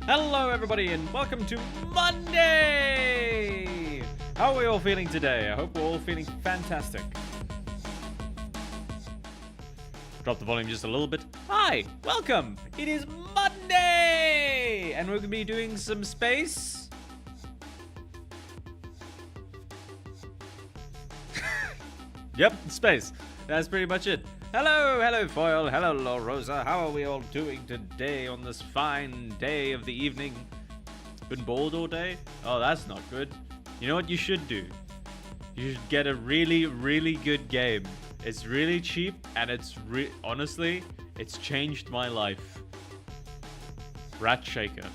Hello everybody and welcome to Monday! How are we all feeling today? I hope we're all feeling fantastic. Drop the volume just a little bit. Hi! Welcome! It is Monday! And we're going to be doing some space. Yep, space. That's pretty much it. Hello Foil, hello La Rosa. How are we all doing today on this fine day of the evening? Been bored all day? Oh, that's not good. You know what you should do? You should get a really good game. It's really cheap and it's honestly, it's changed my life. Rat Shaker.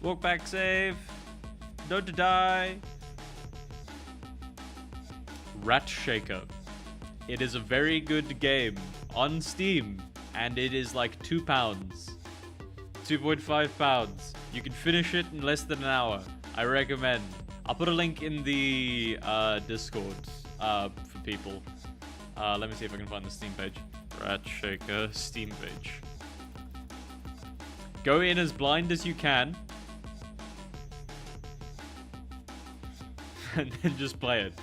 Walk back safe. Don't die. Rat Shaker. It is a very good game on Steam, and it is like £2, 2.5 pounds. You can finish it in less than an hour. I recommend. I'll put a link in the Discord for people. Let me see if I can find the Steam page. Rat Shaker Steam page. Go in as blind as you can, and then just play it.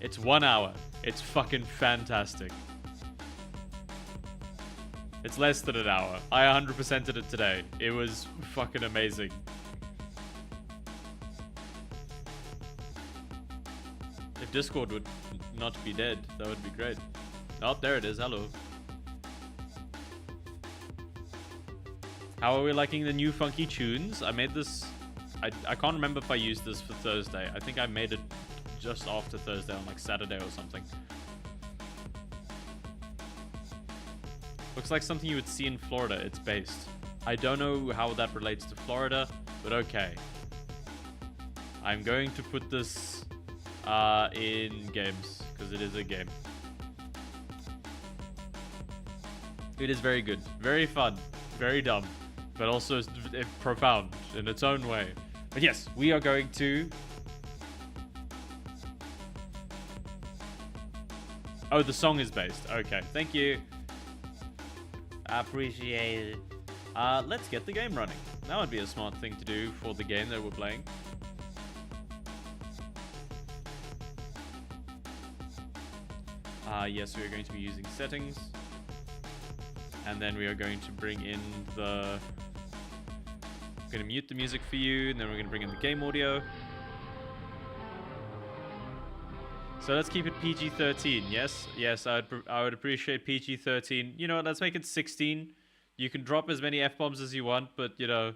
It's 1 hour. It's fucking fantastic. It's less than an hour. I 100%ed it today. It was fucking amazing. If Discord would not be dead, that would be great. Oh, there it is. Hello. How are we liking the new funky tunes? I made this... I can't remember if I used this for Thursday. I think I made it just after Thursday on like Saturday or something. Looks like something you would see in Florida. It's based. I don't know how that relates to Florida, but okay. I'm going to put this in games because it is a game. It is very good, very fun, very dumb, but also profound in its own way. But yes, we are going to... Oh, the song is based. Okay, thank you. Appreciate it. Let's get the game running. That would be a smart thing to do for the game that we're playing. Yes, we are going to be using settings. And then we are going to bring in the... I'm going to mute the music for you, and then we're going to bring in the game audio. So let's keep it PG-13, yes? Yes, I would appreciate PG-13. You know what, let's make it 16. You can drop as many F-bombs as you want, but, you know,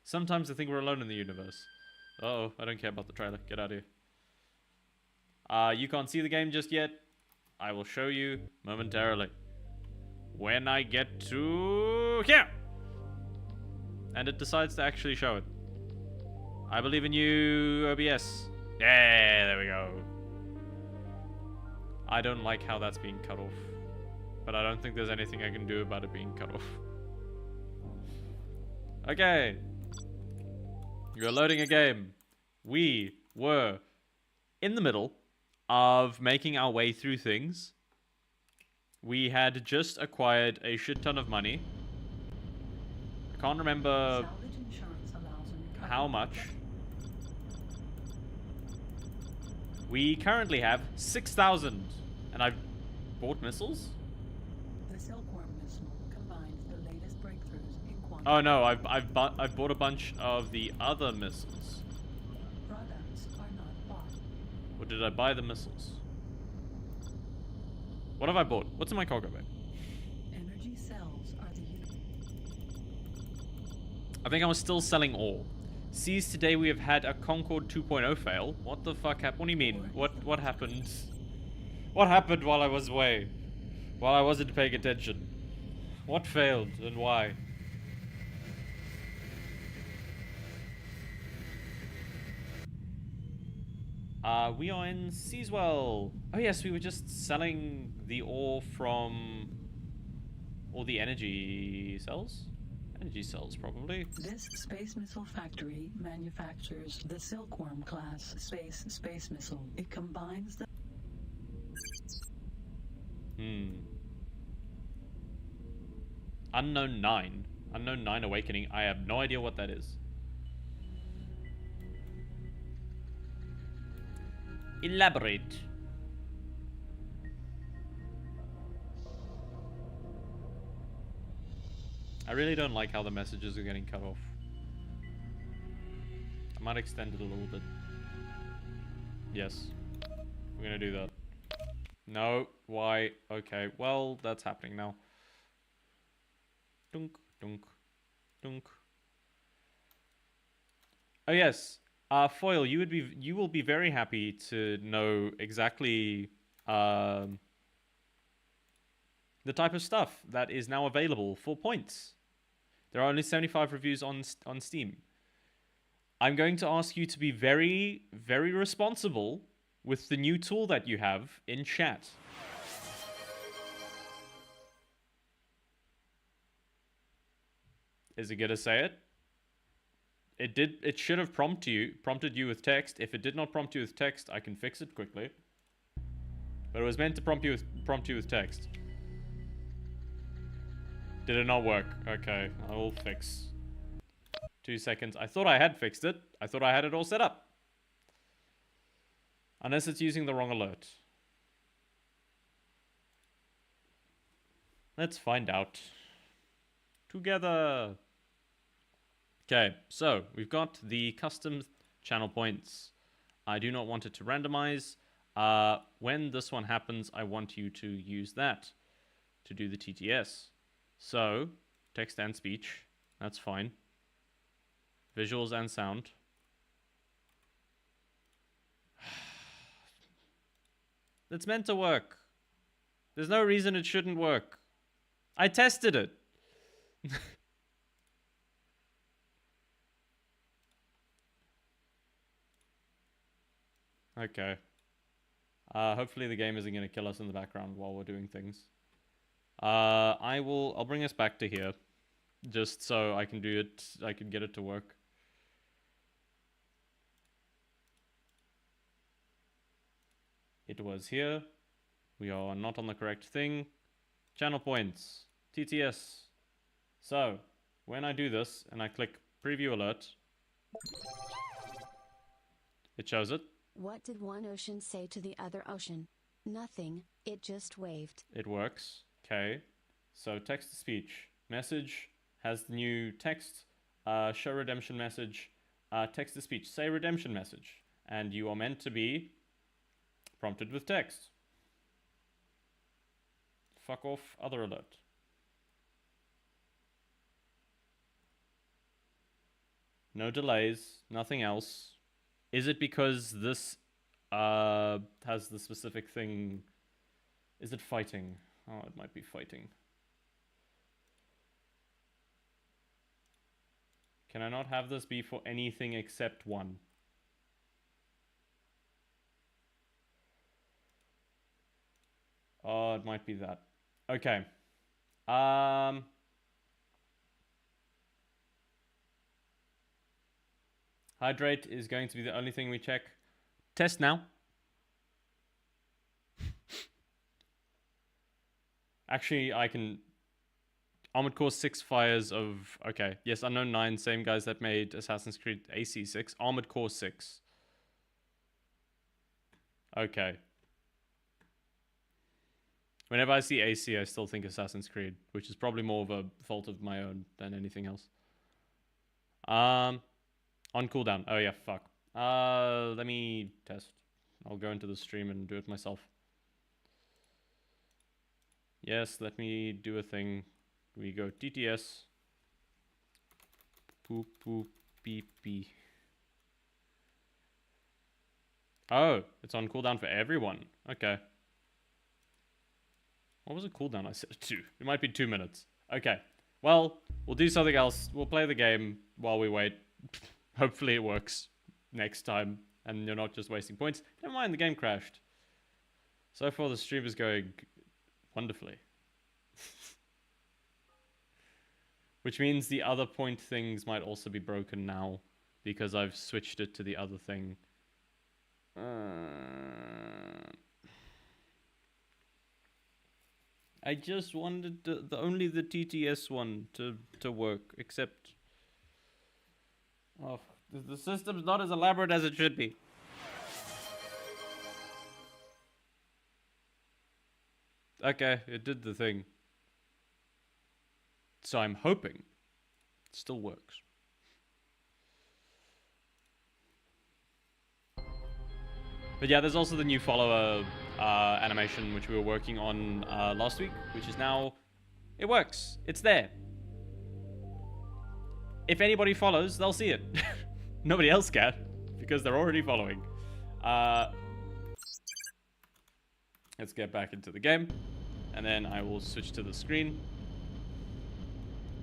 sometimes I think we're alone in the universe. Uh-oh, I don't care about the trailer. Get out of here. You can't see the game just yet. I will show you momentarily. When I get to here! And it decides to actually show it. I believe in you, OBS. Yeah, there we go. I don't like how that's being cut off. But I don't think there's anything I can do about it being cut off. Okay. You're loading a game. We were in the middle of making our way through things. We had just acquired a shit ton of money. I can't remember how much. We currently have 6,000. And I've bought missiles? The Silkworm missile combines the latest breakthroughs in quantum. Oh no, I've bought a bunch of the other missiles. Products are not bought. Or did I buy the missiles? What have I bought? What's in my cargo bag? Energy cells are the... I think I was still selling ore. Sees today we have had a Concorde 2.0 fail. What the fuck happened? What do you mean? What happened? What happened while I was away? While I wasn't paying attention? What failed and why? We are in Seaswell. Oh yes, we were just selling the ore from all the energy cells? Energy cells, probably. This space missile factory manufactures the Silkworm class space missile. It combines the... Unknown 9. Unknown 9 Awakening. I have no idea what that is. Elaborate. I really don't like how the messages are getting cut off. I might extend it a little bit. Yes. We're gonna do that. No. Why? Okay. Well, that's happening now. Dunk, dunk, dunk. Oh yes. Foil, you will be very happy to know exactly the type of stuff that is now available for points. There are only 75 reviews on Steam. I'm going to ask you to be very, very responsible with the new tool that you have in chat. Is it gonna say it? It should have prompted you with text. If it did not prompt you with text, I can fix it quickly. But it was meant to prompt you with text. Did it not work? Okay, I will fix. 2 seconds. I thought I had fixed it. I thought I had it all set up. Unless it's using the wrong alert. Let's find out. Together. Okay, so we've got the custom channel points. I do not want it to randomize. When this one happens, I want you to use that to do the TTS. So, text and speech, that's fine. Visuals and sound. It's meant to work. There's no reason it shouldn't work. I tested it. Okay. Hopefully the game isn't going to kill us in the background while we're doing things. I'll bring us back to here. Just so I can do it, I can get it to work. It was here. We are not on the correct thing. Channel points. TTS. So, when I do this and I click preview alert, it shows it. What did one ocean say to the other ocean? Nothing, it just waved. It works. Okay. So text to speech. Message has the new text. Show redemption message. Text to speech. Say redemption message. And you are meant to be prompted with text. Fuck off, other alert. No delays, nothing else. Is it because this has the specific thing? Is it fighting? Oh, it might be fighting. Can I not have this be for anything except one? Oh, it might be that. Okay. Hydrate is going to be the only thing we check. Test now. Actually, I can... Armored Core 6 fires of... Okay, yes, Unknown 9, same guys that made Assassin's Creed AC6. Armored Core 6. Okay. Whenever I see AC, I still think Assassin's Creed, which is probably more of a fault of my own than anything else. On cooldown. Oh yeah, fuck. Let me test. I'll go into the stream and do it myself. Yes, let me do a thing. We go TTS. Poop poop beep beep. Oh, it's on cooldown for everyone. Okay. What was the cooldown I set it to? It might be 2 minutes. Okay. Well, we'll do something else. We'll play the game while we wait. Hopefully it works next time and you're not just wasting points. Never mind, the game crashed. So far the stream is going wonderfully. Which means the other point things might also be broken now because I've switched it to the other thing. I just wanted only the TTS one to work, except the system's not as elaborate as it should be. Okay, it did the thing. So I'm hoping it still works. But yeah, there's also the new follower animation, which we were working on last week, which is now... It works. It's there. If anybody follows, they'll see it. Nobody else can, because they're already following. Let's get back into the game, and then I will switch to the screen.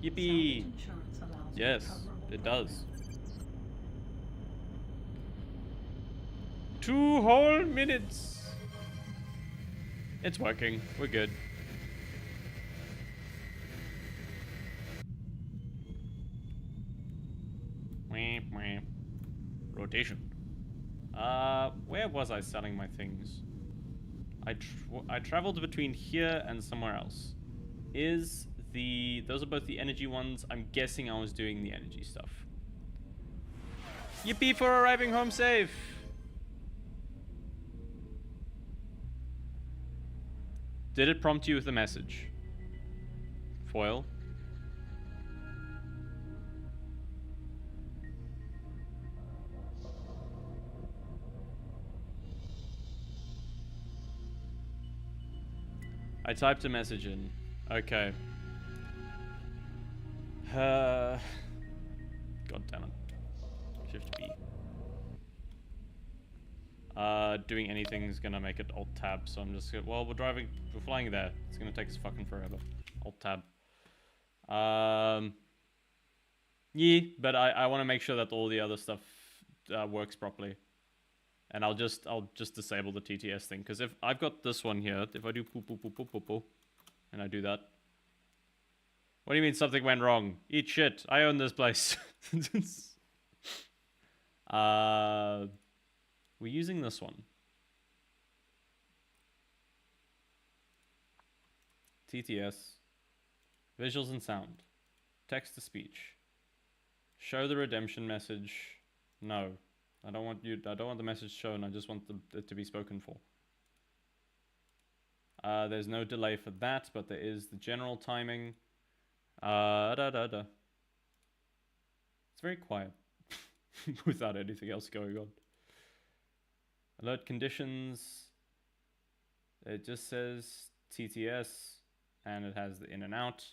Yippee! Yes, it does. 2 whole minutes. It's working. We're good. Rotation. Where was I selling my things? I traveled between here and somewhere else. Those are both the energy ones. I'm guessing I was doing the energy stuff. Yippee for arriving home safe! Did it prompt you with a message? Foil? I typed a message in. Okay. God damn it. Shift B. Doing anything is gonna make it Alt Tab, so I'm just gonna, well, we're flying there. It's gonna take us fucking forever. Alt Tab. Yeah, but I want to make sure that all the other stuff works properly. And I'll just disable the TTS thing, because if I've got this one here, if I do poo poo poo poo poo poo, and I do that. What do you mean something went wrong? Eat shit. I own this place. We're using this one. TTS. Visuals and sound. Text to speech. Show the redemption message. No. I don't want the message shown. I just want it to be spoken for. There's no delay for that, but there is the general timing. It's very quiet without anything else going on. Alert conditions. It just says TTS, and it has the in and out.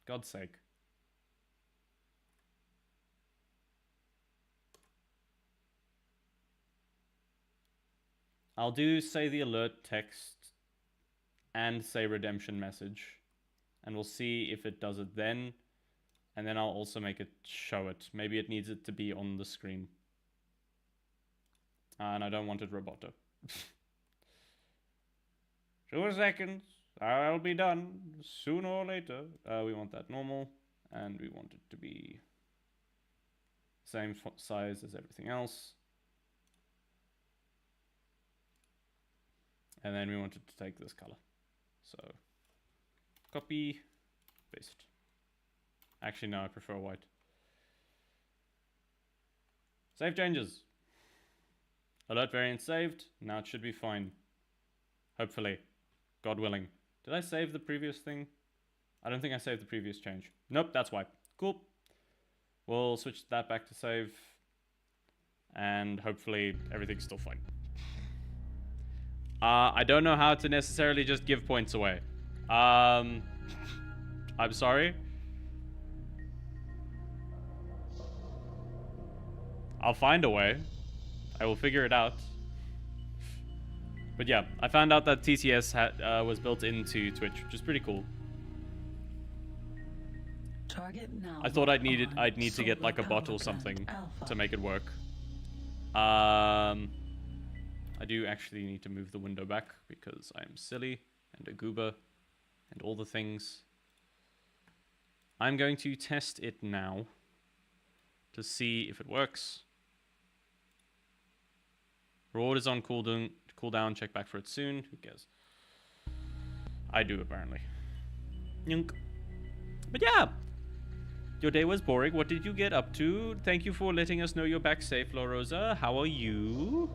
God's sake. I'll say the alert text and say redemption message, and we'll see if it does it then. And then I'll also make it show it. Maybe it needs it to be on the screen. And I don't want it roboto. 2 seconds. I'll be done sooner or later. We want that normal, and we want it to be same size as everything else. And then we want it to take this color. So copy, paste. Actually, no, I prefer white. Save changes. Alert variant saved. Now it should be fine. Hopefully. God willing. Did I save the previous thing? I don't think I saved the previous change. Nope, that's why. Cool. We'll switch that back to save. And hopefully everything's still fine. I don't know how to necessarily just give points away. I'm sorry. I'll find a way. I will figure it out. But yeah, I found out that TTS was built into Twitch, which is pretty cool. Target now. I thought I'd need to get like a bot or something to make it work. I do actually need to move the window back because I'm silly and a goober and all the things. I'm going to test it now to see if it works. Reward is on cooldown. Check back for it soon. Who cares? I do, apparently. Yunk. But yeah. Your day was boring. What did you get up to? Thank you for letting us know you're back safe, La Rosa. How are you?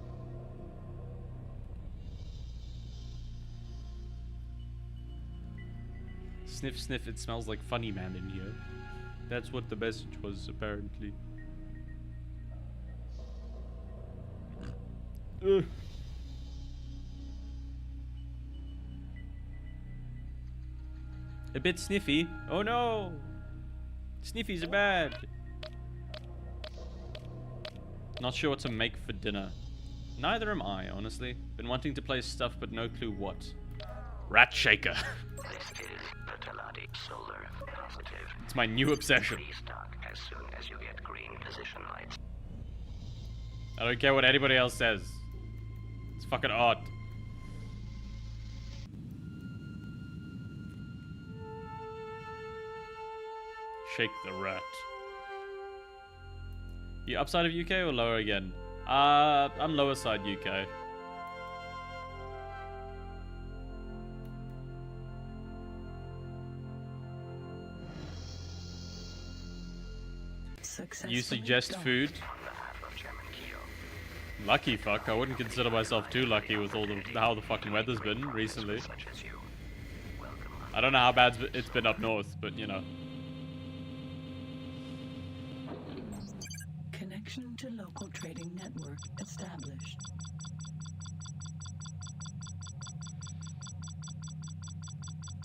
Sniff, sniff. It smells like Funny Man in here. That's what the message was, apparently. Ugh. A bit sniffy. Oh no! Sniffies are bad. Not sure what to make for dinner. Neither am I, honestly. Been wanting to play stuff, but no clue what. Rat Shaker. This is Bertolati Solar Positive. It's my new obsession. Restock as soon as you get green position lights. I don't care what anybody else says. It's fucking odd. Shake the rat. You upside of UK or lower again? I'm lower side UK. You suggest food? Lucky fuck. I wouldn't consider myself too lucky with all the how the fucking weather's been recently. I don't know how bad it's been up north, but you know. Connection to local trading network established.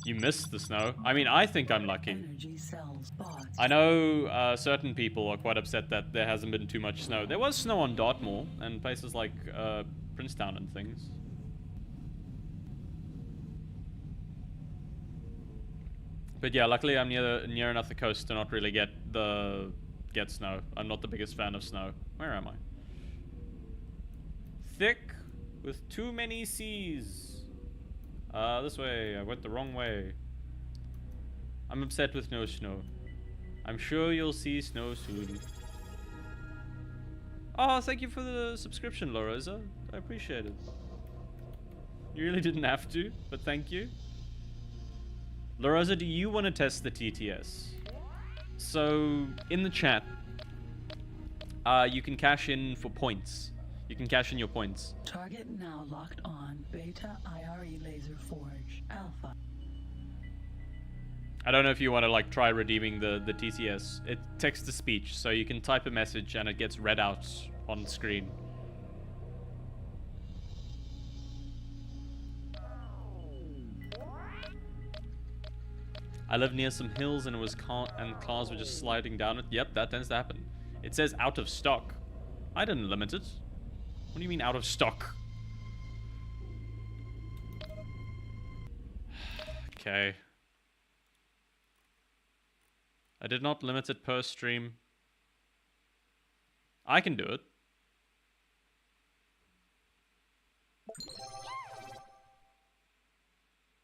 You missed the snow. I mean, I think I'm lucky. Energy cells bought. I know certain people are quite upset that there hasn't been too much snow. There was snow on Dartmoor and places like Princetown and things. But yeah, luckily I'm near enough the coast to not really get snow. I'm not the biggest fan of snow. Where am I? Thick with too many C's. This way. I went the wrong way. I'm upset with no snow. I'm sure you'll see snow soon. Oh, thank you for the subscription, Lorosa. I appreciate it. You really didn't have to, but thank you. Lorosa, do you want to test the TTS? So, in the chat, you can cash in for points. You can cash in your points. Target now locked on. Beta IRE laser forge. Alpha. I don't know if you want to like try redeeming the TTS. It text to speech, so you can type a message and it gets read out on screen. I live near some hills and it was cars were just sliding down it. Yep, that tends to happen. It says out of stock. I didn't limit it. What do you mean out of stock? Okay. I did not limit it per stream. I can do it.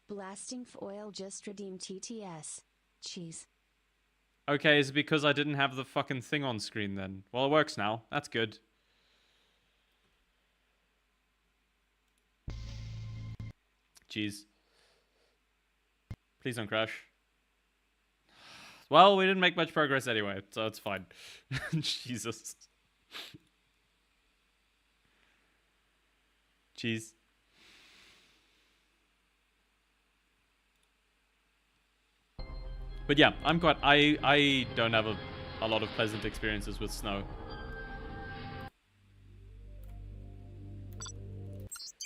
Blasting for oil just redeemed TTS. Cheese. Okay, is it because I didn't have the fucking thing on screen then? Well, it works now. That's good. Jeez. Please don't crash. Well, we didn't make much progress anyway, so it's fine. Jesus. Jeez. But yeah, I'm quite... I don't have a lot of pleasant experiences with snow.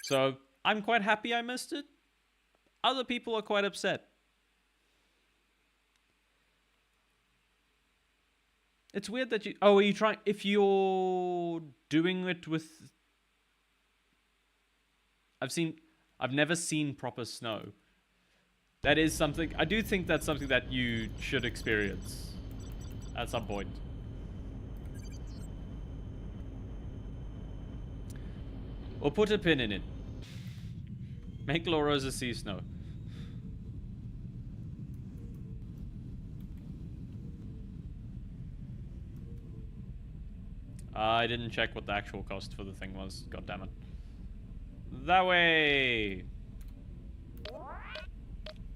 So, I'm quite happy I missed it. Other people are quite upset. It's weird that you... Oh, are you trying... If you're doing it with... I've never seen proper snow. That is something... I do think that's something that you should experience. At some point. Or put a pin in it. Make La Rosa see snow. I didn't check what the actual cost for the thing was. God damn it. That way.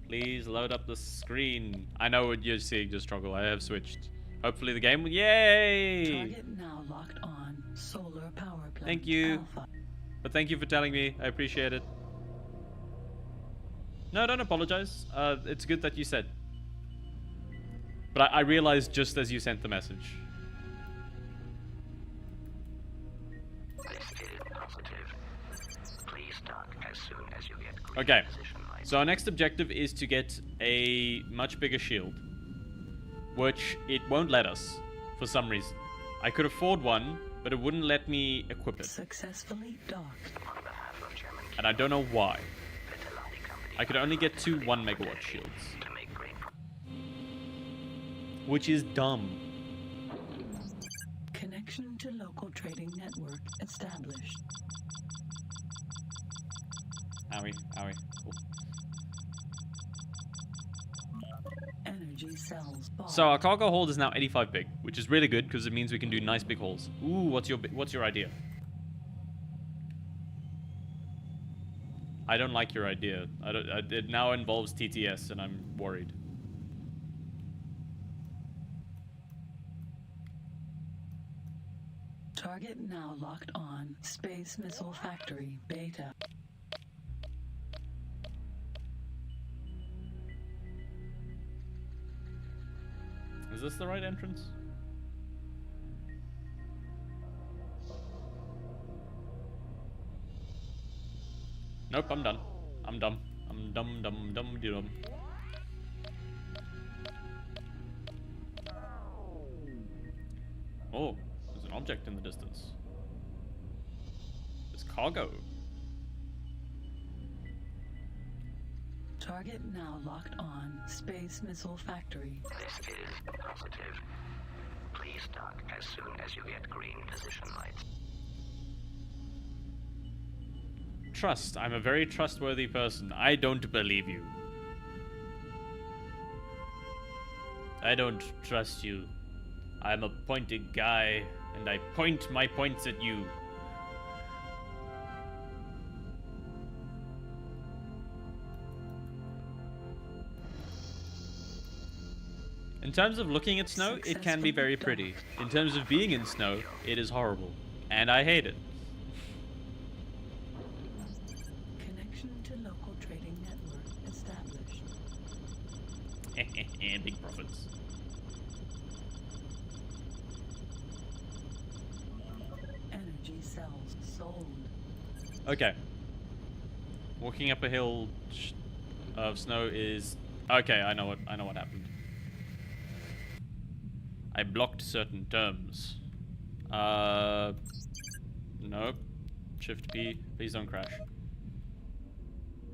Please load up the screen. I know what you're seeing the struggle. I have switched. Hopefully the game will... Yay! Target now locked on. Solar power plant. Thank you. Alpha. But thank you for telling me. I appreciate it. No, don't apologize. It's good that you said. But I realized just as you sent the message. Okay, so our next objective is to get a much bigger shield. Which it won't let us, for some reason. I could afford one, but it wouldn't let me equip it. Successfully docked. And I don't know why. I could only get 2 1 megawatt shields. Which is dumb. Connection to local trading network established. Owie, owie. Cool. Energy cells. Bought. So our cargo hold is now 85 big, which is really good because it means we can do nice big hauls. Ooh, what's your idea? I don't like your idea. It now involves TTS, and I'm worried. Target now locked on. Space Missile Factory Beta. Is this the right entrance? Nope, I'm done. I'm dumb. I'm dumb. Oh, there's an object in the distance. It's cargo. Target now locked on. Space Missile Factory. This is positive. Please dock as soon as you get green position lights. Trust. I'm a very trustworthy person. I don't believe you. I don't trust you. I'm a pointed guy, and I point my points at you. In terms of looking at snow, it can be very pretty. In terms of being in snow, it is horrible. And I hate it. Connection to local trading network established. Big profits. Energy cells sold. Okay. Walking up a hill of snow is... Okay, I know what happened. I blocked certain terms. Nope. Shift P. Please don't crash.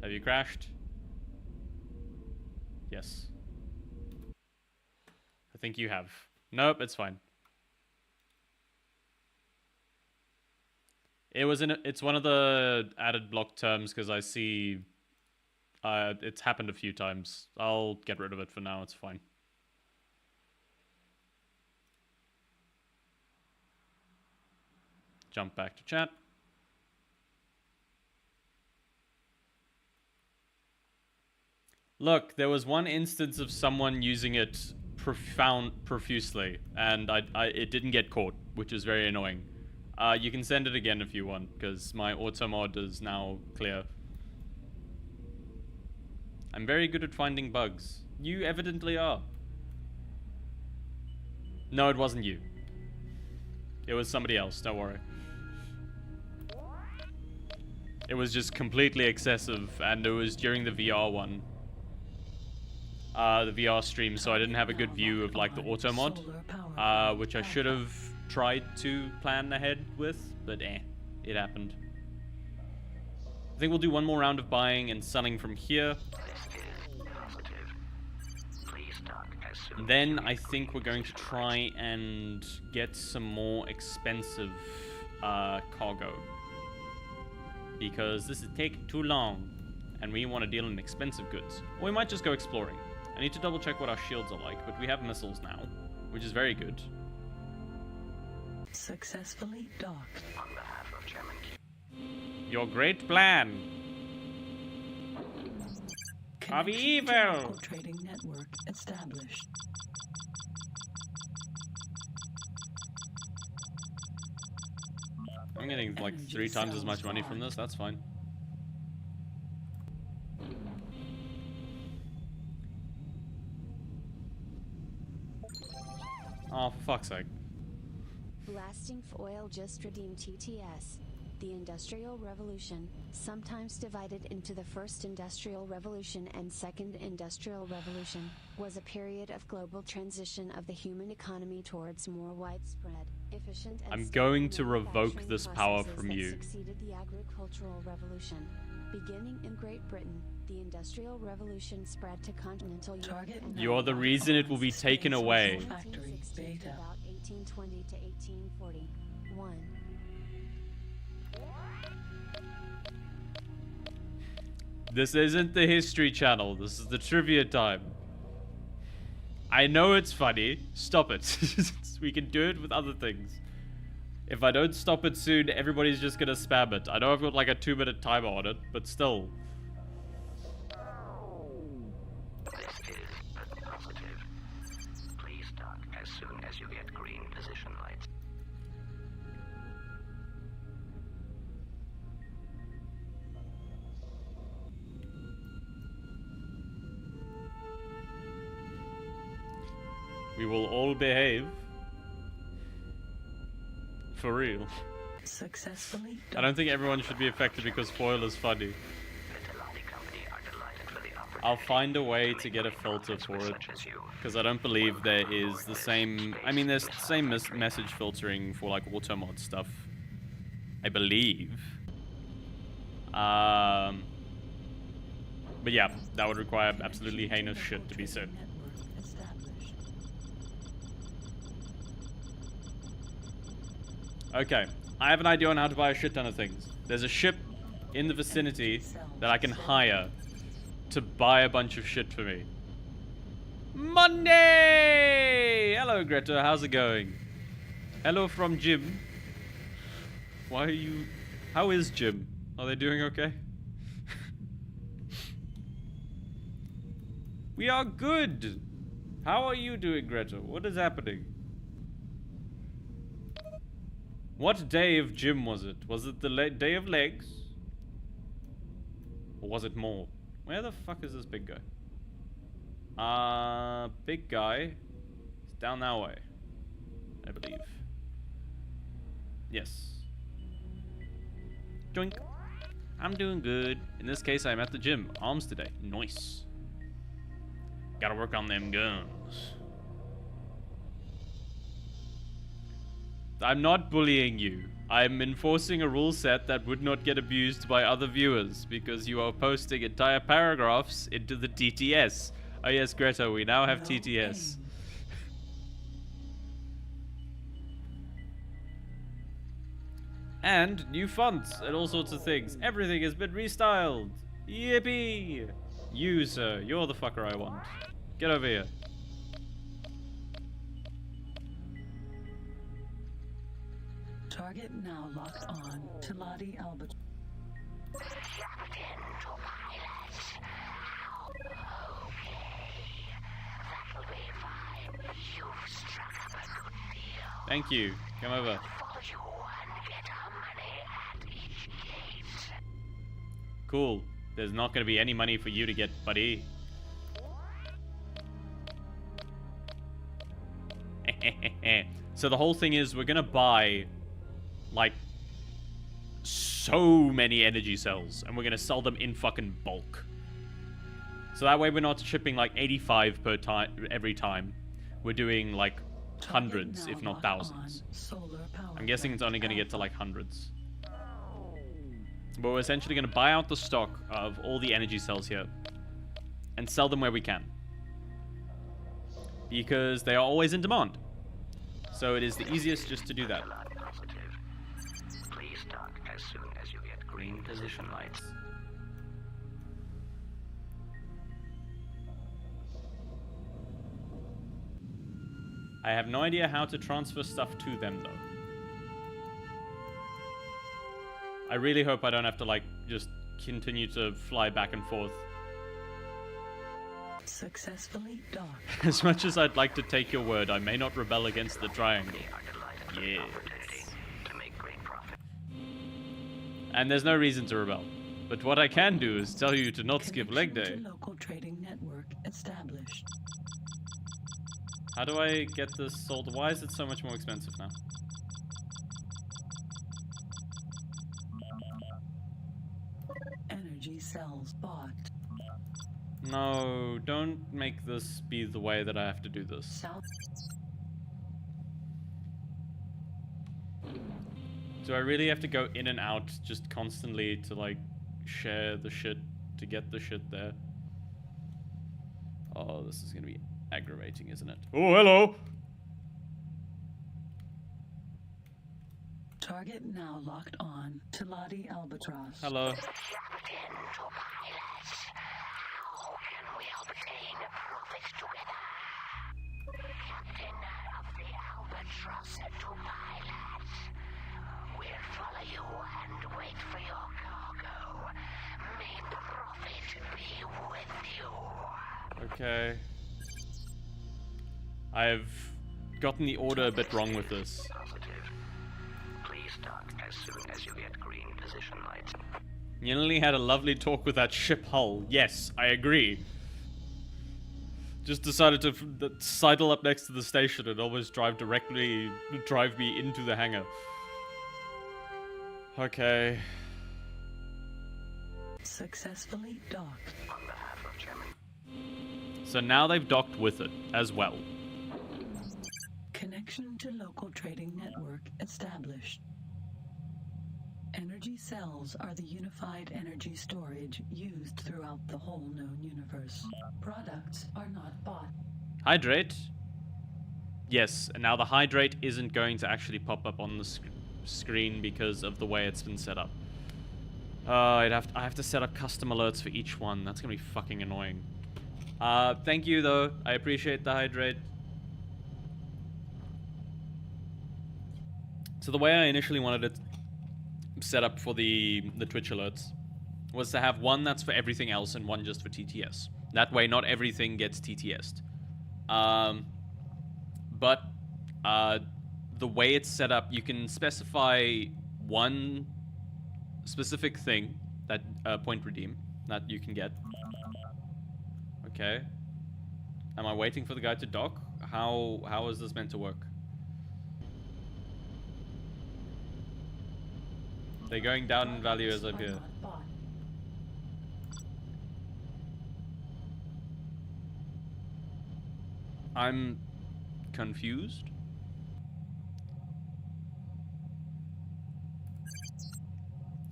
Have you crashed? Yes. I think you have. Nope, it's fine. It's one of the added block terms because I see it's happened a few times. I'll get rid of it for now, it's fine. Jump back to chat. Look, there was one instance of someone using it profusely, and it didn't get caught, which is very annoying. You can send it again if you want, because my auto mod is now clear. I'm very good at finding bugs. You evidently are. No, it wasn't you. It was somebody else, don't worry. It was just completely excessive, and it was during the VR one. The VR stream, so I didn't have a good view of like the auto mod, which I should have tried to plan ahead with, but it happened. I think we'll do one more round of buying and sunning from here. And then I think we're going to try and get some more expensive cargo. Because this is taking too long, and we want to deal in expensive goods. Or we might just go exploring. I need to double check what our shields are like, but we have missiles now, which is very good. Successfully docked. On behalf of Chairman Q. Your great plan. Of Connection to evil. local trading network established. I'm getting like Energy 3 times as cell much money from spawned. this. That's fine. Oh, for fuck's sake. Blasting for oil just redeemed TTS. The Industrial Revolution, sometimes divided into the First Industrial Revolution and Second Industrial Revolution, was a period of global transition of the human economy towards more widespread, efficient and I'm stable going to revoke manufacturing this power processes from that you. succeeded the Agricultural Revolution. Beginning in Great Britain, the Industrial Revolution spread to continental Europe Target and You're the reason it will be taken Space away. Missile Factory 1860 to beta. about 1820 to 1841. This isn't the History Channel. This is the trivia time. I know it's funny. Stop it. We can do it with other things. If I don't stop it soon, everybody's just gonna spam it. I know I've got like a 2-minute timer on it, but still. This is a positive. Please dock as soon as you get green position lights. We will all behave. For real. Successfully. I don't think everyone should be affected because foil is funny. The Telati Company are delighted for the opportunity. I'll find a way to get a filter for it. Such as you. Because I don't believe there is the same... I mean, there's the same message filtering for, like, automod stuff. I believe. But yeah, that would require absolutely heinous shit to be said. Network established. Okay, I have an idea on how to buy a shit ton of things. There's a ship in the vicinity that I can hire to buy a bunch of shit for me. Monday! Hello, Greta. How's it going? Hello from Jim. Why are you... How is Jim? Are they doing okay? We are good. How are you doing, Greta? What is happening? What day of gym was it? Was it the day of legs? Or was it more? Where the fuck is this big guy? Big guy is down that way, I believe. Yes. Doink. I'm doing good. In this case, I'm at the gym. Arms today. Nice. Gotta work on them guns. I'm not bullying you. I'm enforcing a rule set that would not get abused by other viewers because you are posting entire paragraphs into the TTS. Oh yes, Greta, we now have No TTS. aim. And new fonts and all sorts of things. Everything has been restyled. Yippee! You, sir, you're the fucker I want. Get over here. Target now locked on. Telati Albert. Captain to pilot. Okay. That'll be fine. You've struck up a good deal. Thank you. Come over. Follow you and get our money at each gate. Cool. There's not going to be any money for you to get, buddy. So the whole thing is we're going to buy, like, so many energy cells. And we're going to sell them in fucking bulk. So that way we're not shipping, like, 85 per time every time. We're doing, like, hundreds, Target if now not locked thousands. on. Solar power I'm guessing it's plant only going to get to, Alpha. like, hundreds. But we're essentially going to buy out the stock of all the energy cells here and sell them where we can. Because they are always in demand. So it is the easiest just to do that. Positive. Please dock as soon as you get green position lights. I have no idea how to transfer stuff to them, though. I really hope I don't have to, like, just continue to fly back and forth. Successfully docked. As much as I'd like to take your word, I may not rebel against the triangle. We are delighted with the opportunity to make great profit. And there's no reason to rebel. But what I can do is tell you to not skip leg Connection day. to local trading network established. How do I get this sold? Why is it so much more expensive now? Energy cells bought. No, don't make this be the way that I have to do this. South. Do I really have to go in and out just constantly to, like, share the shit to get the shit there? Oh, this is gonna be aggravating, isn't it? Oh, hello! Target now locked on. Tilati Albatross. Hello. Captain to pilots. How can we obtain profits together? Captain of the Albatross to pilots. We'll follow you and wait for your cargo. May profit be with you. Okay. I've gotten the order a bit wrong with this. Positive. Please dock as soon as you get green position lights. Yinli had a lovely talk with that ship hull. Yes, I agree. Just decided to sidle up next to the station and almost drive me into the hangar. Okay. Successfully docked. On behalf of Chairman. So now they've docked with it as well. Connection to local trading network established. Energy cells are the unified energy storage used throughout the whole known universe. Products are not bought. Hydrate. Yes, and now the hydrate isn't going to actually pop up on the screen because of the way it's been set up. I have to set up custom alerts for each one. That's gonna be fucking annoying. Thank you though. I appreciate the hydrate. So the way I initially wanted it set up for the Twitch alerts was to have one that's for everything else and one just for TTS. That way not everything gets TTS'd. But the way it's set up, you can specify one specific thing, that point redeem, that you can get. Okay. Am I waiting for the guy to dock? How is this meant to work? They're going down in value as I Products are appear. not bought. I'm confused.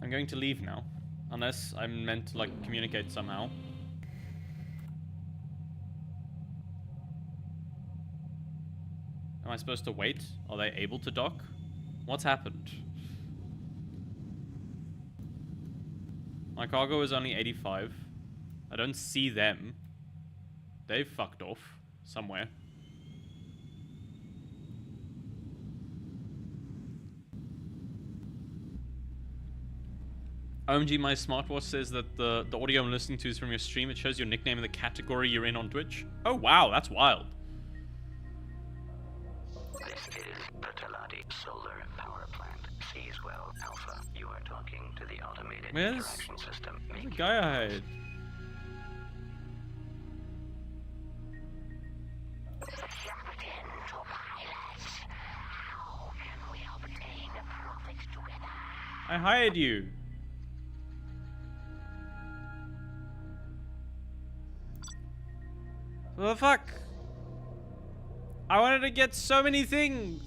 I'm going to leave now. Unless I'm meant to, like, communicate somehow. Am I supposed to wait? Are they able to dock? What's happened? My cargo is only 85. I don't see them. They've fucked off somewhere. OMG, my smartwatch says that the audio I'm listening to is from your stream. It shows your nickname and the category you're in on Twitch. Oh wow, that's wild. This is the Tilati Solar Power Plant. Seaswell Alpha. You are talking to the automated Where's interaction system. the guy I hired? Captain to pilots. How can we obtain profits together? I hired you. What the fuck? I wanted to get so many things.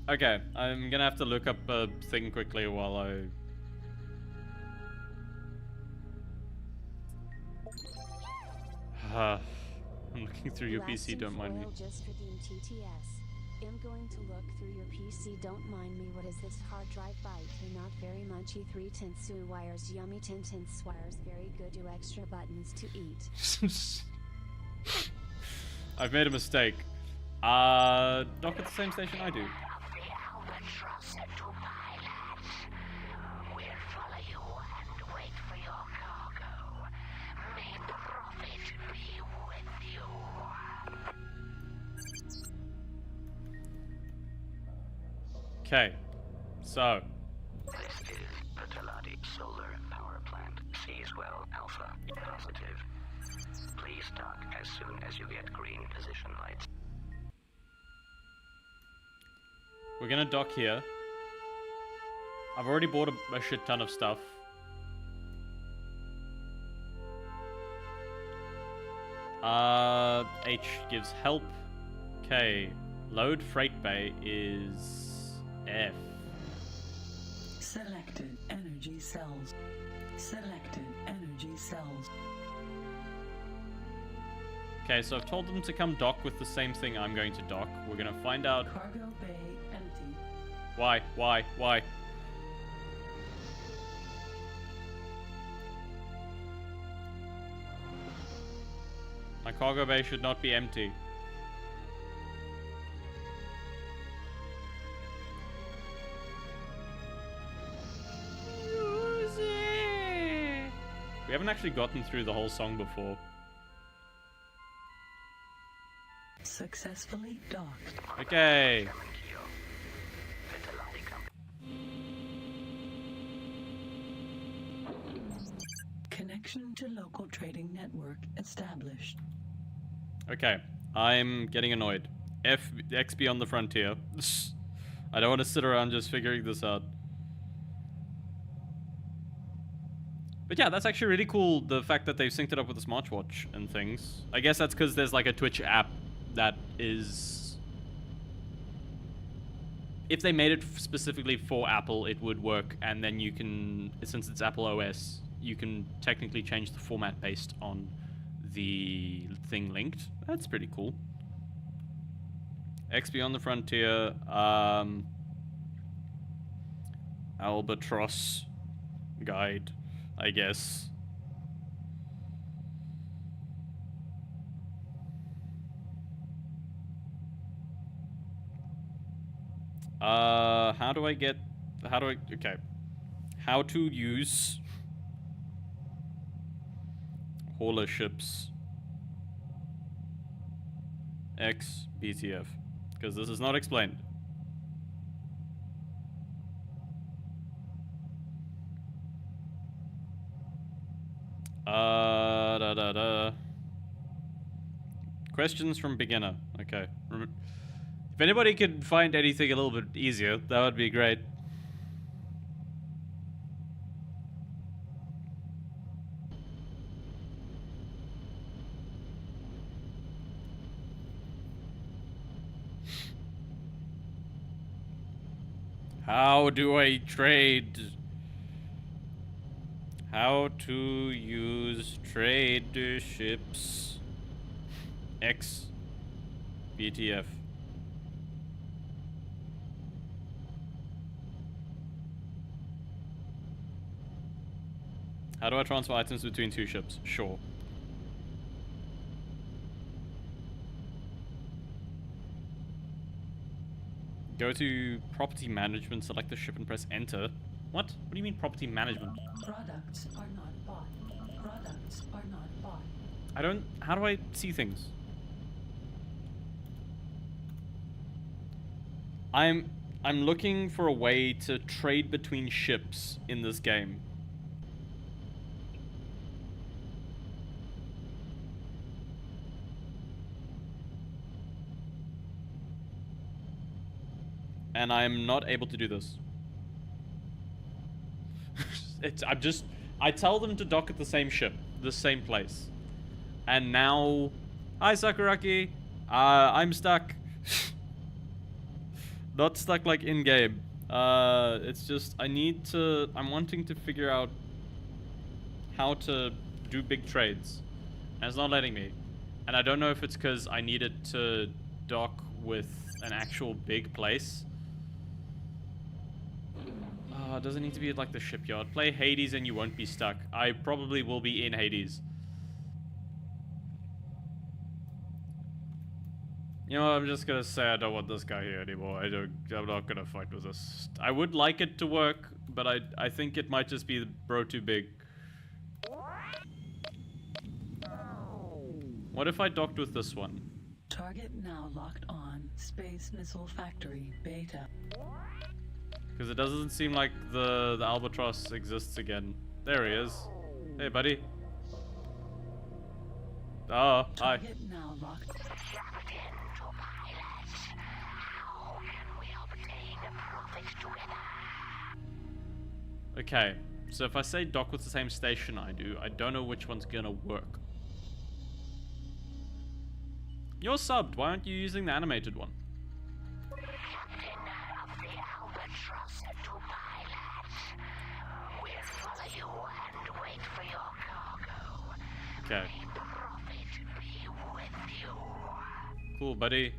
Okay, I'm gonna have to look up a thing quickly while I... I'm looking through your PC, don't mind me. Oil just redeemed TTS. I'm going to look through your PC, don't mind me. What is this hard drive byte? Not very much. E3 Tensui wires, yummy 10 wires, very good. Do extra buttons to eat. I've made a mistake. Dock at the same station I do. Of the Albatross to pilots. We'll Okay. So. This is Petalati Solar Power Plant. Seaswell Alpha. Positive. Please dock as soon as you get green position lights. We're gonna dock here. I've already bought a shit ton of stuff. H gives help. Okay. Load freight bay is F. Selected energy cells. Selected energy cells. Okay, so I've told them to come dock with the same thing I'm going to dock. We're gonna find out Cargo bay empty. why. My cargo bay should not be empty. We haven't actually gotten through the whole song before. Successfully docked. Okay. Connection to local trading network established. Okay. I'm getting annoyed. X beyond the frontier. I don't want to sit around just figuring this out. But yeah, that's actually really cool, the fact that they've synced it up with the smartwatch and things. I guess that's because there's like a Twitch app that is... If they made it specifically for Apple, it would work, and then you can, since it's Apple OS, you can technically change the format based on the thing linked. That's pretty cool. X Beyond the Frontier, Albatross guide, I guess. Okay. How to use hauler ships X BTF, because this is not explained. Questions from beginner. Okay. If anybody could find anything a little bit easier, that would be great. How do I trade? How to use trade ships X BTF. How do I transfer items between two ships? Sure. Go to property management, select the ship and press enter. What? What do you mean property management? Products are not bought. Products are not bought. I don't... How do I see things? I'm looking for a way to trade between ships in this game. And I'm not able to do this. I tell them to dock at the same ship, the same place. And now, hi Sakuraki, I'm stuck. Not stuck like in-game. It's just, I'm wanting to figure out how to do big trades. And it's not letting me. And I don't know if it's because I needed to dock with an actual big place. Does it need to be at like the shipyard? Play Hades and you won't be stuck. I probably will be in Hades. You know what, I'm just gonna say I don't want this guy here anymore. I'm not gonna fight with this. I would like it to work, but I think it might just be bro too big. What if I docked with this one? Target now locked on. Space Missile Factory Beta. Because it doesn't seem like the albatross exists again. There he is. Hey, buddy. Oh, hi. Target now locked. Captain to pilots. How can we obtain a profit together? Okay, so if I say dock with the same station I do, I don't know which one's gonna work. You're subbed. Why aren't you using the animated one? Captain of the Albatross to pilots. We'll follow you and wait for your cargo. Okay. May the profit be with you. Cool, buddy.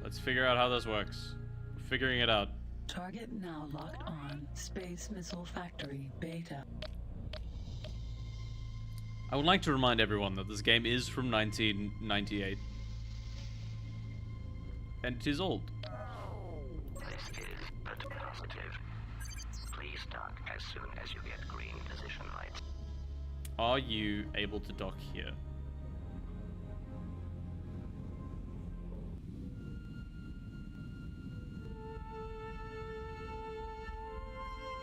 Let's figure out how this works. We're figuring it out. Target now locked on. Space Missile Factory Beta. I would like to remind everyone that this game is from 1998. And it is old. This is but positive. Please dock as soon as you get green position lights. Are you able to dock here?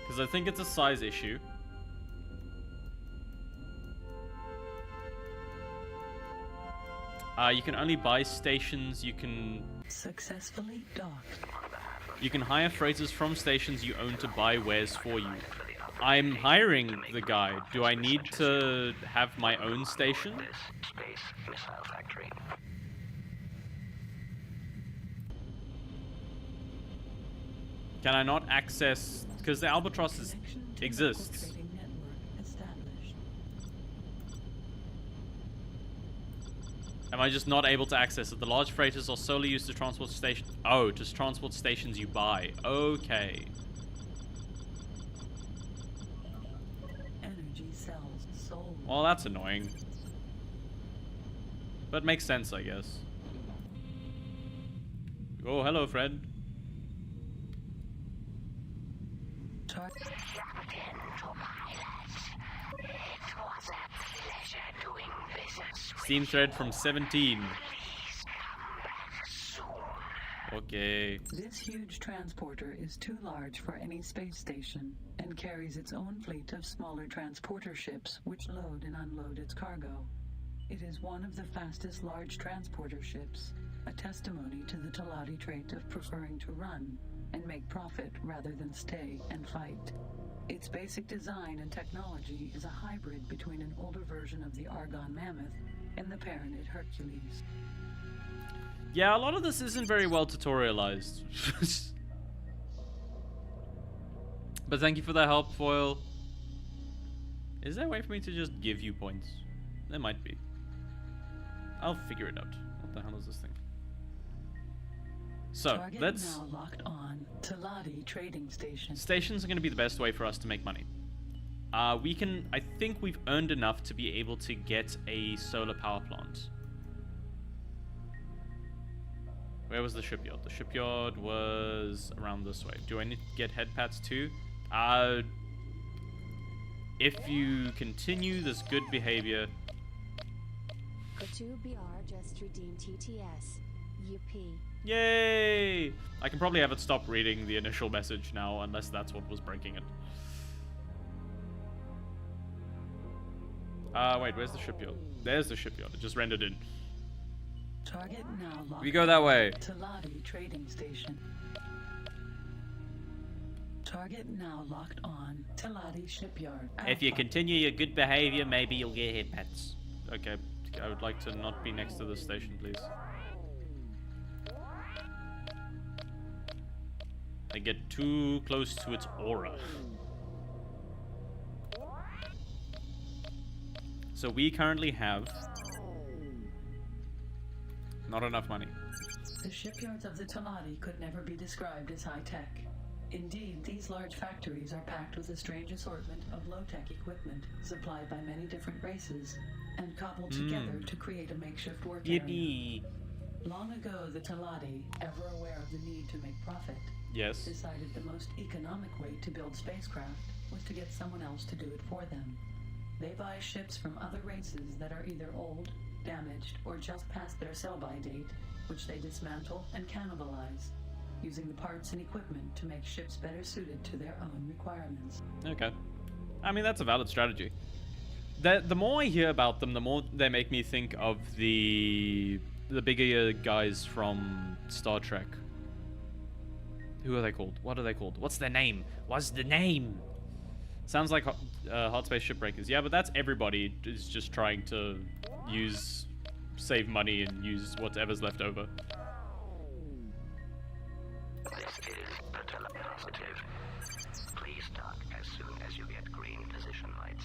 Because I think it's a size issue. You can only buy stations. You can Successfully docked. hire freighters from stations you own to buy wares for you. I'm hiring the guy. Do I need to have my own station? This space missile factory. Can I not access? Because the Albatross Connection to exists. local trading network established. Am I just not able to access it? The large freighters are solely used to transport stations. Oh, just transport stations you buy. Okay. Energy cells sold. Well, that's annoying. But makes sense, I guess. Oh, hello, friend. Captain to pilots. It was a pleasure doing business with Steam thread from 17. Please come back soon. Okay. This huge transporter is too large for any space station and carries its own fleet of smaller transporter ships which load and unload its cargo. It is one of the fastest large transporter ships, a testimony to the Talati trait of preferring to run and make profit rather than stay and fight. Its basic design and technology is a hybrid between an older version of the Argon Mammoth and the Paranid Hercules. Yeah, a lot of this isn't very well tutorialized. But thank you for the help, Foil. Is there a way for me to just give you points? There might be. I'll figure it out. What the hell is this thing? So, Target let's... now locked on. Talati Trading Station. Stations are going to be the best way for us to make money. We can... I think we've earned enough to be able to get a solar power plant. Where was the shipyard? The shipyard was around this way. Do I need to get head pads too? If you continue this good behavior... The 2BR just redeemed TTS. UP. Yay! I can probably have it stop reading the initial message now, unless that's what was breaking it. Wait, where's the shipyard? There's the shipyard. It just rendered in. Target now locked. We go that way. Talati Trading Station. Target now locked on. Talati Shipyard. If you Alpha. continue your good behavior, maybe you'll get hit pets. Okay, I would like to not be next to this station, please. I get too close to its aura. So we currently have not enough money. The shipyards of the Talati could never be described as high-tech. Indeed, these large factories are packed with a strange assortment of low-tech equipment supplied by many different races and cobbled together to create a makeshift work area. Yippee! Long ago, the Talati, ever aware of the need to make profit, Yes. decided the most economic way to build spacecraft was to get someone else to do it for them. They buy ships from other races that are either old, damaged, or just past their sell-by date, which they dismantle and cannibalize. using the parts and equipment to make ships better suited to their own requirements. Okay. I mean, that's a valid strategy. The more I hear about them, the more they make me think of the bigger guys from Star Trek. Who are they called? What are they called? What's their name? What's the name? Sounds like Hot Space Shipbreakers. Yeah, but that's everybody is just trying to save money and use whatever's left over. This is the telepositive. Please dock as soon as you get green position lights.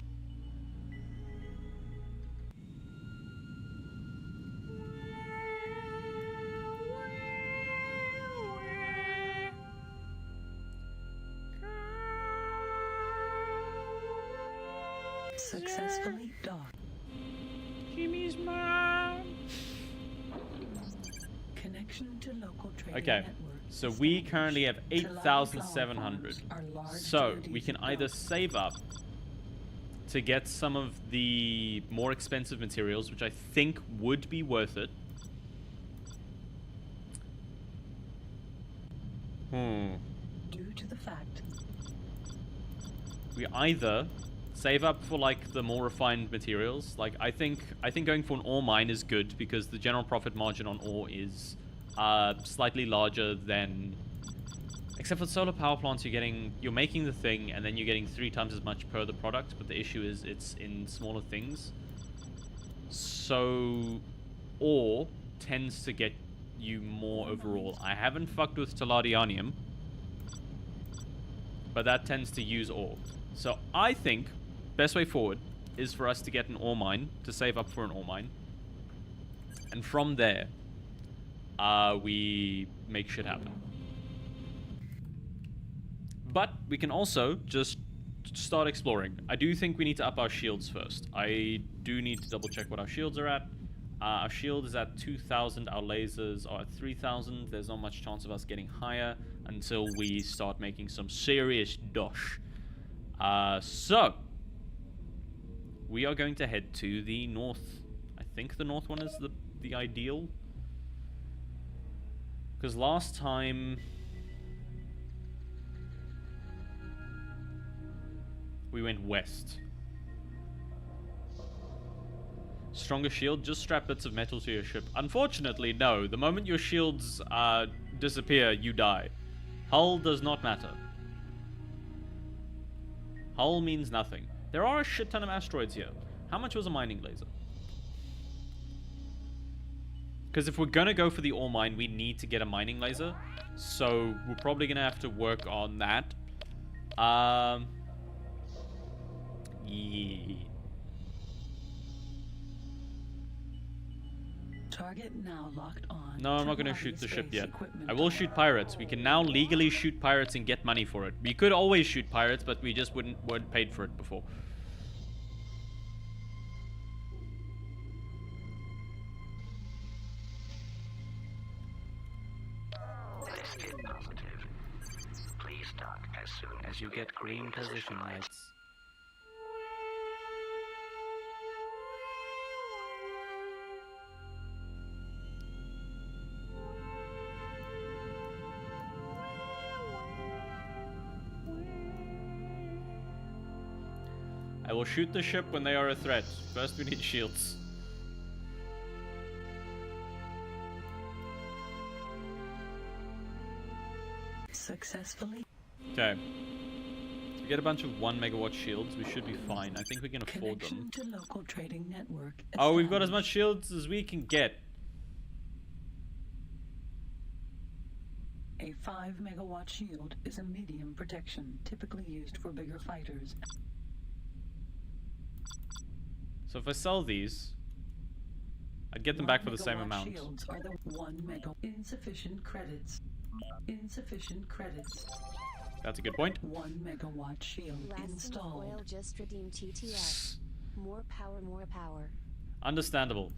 Successfully docked. Jimmy's mom. Connection to local trading Okay, network so we currently have established. 8,700. Talon farms are large So duties we can of either dock. save up to get some of the more expensive materials, which I think would be worth it. Due to the fact We either save up for like the more refined materials. Like I think going for an ore mine is good because the general profit margin on ore is slightly larger than, except for solar power plants, you're making the thing and then you're getting 3 times as much per the product, but the issue is it's in smaller things. So ore tends to get you more overall. I haven't fucked with Teladianium, but that tends to use ore. So I think best way forward is for us to get an ore mine, to save up for an ore mine, and from there we make shit happen. But we can also just start exploring. I do think we need to up our shields first. I do need to double check what our shields are at. Our shield is at 2,000, our lasers are at 3,000. There's not much chance of us getting higher until we start making some serious dosh. So, we are going to head to the north. I think the north one is the ideal. Because last time we went west. Stronger shield, just strap bits of metal to your ship. Unfortunately, no. The moment your shields disappear, you die. Hull does not matter. Hull means nothing. There are a shit ton of asteroids here. How much was a mining laser? Because if we're gonna go for the ore mine, we need to get a mining laser. So we're probably gonna have to work on that. Yeah. target now locked on. No, I'm not going to shoot the ship yet. I will shoot pirates. We can now legally shoot pirates and get money for it. We could always shoot pirates, but we just weren't paid for it before. Listed positive. Please dock as soon as you get green position lights. I will shoot the ship when they are a threat. First we need shields. Successfully. Okay. We get a bunch of 1 megawatt shields. We should be fine. I think we can afford them. Connection to local trading network. Oh, we've got as much established. shields as we can get. A 5 megawatt shield is a medium protection, typically used for bigger fighters. So if I sell these, I'd get them back for the same 1 megawatt amount. Shields are the 1 mega. Insufficient credits. Insufficient credits. That's a good point. 1 megawatt shield Lasting installed. foil just redeemed TTS. More power, more power. Understandable.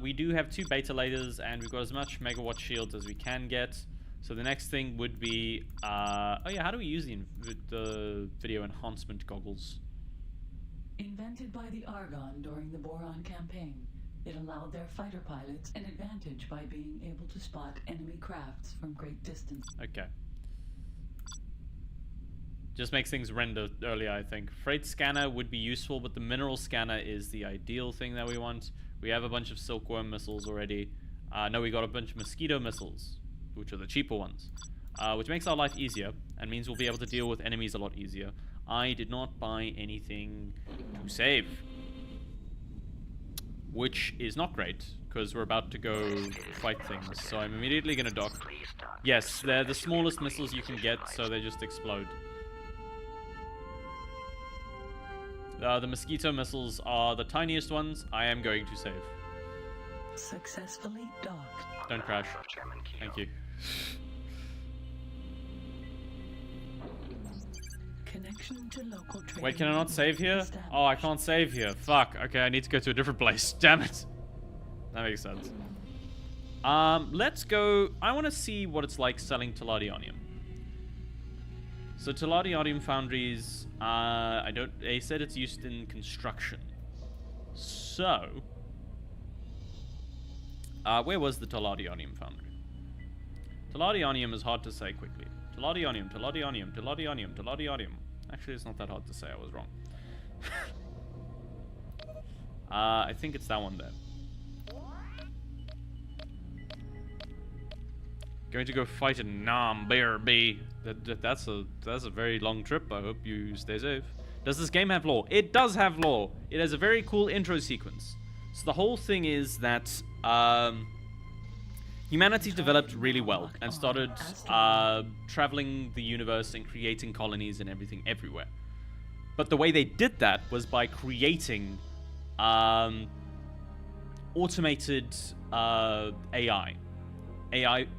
We do have 2 beta lasers, and we've got as much megawatt shields as we can get. So the next thing would be, oh yeah, how do we use the video enhancement goggles? Invented by the Argon during the Boron campaign, It allowed their fighter pilots an advantage by being able to spot enemy crafts from great distance. Okay. Just makes things render earlier, I think. Freight scanner would be useful, but the mineral scanner is the ideal thing that we want. We have a bunch of silkworm missiles already. No, we got a bunch of mosquito missiles, which are the cheaper ones. Which makes our life easier, and means we'll be able to deal with enemies a lot easier. I did not buy anything to save. Which is not great, because we're about to go fight things, so I'm immediately gonna dock. Yes, they're the smallest missiles you can get, so they just explode. The mosquito missiles are the tiniest ones. I am going to save. Successfully docked. Don't crash. Thank you. Connection to local trading. Wait, can I not save here? Oh, I can't save here. Fuck. Okay, I need to go to a different place. Damn it. That makes sense. Let's go. I want to see what it's like selling Teladionium. So Teladionium foundries, they said it's used in construction. So, where was the Teladionium foundry? Teladionium is hard to say quickly. Teladionium. Actually, it's not that hard to say. I was wrong. I think it's that one there. Going to go fight a BRB. That's a very long trip. I hope you stay safe. Does this game have lore? It does have lore. It has a very cool intro sequence. So the whole thing is that humanity developed really well and started traveling the universe and creating colonies and everything everywhere. But the way they did that was by creating automated AI.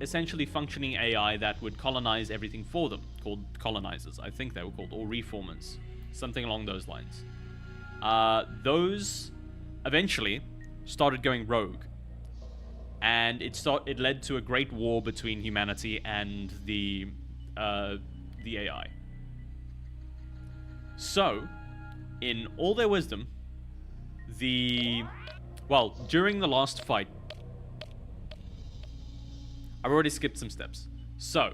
Essentially functioning AI that would colonize everything for them, called colonizers. I think they were called, or reformers. Something along those lines. Those eventually started going rogue. And it led to a great war between humanity and the AI. So, in all their wisdom, during the last fight, I've already skipped some steps. So,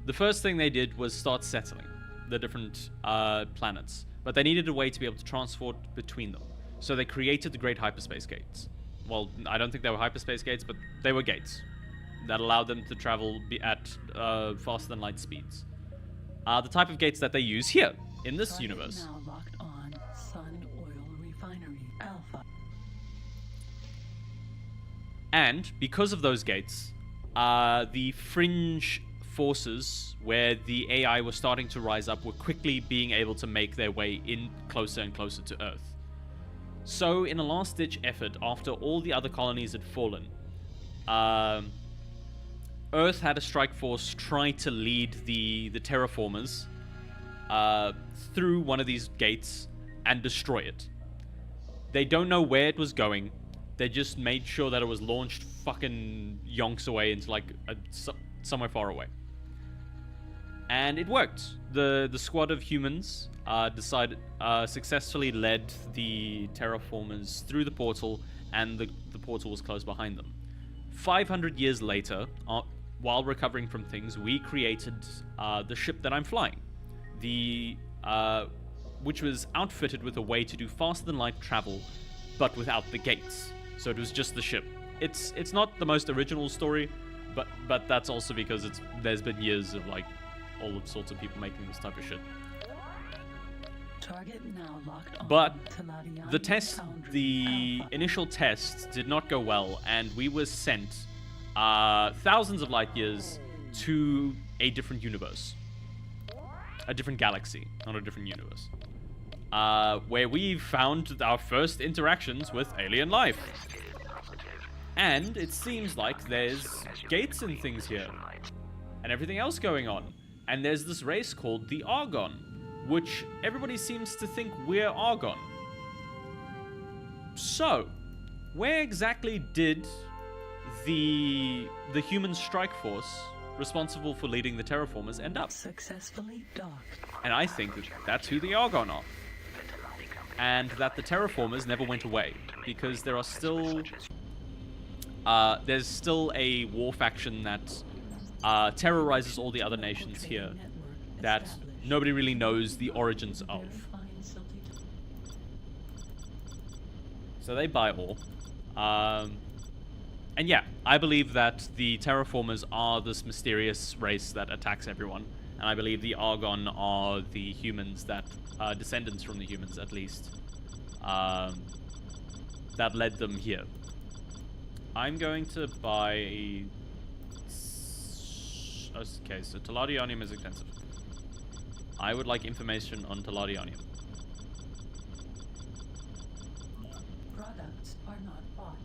the first thing they did was start settling the different planets. But they needed a way to be able to transport between them. So they created the Great Hyperspace Gates. Well, I don't think they were hyperspace gates, but they were gates that allowed them to travel at faster than light speeds. The type of gates that they use here, in this universe. Now locked on Sun Oil Refinery Alpha. And because of those gates, the fringe forces where the AI was starting to rise up were quickly being able to make their way in closer and closer to Earth. So, in a last-ditch effort, after all the other colonies had fallen, Earth had a strike force try to lead the terraformers through one of these gates and destroy it. They don't know where it was going. They just made sure that it was launched fucking yonks away into like somewhere far away. And it worked. The squad of humans successfully led the terraformers through the portal, and the portal was closed behind them. 500 years later, while recovering from things, we created the ship that I'm flying, which was outfitted with a way to do faster than light travel, but without the gates. So it was just the ship. It's not the most original story, but that's also because there's been years of like all sorts of people making this type of shit. Target now locked on. But Teladionium the Alpha. initial tests did not go well, and we were sent thousands of light years to a different universe, a different galaxy, not a different universe, where we found our first interactions with alien life. And it seems like there's gates and things here, and everything else going on. And there's this race called the Argon, which everybody seems to think we're Argon. So, where exactly did the human strike force responsible for leading the terraformers end up? Successfully docked. And I think that's who the Argon are. And that the terraformers never went away. because there are still there's still a war faction that terrorizes all the other nations here that nobody really knows the origins of. So they buy all. And yeah, I believe that the terraformers are this mysterious race that attacks everyone. And I believe the Argon are the humans that, descendants from the humans at least, that led them here. I'm going to buy... Okay, so Taladianium is expensive. I would like information on Taladianium. Products are not bought.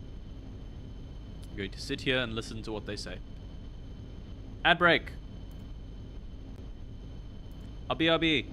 I'm going to sit here and listen to what they say. Ad break! RB.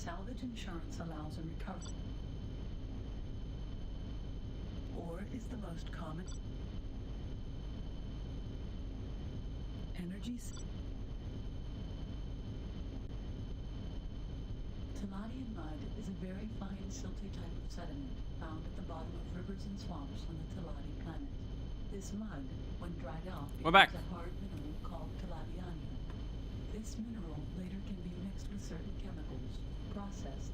Salvage insurance allows a recovery, or is the most common. Energy. Taladian mud is a very fine silty type of sediment found at the bottom of rivers and swamps on the Taladi planet. This mud, when dried out, We're back. becomes a hard mineral called Taladianium. This mineral later can be mixed with certain chemicals, processed,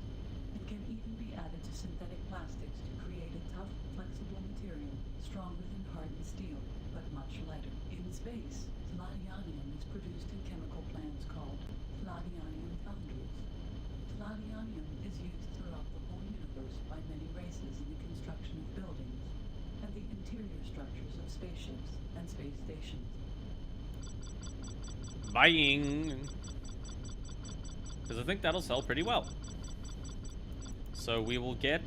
and can even be added to synthetic plastics to create a tough, flexible material stronger than hardened steel, but much lighter. In space, Taladianium is produced in chemical plants called Taladianium foundries. Taladianium is used throughout the whole universe by many races in the construction of buildings and the interior structures of spaceships and space stations. Buying! Because I think that'll sell pretty well. So we will get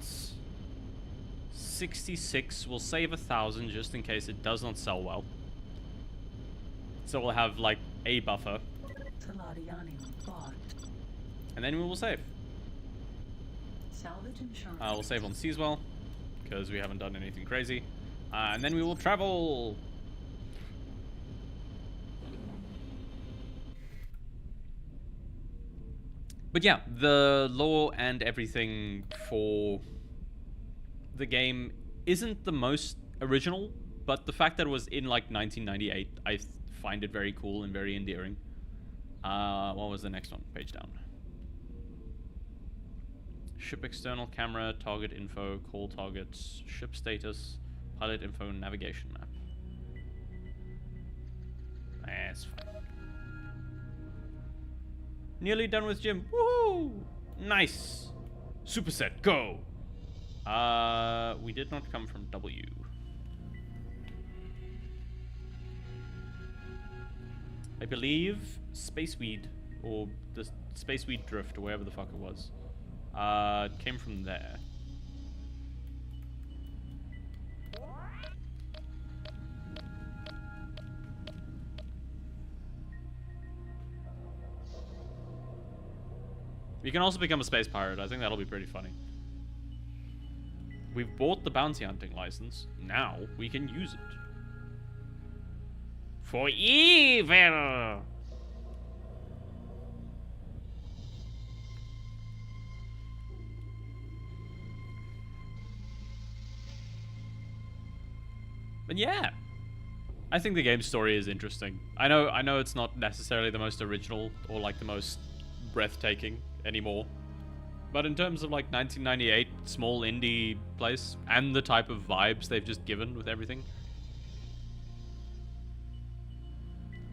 66. We'll save 1,000 just in case it does not sell well. So we'll have like a buffer. Taladianium bought. And then we will save. Salvage insurance. We'll save on Seaswell, because we haven't done anything crazy. And then we will travel. But yeah, the lore and everything for the game isn't the most original, but the fact that it was in like 1998, I find it very cool and very endearing. What was the next one? Page down. Ship external camera, target info, call targets, ship status, pilot info, navigation map. That's fine. Nearly done with gym. Woohoo! Nice. Superset, go! We did not come from W. I believe Spaceweed, or the Spaceweed Drift, or wherever the fuck it was, came from there. You can also become a space pirate. I think that'll be pretty funny. We've bought the bounty hunting license. Now we can use it. For evil! But yeah, I think the game's story is interesting. I know it's not necessarily the most original or like the most breathtaking anymore, but in terms of like 1998 small indie place and the type of vibes they've just given with everything,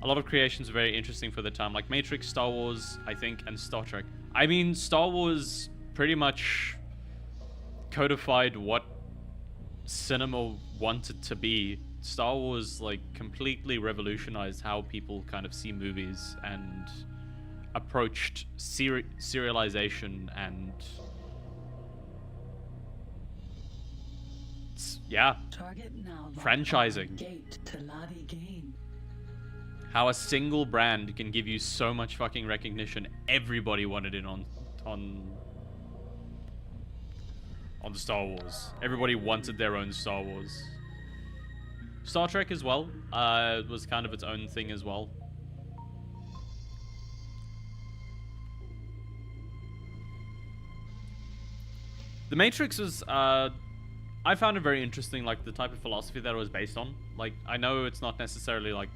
a lot of creations are very interesting for the time, like Matrix, Star Wars, I think, and Star Trek. I mean, Star Wars pretty much codified what cinema wanted to be. Star Wars like completely revolutionized how people kind of see movies and approached serialization and yeah, franchising. Gate to Lottie game. How a single brand can give you so much fucking recognition. Everybody wanted it on the Star Wars. Everybody wanted their own Star Wars. Star Trek as well was kind of its own thing as well. The Matrix was, I found it very interesting, like the type of philosophy that it was based on. Like, I know it's not necessarily like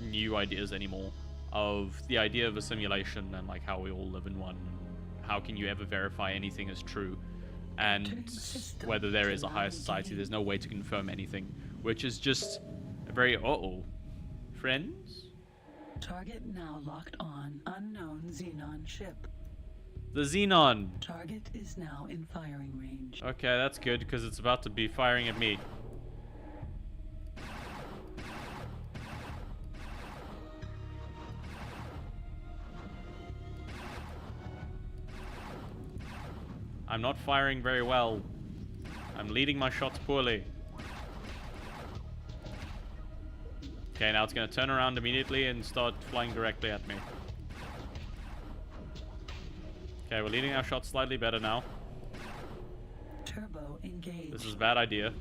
new ideas anymore of the idea of a simulation and like how we all live in one. How can you ever verify anything as true? And whether there is a higher society, there's no way to confirm anything, which is just a very friends? Target now locked on unknown Xenon ship. The Xenon. Target is now in firing range. Okay, that's good because it's about to be firing at me. I'm not firing very well. I'm leading my shots poorly. Okay, now it's going to turn around immediately and start flying directly at me. Okay, we're leading our shots slightly better now. Turbo engaged. This is a bad idea.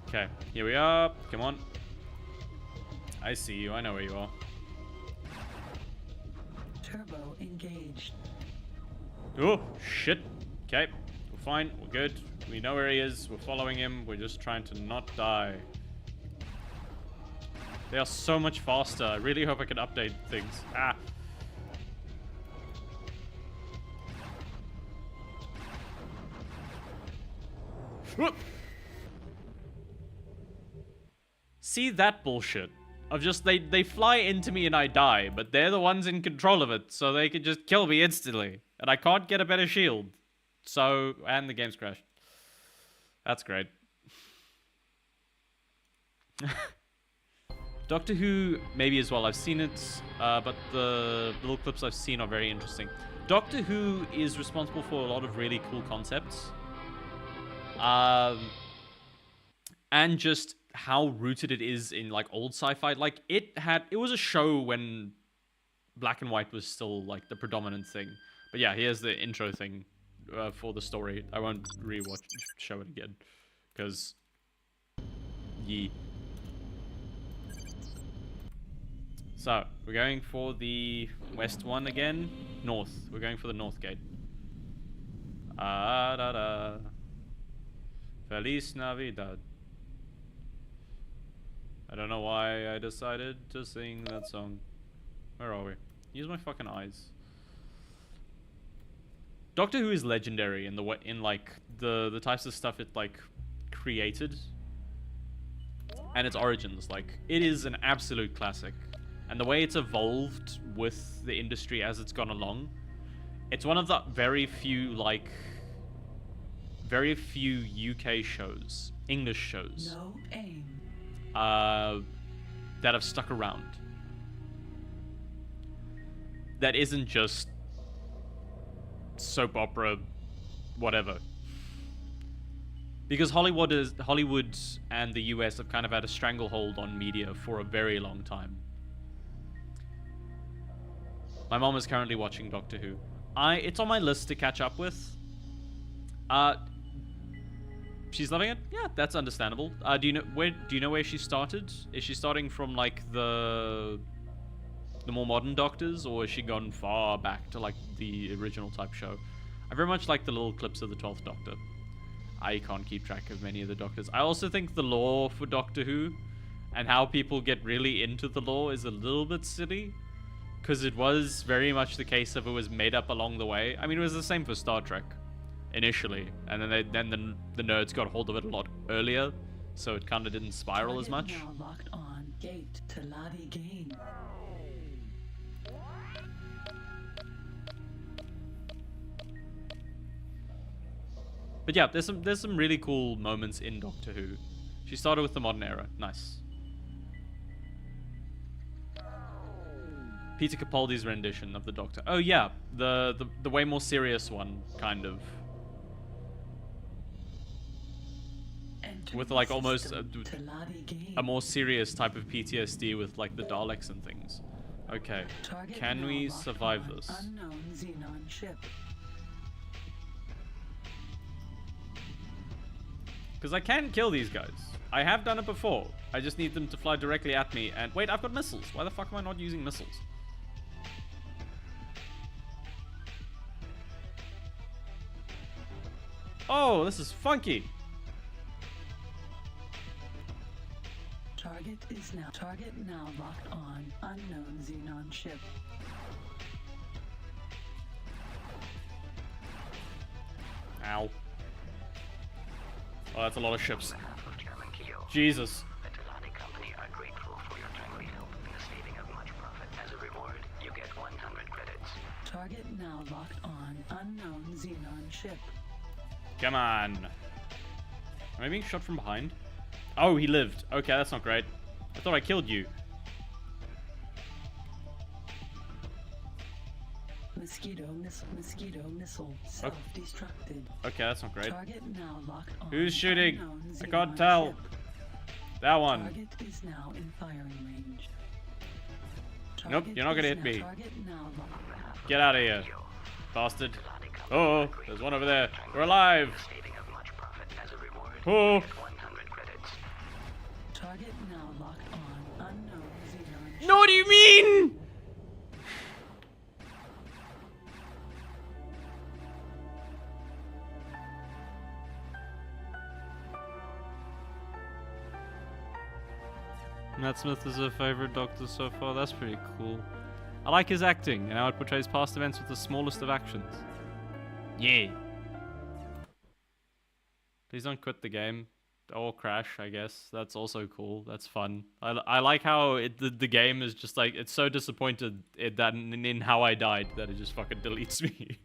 Okay, here we are. Come on. I see you. I know where you are. Turbo engaged. Oh, shit. Okay, we're fine. We're good. We know where he is. We're following him. We're just trying to not die. They are so much faster. I really hope I can update things. Ah. Whoop. See that bullshit? Of just, they fly into me and I die, but they're the ones in control of it, so they can just kill me instantly. And I can't get a better shield. So, and the game's crashed. That's great. Doctor Who, maybe as well. I've seen it, but the little clips I've seen are very interesting. Doctor Who is responsible for a lot of really cool concepts. And just how rooted it is in like old sci-fi. Like it was a show when black and white was still like the predominant thing. But yeah, here's the intro thing for the story. I won't show it again because So, we're going for the west one again. North. We're going for the north gate. Ah, da, da. Feliz Navidad. I don't know why I decided to sing that song. Where are we? Use my fucking eyes. Doctor Who is legendary in the way, in like the types of stuff it like created and its origins. Like, it is an absolute classic, and the way it's evolved with the industry as it's gone along, it's one of the very few UK shows, English shows, No aim. that have stuck around. That isn't just soap opera, whatever. Because Hollywood and the US have kind of had a stranglehold on media for a very long time. My mom is currently watching Doctor Who. It's on my list to catch up with. She's loving it? Yeah, that's understandable. Do you know where she started? Is she starting from like the more modern Doctors, or has she gone far back to like the original type show? I very much like the little clips of the 12th Doctor. I can't keep track of many of the Doctors. I also think the lore for Doctor Who and how people get really into the lore is a little bit silly, because it was very much the case of it was made up along the way. I mean, it was the same for Star Trek initially, and then the nerds got hold of it a lot earlier, so it kind of didn't spiral as much. Now locked on. Gate to Lottie Gain. But yeah, there's some really cool moments in Doctor Who. She started with the modern era. Nice. Peter Capaldi's rendition of the Doctor. Oh yeah, the way more serious one, kind of. With like almost a more serious type of PTSD with like the Daleks and things. Okay, can we survive this? Unknown Xenon ship. Because I can kill these guys. I have done it before. I just need them to fly directly at me and... Wait, I've got missiles. Why the fuck am I not using missiles? Oh, this is funky. Target now locked on. Unknown Xenon ship. Ow. Oh, that's a lot of ships. Jesus. The Telani Company are grateful for your timely help in the saving of much profit. As a reward, you get 100 credits. Target now locked on. Unknown Xenon ship. Come on. Am I being shot from behind? Oh, he lived. Okay, that's not great. I thought I killed you. Mosquito missile self-destructed. Okay, that's not great. Target now locked on. Who's shooting? Unknown I can't Xenon tell. ship. That one. Target is now in firing range. Nope, Target you're not gonna is hit now- me. Target now locked. Get out of here, bastard. Oh, there's one over there. We're alive. Saving of much profit. As a reward, Oh. you get 100 credits. Target now locked on. Unknown Xenon ship. No, what do you mean? Matt Smith is her favorite Doctor so far. That's pretty cool. I like his acting and how it portrays past events with the smallest of actions. Yeah. Please don't quit the game. Or crash, I guess. That's also cool. That's fun. I like how the game is just like, it's so disappointed in how I died that it just fucking deletes me.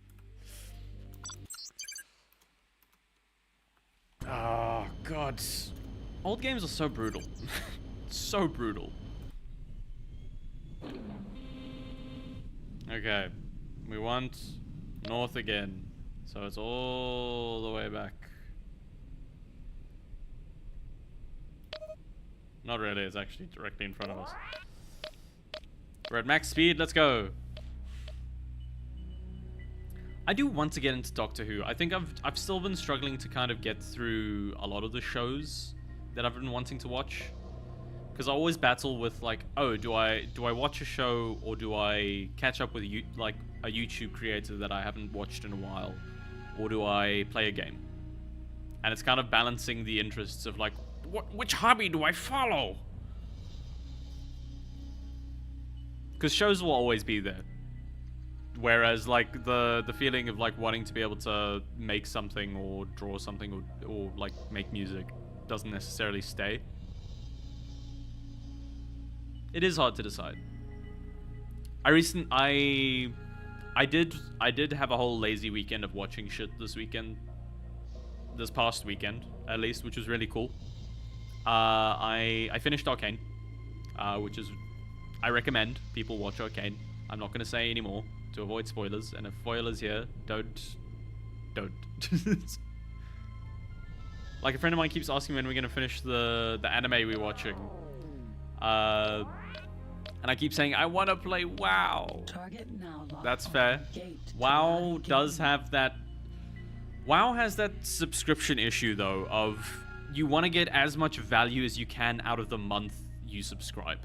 Oh, God. Old games are so brutal. So brutal. Okay. We want north again. So it's all the way back. Not really, it's actually directly in front of us. We're at max speed, let's go. I do want to get into Doctor Who. I think I've still been struggling to kind of get through a lot of the shows that I've been wanting to watch. Because I always battle with like, oh, do I watch a show or do I catch up with like a YouTube creator that I haven't watched in a while, or do I play a game? And it's kind of balancing the interests of like, which hobby do I follow? Because shows will always be there. Whereas like the feeling of like wanting to be able to make something or draw something or like make music doesn't necessarily stay. It is hard to decide. I did have a whole lazy weekend of watching shit this past weekend at least, which was really cool. I finished Arcane, which is, I recommend people watch Arcane. I'm not gonna say any more to avoid spoilers, and if Foil is here, don't. Like, a friend of mine keeps asking when we're gonna finish the anime we're watching. And I keep saying, I wanna play WoW. That's fair. WoW does have that... WoW has that subscription issue, though, of you want to get as much value as you can out of the month you subscribe.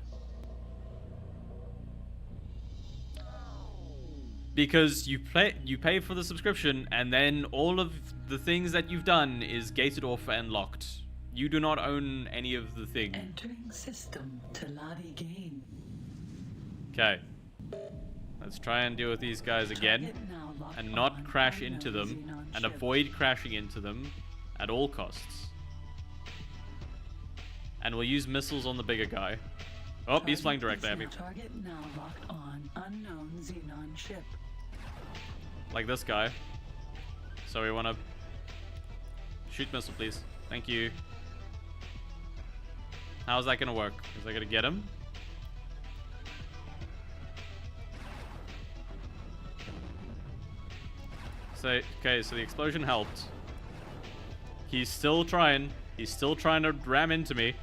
Because you pay for the subscription, and then all of the things that you've done is gated off and locked. You do not own any of the thing. Entering system Teladi game. Okay. Let's try and deal with these guys again. And not crash into them. And avoid crashing into them at all costs. And we'll use missiles on the bigger guy. Oh, he's flying directly at me. Target now locked on unknown Xenon ship. Like this guy. So we want to... Shoot missile, please. Thank you. How's that going to work? Is that going to get him? So, okay, so the explosion helped. He's still trying. He's still trying to ram into me.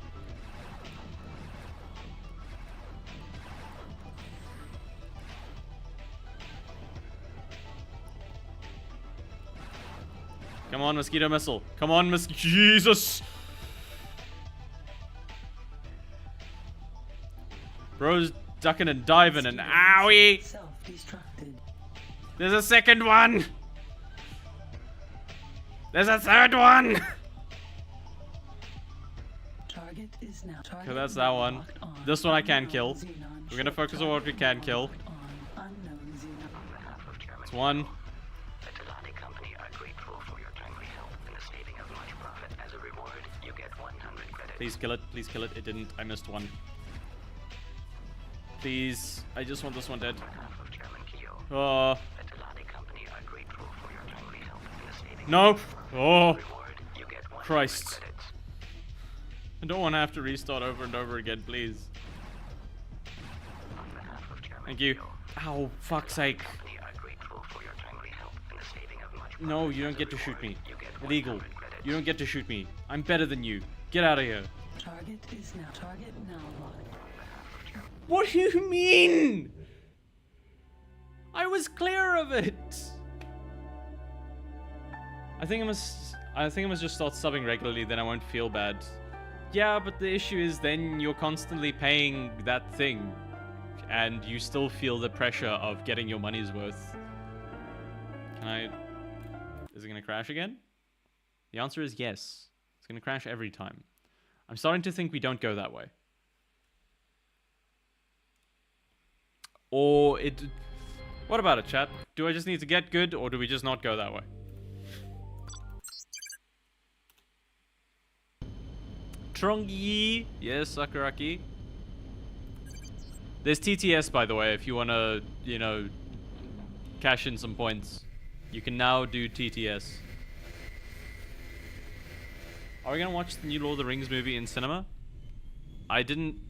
Come on, mosquito missile. Come on, Jesus! Bro's ducking and diving and owie! There's a second one! There's a third one! Okay, that's that one. This one I can kill. We're gonna focus on what we can kill. It's one. Please kill it. Please kill it. It didn't. I missed one. Please. I just want this one dead. Oh. No. Oh. Christ. I don't want to have to restart over and over again, please. Thank you. Ow, fuck's sake. No, you don't get to shoot me. Illegal. You don't get to shoot me. I'm better than you. Get out of here. Target now locked. What do you mean? I was clear of it. I think I must just start subbing regularly, then I won't feel bad. Yeah, but the issue is then you're constantly paying that thing, and you still feel the pressure of getting your money's worth. Is it gonna crash again? The answer is yes. It's gonna crash every time. I'm starting to think we don't go that way. Or it... What about it, chat? Do I just need to get good, or do we just not go that way? Trongi! Yes, Sakuraki. There's TTS, by the way, if you want to, you know, cash in some points. You can now do TTS. Are we gonna watch the new Lord of the Rings movie in cinema? I don't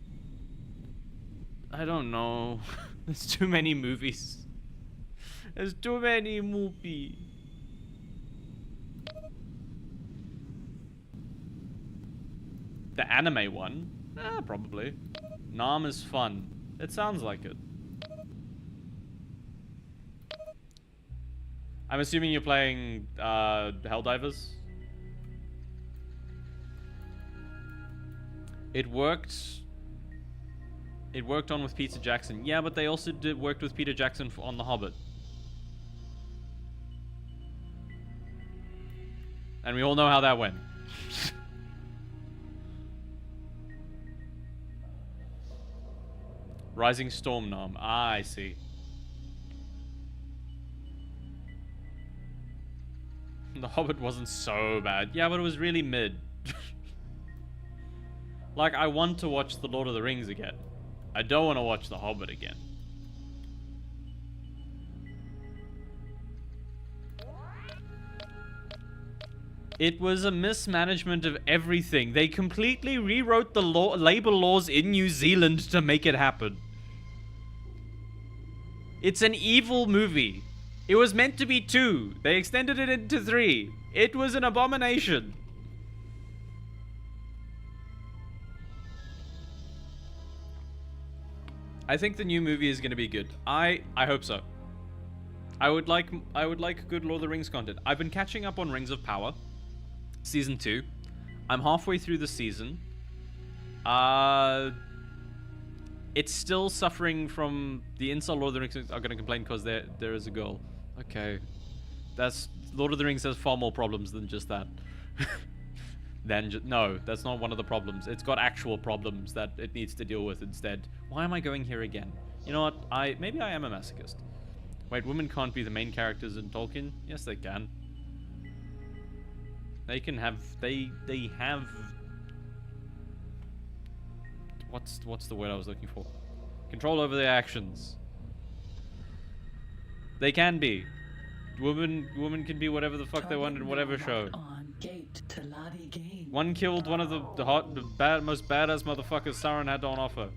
know. There's too many movies. There's too many movies. The anime one? Probably. Nam is fun. It sounds like it. I'm assuming you're playing Helldivers? It worked It worked on with Peter Jackson. Yeah, but they also worked with Peter Jackson on The Hobbit. And we all know how that went. Rising Storm Nom. Ah, I see. The Hobbit wasn't so bad. Yeah, but it was really mid. Like, I want to watch The Lord of the Rings again. I don't want to watch The Hobbit again. It was a mismanagement of everything. They completely rewrote the labor laws in New Zealand to make it happen. It's an evil movie. It was meant to be 2. They extended it into 3. It was an abomination. I think the new movie is going to be good. I hope so. I would like good Lord of the Rings content. I've been catching up on Rings of Power, season 2. I'm halfway through the season. It's still suffering from the incel Lord of the Rings are going to complain because there is a girl. Okay. That's Lord of the Rings has far more problems than just that. No, that's not one of the problems. It's got actual problems that it needs to deal with instead. Why am I going here again? You know what? Maybe I am a masochist. Wait, women can't be the main characters in Tolkien? Yes, they can. They can have... They have... What's the word I was looking for? Control over their actions. They can be. Women can be whatever the fuck they want in whatever show. One killed one of the most badass motherfuckers Sauron had on offer.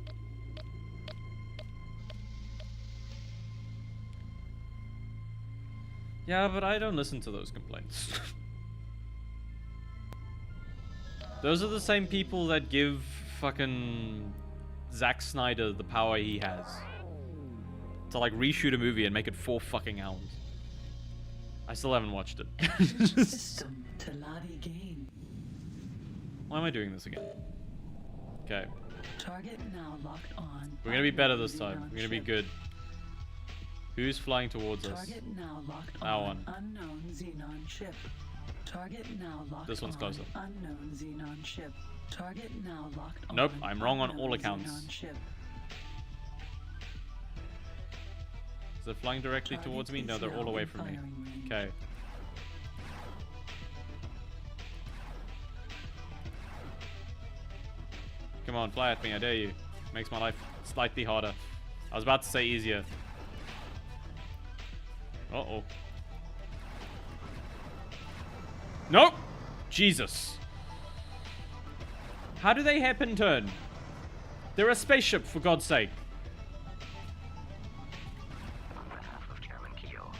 Yeah, but I don't listen to those complaints. Those are the same people that give fucking Zack Snyder the power he has to like reshoot a movie and make it 4 fucking hours. I still haven't watched it. Why am I doing this again? Okay. Target now locked on. We're gonna be better this time. We're gonna be good. Who's flying towards us? Target now locked That on. one. Unknown Xenon ship. Target now locked This one's closer. on. Unknown Xenon ship. Target now locked on. Nope, I'm wrong on all unknown accounts. Xenon ship. Is it flying directly Target towards me? No, is they're all now away in from me. firing range. Okay. Come on, fly at me, I dare you. Makes my life slightly harder. I was about to say easier. Uh-oh. Nope! Jesus. How do they hairpin turn? They're a spaceship, for God's sake. On behalf of Chairman Keogh,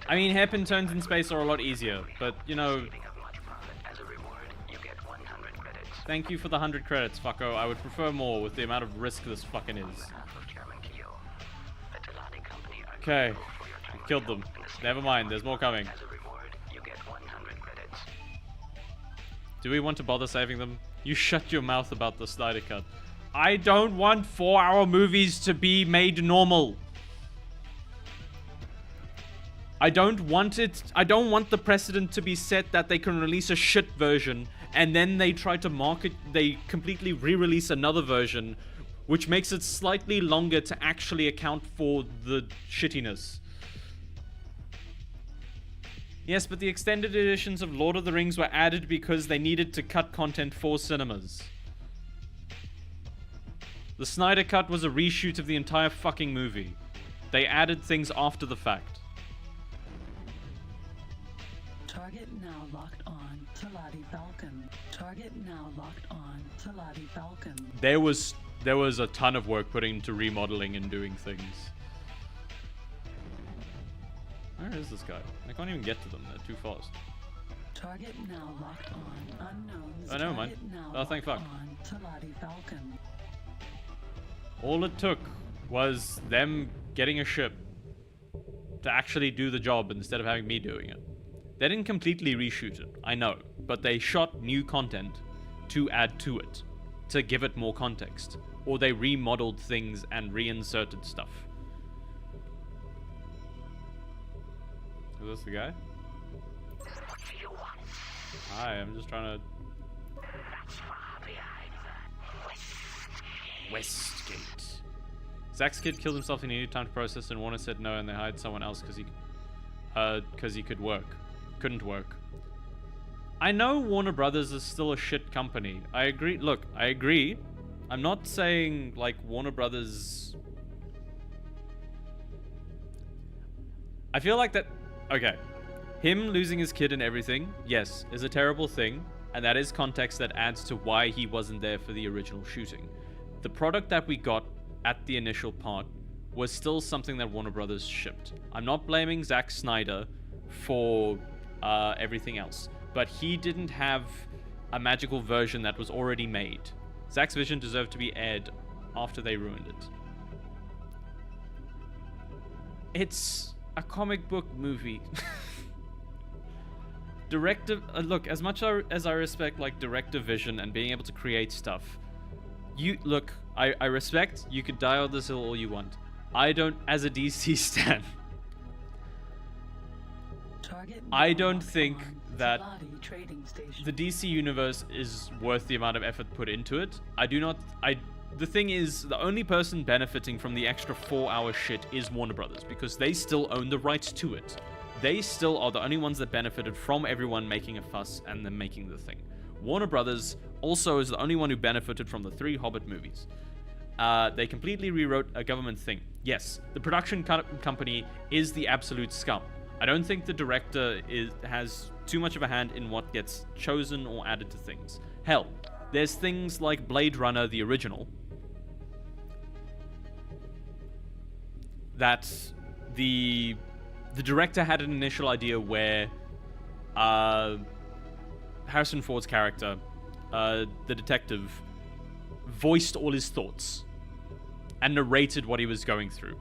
I mean, hairpin turns in space are a lot easier, but, you know... receiving of much profit as a reward, you get 100 credits. Thank you for the 100 credits, fucko. I would prefer more with the amount of risk this fucking On is. behalf of Chairman Keogh, the Telati Company are Okay. grateful for your time Killed them. Never mind, there's more coming. As a reward, you get 100 credits. Do we want to bother saving them? You shut your mouth about the Snyder Cut. I don't want 4-hour movies to be made normal. I don't want the precedent to be set that they can release a shit version and then they try to they completely re-release another version which makes it slightly longer to actually account for the shittiness. Yes, but the extended editions of Lord of the Rings were added because they needed to cut content for cinemas. The Snyder Cut was a reshoot of the entire fucking movie. They added things after the fact. Target now locked on. Telati Falcon. Target now locked on. Telati Falcon. There was a ton of work put into remodeling and doing things. Where is this guy? I can't even get to them. They're too fast. Target now locked on. Unknown. Oh, never mind. Target now Oh, thank locked fuck. on. Telati Falcon. All it took was them getting a ship to actually do the job instead of having me doing it. They didn't completely reshoot it, I know, but they shot new content to add to it. to give it more context, or they remodeled things and reinserted stuff. Is this the guy? What do you want? Hi, I'm just trying to... That's far behind the Westgate. Zach's kid killed himself. He needed time to process, and Warner said no, and they hired someone else because he couldn't work. I know Warner Brothers is still a shit company. I agree. Look, I agree. I'm not saying like Warner Brothers. I feel like that. Okay, him losing his kid and everything, yes, is a terrible thing, and that is context that adds to why he wasn't there for the original shooting. The product that we got at the initial part was still something that Warner Brothers shipped. I'm not blaming Zack Snyder for everything else, but he didn't have a magical version that was already made. Zack's vision deserved to be aired after they ruined it. It's a comic book movie. Director, look, as much as I respect like director vision and being able to create stuff, I respect you could die on this hill all you want. I don't, as a DC stan, I don't think that the DC universe is worth the amount of effort put into it. The thing is, the only person benefiting from the extra 4-hour shit is Warner Brothers, because they still own the rights to it. They still are the only ones that benefited from everyone making a fuss and then making the thing. Warner Brothers also is the only one who benefited from the 3 Hobbit movies. They completely rewrote a government thing. Yes, the production company is the absolute scum. I don't think the director has too much of a hand in what gets chosen or added to things. Hell, there's things like Blade Runner, the original, that the director had an initial idea where Harrison Ford's character, the detective, voiced all his thoughts and narrated what he was going through.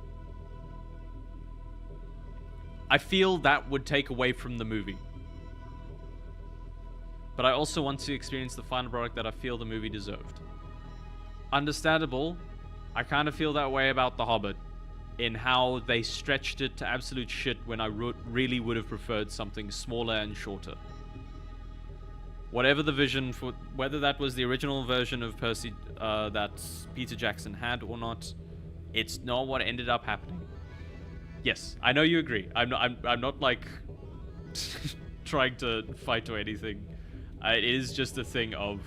I feel that would take away from the movie. But I also want to experience the final product that I feel the movie deserved. Understandable, I kind of feel that way about The Hobbit, in how they stretched it to absolute shit when I really would have preferred something smaller and shorter. Whatever the vision for, whether that was the original version of Percy that Peter Jackson had or not, it's not what ended up happening. Yes, I know you agree. I'm not like trying to fight or anything. It is just a thing of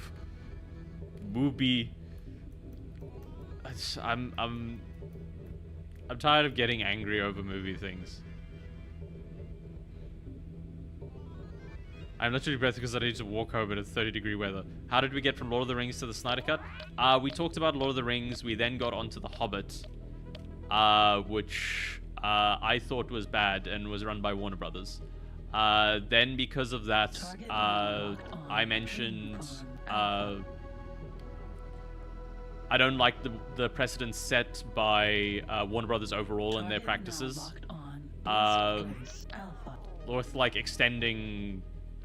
movie. I'm tired of getting angry over movie things. I'm literally breathless because I need to walk home in a 30-degree weather. How did we get from Lord of the Rings to the Snyder Cut? We talked about Lord of the Rings. We then got onto The Hobbit, which I thought was bad and was run by Warner Brothers. Then because of that, I mentioned I don't like the precedent set by Warner Brothers overall in their practices. With like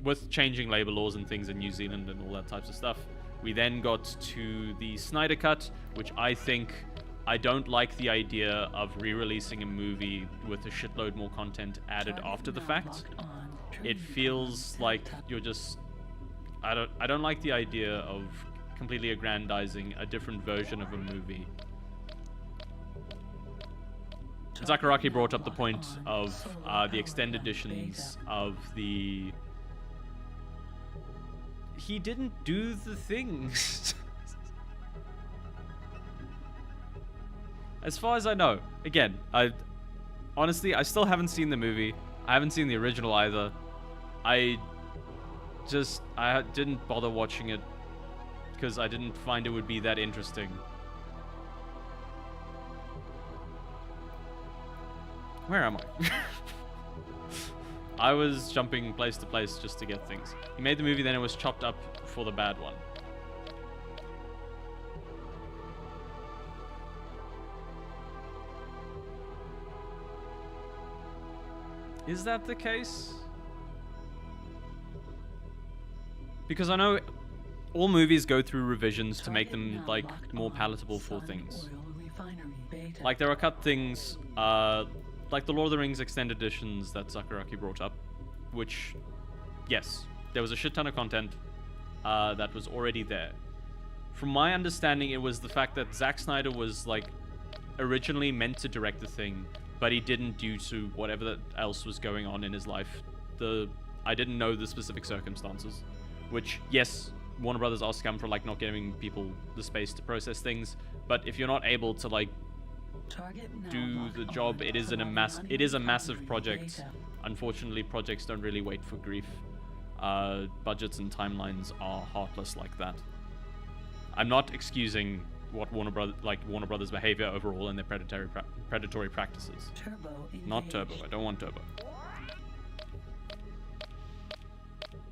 with changing labor laws and things in New Zealand and all that types of stuff. We then got to the Snyder Cut, which I don't like the idea of re-releasing a movie with a shitload more content added after the fact. It feels like you're just... I don't like the idea of completely aggrandizing a different version of a movie. Zakaraki brought up the point of the extended editions of the... He didn't do the things. As far as I know. Again, honestly, I still haven't seen the movie. I haven't seen the original either. I didn't bother watching it because I didn't find it would be that interesting. Where am I? I was jumping place to place just to get things. He made the movie, then it was chopped up for the bad one. Is that the case? Because I know all movies go through revisions to make Target them now like locked more on. palatable for Sun things. Oil Refinery Beta. Like there are cut things, like the Lord of the Rings extended editions that Sakuraki brought up, which, yes, there was a shit ton of content that was already there. From my understanding, it was the fact that Zack Snyder was like originally meant to direct the thing, but he didn't due to whatever else was going on in his life. I didn't know the specific circumstances, which, yes, Warner Brothers are scum for like not giving people the space to process things, but if you're not able to like Target now do locked the job, on. it is Sun a Oil massive Refinery project. Beta. Unfortunately, projects don't really wait for grief. Budgets and timelines are heartless like that. I'm not excusing what Warner Brothers behavior overall and their predatory practices. Turbo Not engaged. Turbo. I don't want Turbo.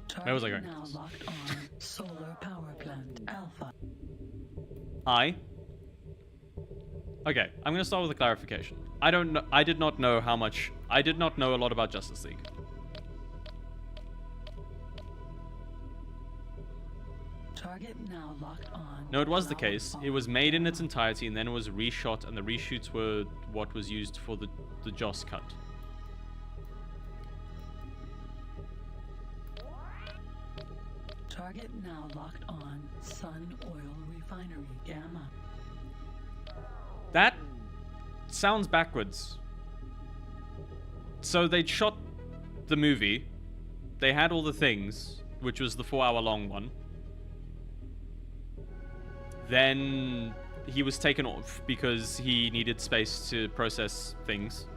Target Where was I going now with this? locked on. Solar power plant Alpha. Okay, I'm gonna start with a clarification. I did not know a lot about Justice League. Target now locked on. No, it was the Flower case. Farm It was made in its Gamma. entirety and then it was reshot, and the reshoots were what was used for the Joss cut. Target now locked on. Sun Oil Refinery Gamma. That sounds backwards. So they'd shot the movie. They had all the things, which was the 4-hour-long one. Then he was taken off because he needed space to process things.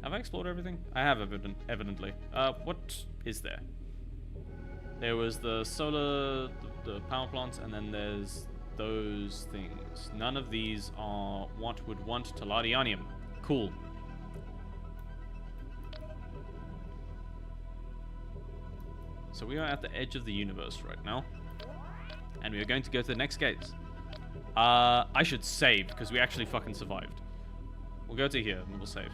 Have I explored everything? I have, evidently. What is there? There was the solar, the power plants, and then there's those things. None of these are what would want Taladianium. Cool. So we are at the edge of the universe right now. And we are going to go to the next gate. I should save, because we actually fucking survived. We'll go to here, and we'll save.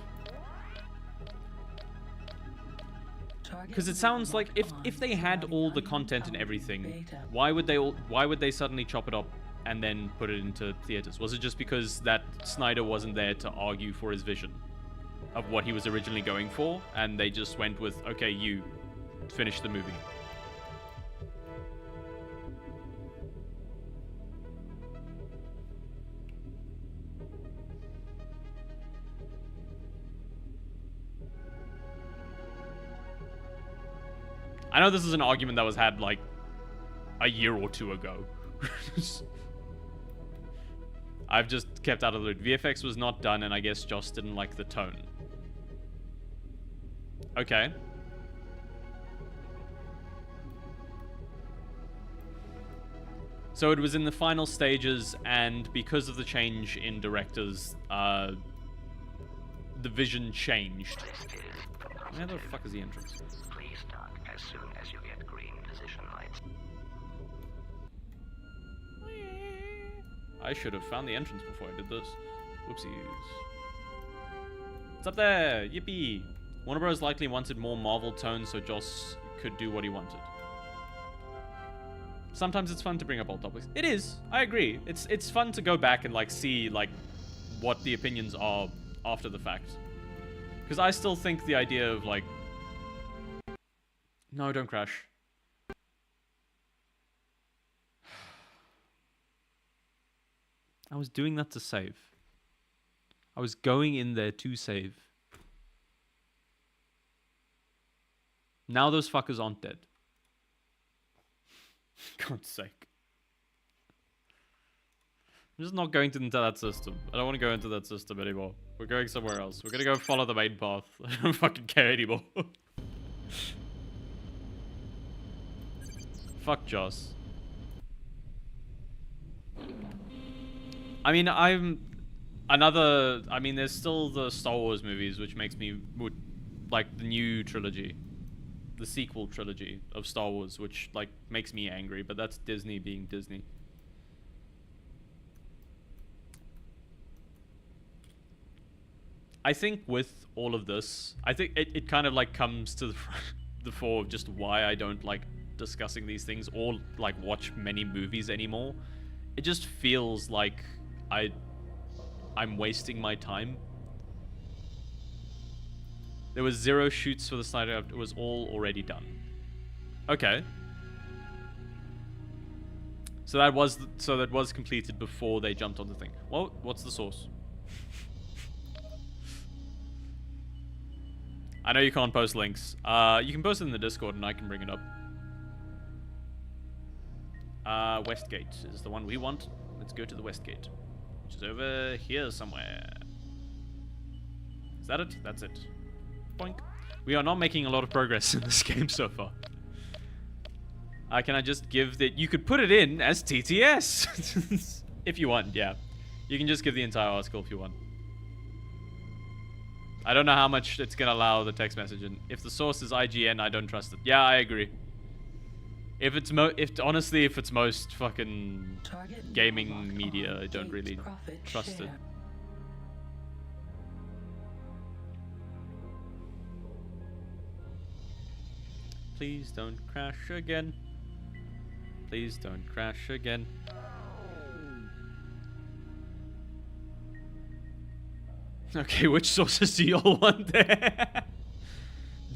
Because it sounds like if they had all the content and everything, why would they suddenly chop it up and then put it into theaters? Was it just because that Snyder wasn't there to argue for his vision of what he was originally going for, and they just went with, okay, you finish the movie? I know this is an argument that was had like a year or two ago. I've just kept out of the loop. VFX was not done, and I guess Joss didn't like the tone. Okay. So it was in the final stages, and because of the change in directors, the vision changed. Where the fuck is the entrance? Please dock as soon as you get green position lights. I should have found the entrance before I did this. Whoopsies. It's up there! Yippee! Warner Bros. Likely wanted more Marvel tone so Joss could do what he wanted. Sometimes it's fun to bring up old topics. It is. I agree. It's fun to go back and like see like what the opinions are after the fact. Because I still think the idea of like... No, don't crash. I was doing that to save. I was going in there to save. Now those fuckers aren't dead. God's sake. I'm just not going into that system. I don't want to go into that system anymore. We're going somewhere else. We're gonna go follow the main path. I don't fucking care anymore. Fuck Joss. I mean, there's still the Star Wars movies, which makes me like the new trilogy. The sequel trilogy of Star Wars, which like makes me angry, but that's Disney being Disney. I think with all of this, I think it kind of like comes to the fore of just why I don't like discussing these things or like watch many movies anymore. It just feels like I'm wasting my time. There was 0 shoots for the Snyder Cut. It was all already done. Okay. So that was completed before they jumped on the thing. Well, what's the source? I know you can't post links. You can post it in the Discord and I can bring it up. Westgate is the one we want. Let's go to the Westgate, which is over here somewhere. Is that it? That's it. Boink. We are not making a lot of progress in this game so far. Can I just give that? You could put it in as TTS if you want. Yeah, you can just give the entire article if you want. I don't know how much it's gonna allow the text message, and if the source is IGN, I don't trust it. Yeah, I agree. If it's honestly, if it's most fucking gaming media, I don't really trust it. Please don't crash again. Please don't crash again. Okay, which sources do y'all want there?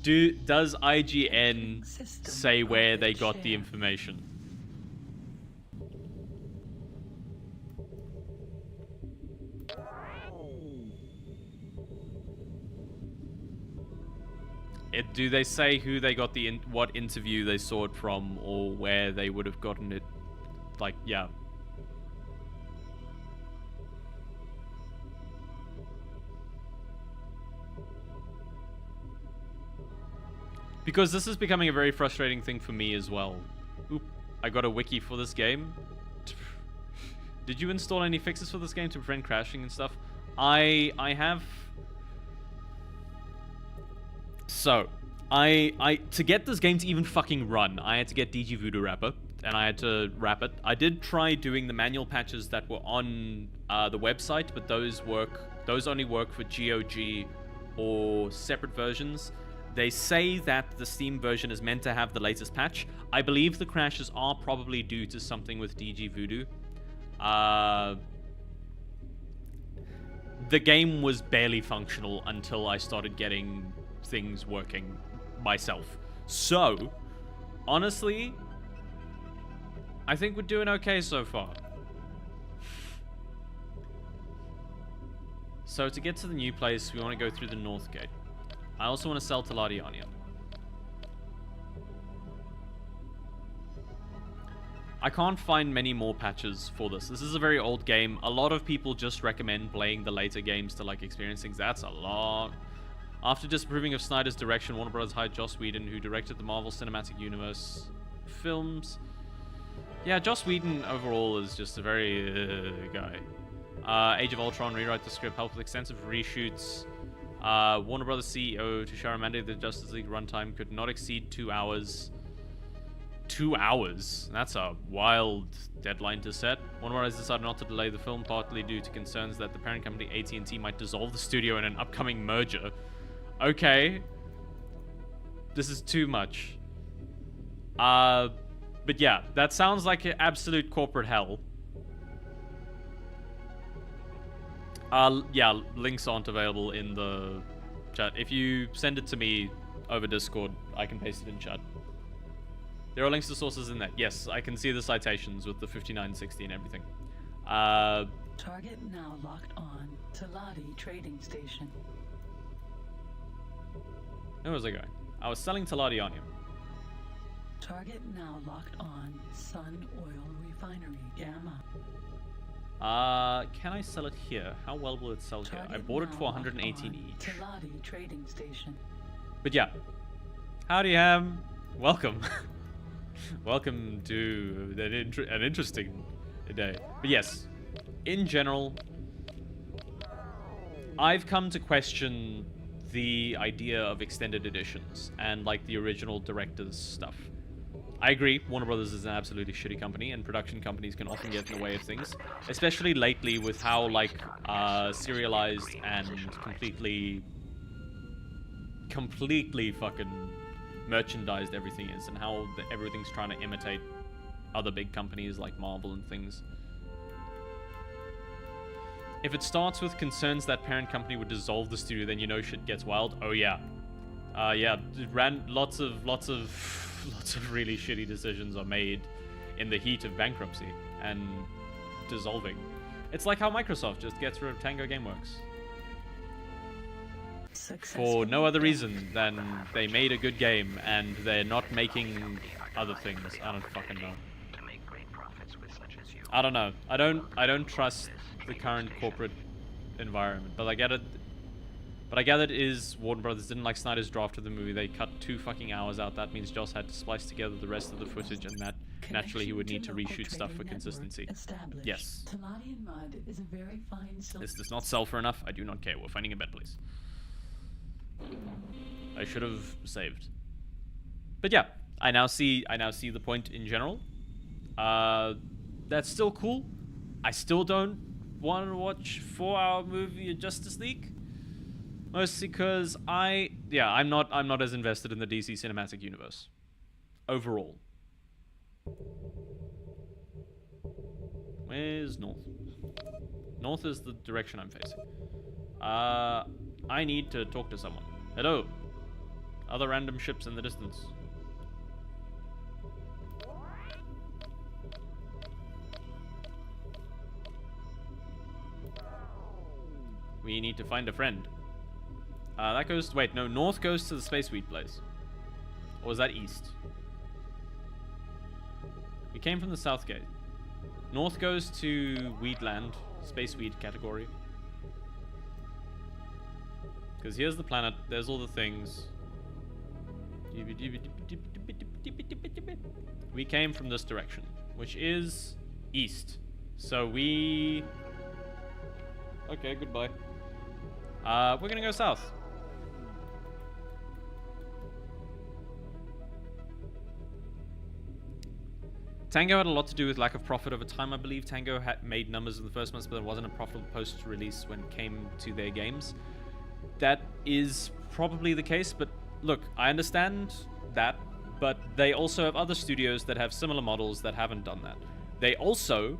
Does IGN say where they got the information? Do they say who they got what interview they saw it from, or where they would have gotten it? Like, yeah. Because this is becoming a very frustrating thing for me as well. Oop, I got a wiki for this game. Did you install any fixes for this game to prevent crashing and stuff? I have... So, to get this game to even fucking run, I had to get DG Voodoo Wrapper, and I had to wrap it. I did try doing the manual patches that were on the website, but those only work for GOG or separate versions. They say that the Steam version is meant to have the latest patch. I believe the crashes are probably due to something with DG Voodoo. The game was barely functional until I started getting things working myself. So, honestly, I think we're doing okay so far. So to get to the new place, we want to go through the North Gate. I also want to sell Teladiania. I can't find many more patches for this. This is a very old game. A lot of people just recommend playing the later games to like experience things. That's a lot. After disapproving of Snyder's direction, Warner Bros. Hired Joss Whedon, who directed the Marvel Cinematic Universe films. Yeah, Joss Whedon overall is just a very guy. Age of Ultron, rewrite the script, help with extensive reshoots. Warner Bros. CEO Tushar mandated the Justice League runtime could not exceed 2 hours. 2 hours? That's a wild deadline to set. Warner Bros. Decided not to delay the film, partly due to concerns that the parent company AT&T might dissolve the studio in an upcoming merger. Okay. This is too much. But yeah, that sounds like absolute corporate hell. Yeah, links aren't available in the chat. If you send it to me over Discord, I can paste it in chat. There are links to sources in that. Yes, I can see the citations with the 5960 and everything. Target now locked on. Teladi Trading Station. Where was I going? I was selling Teladiania. Target now locked on. Sun Oil Refinery Gamma. Can I sell it here? How well will it sell here? I bought it for 118 each. Teladi Trading Station. But yeah. Howdy, Ham. Welcome. Welcome to an interesting day. But yes, in general, I've come to question the idea of extended editions and like the original director's stuff. I agree, Warner Brothers is an absolutely shitty company, and production companies can often get in the way of things. Especially lately with how, like, serialized and completely fucking merchandised everything is, and how everything's trying to imitate other big companies like Marvel and things. If it starts with concerns that parent company would dissolve the studio, then you know shit gets wild. Oh yeah. Yeah, lots of really shitty decisions are made in the heat of bankruptcy and dissolving. It's like how Microsoft just gets rid of Tango Gameworks. For no other reason than they made a good game and they're not making other things. I don't fucking know. I don't know. I don't trust the current corporate environment, but I get it. But I gather it is Warner Brothers didn't like Snyder's draft of the movie. They cut 2 fucking hours out. That means Joss had to splice together the rest of the footage, and that naturally he would need to reshoot stuff for consistency. Yes. This does not sell for enough. I do not care. We're finding a bed, please. I should have saved. But yeah, I now see the point in general. That's still cool. I still don't want to watch 4-hour movie of Justice League. Mostly because I'm not as invested in the DC cinematic universe. Overall. Where's North? North is the direction I'm facing. I need to talk to someone. Hello. Other random ships in the distance. We need to find a friend. That goes... Wait, no. North goes to the Space Weed place. Or is that east? We came from the South Gate. North goes to Weedland. Space Weed category. Because here's the planet. There's all the things. We came from this direction. Which is east. So we... Okay, goodbye. We're gonna go south. Tango had a lot to do with lack of profit over time. I believe Tango had made numbers in the first months, but it wasn't a profitable post-release when it came to their games. That is probably the case, but look, I understand that, but they also have other studios that have similar models that haven't done that. They also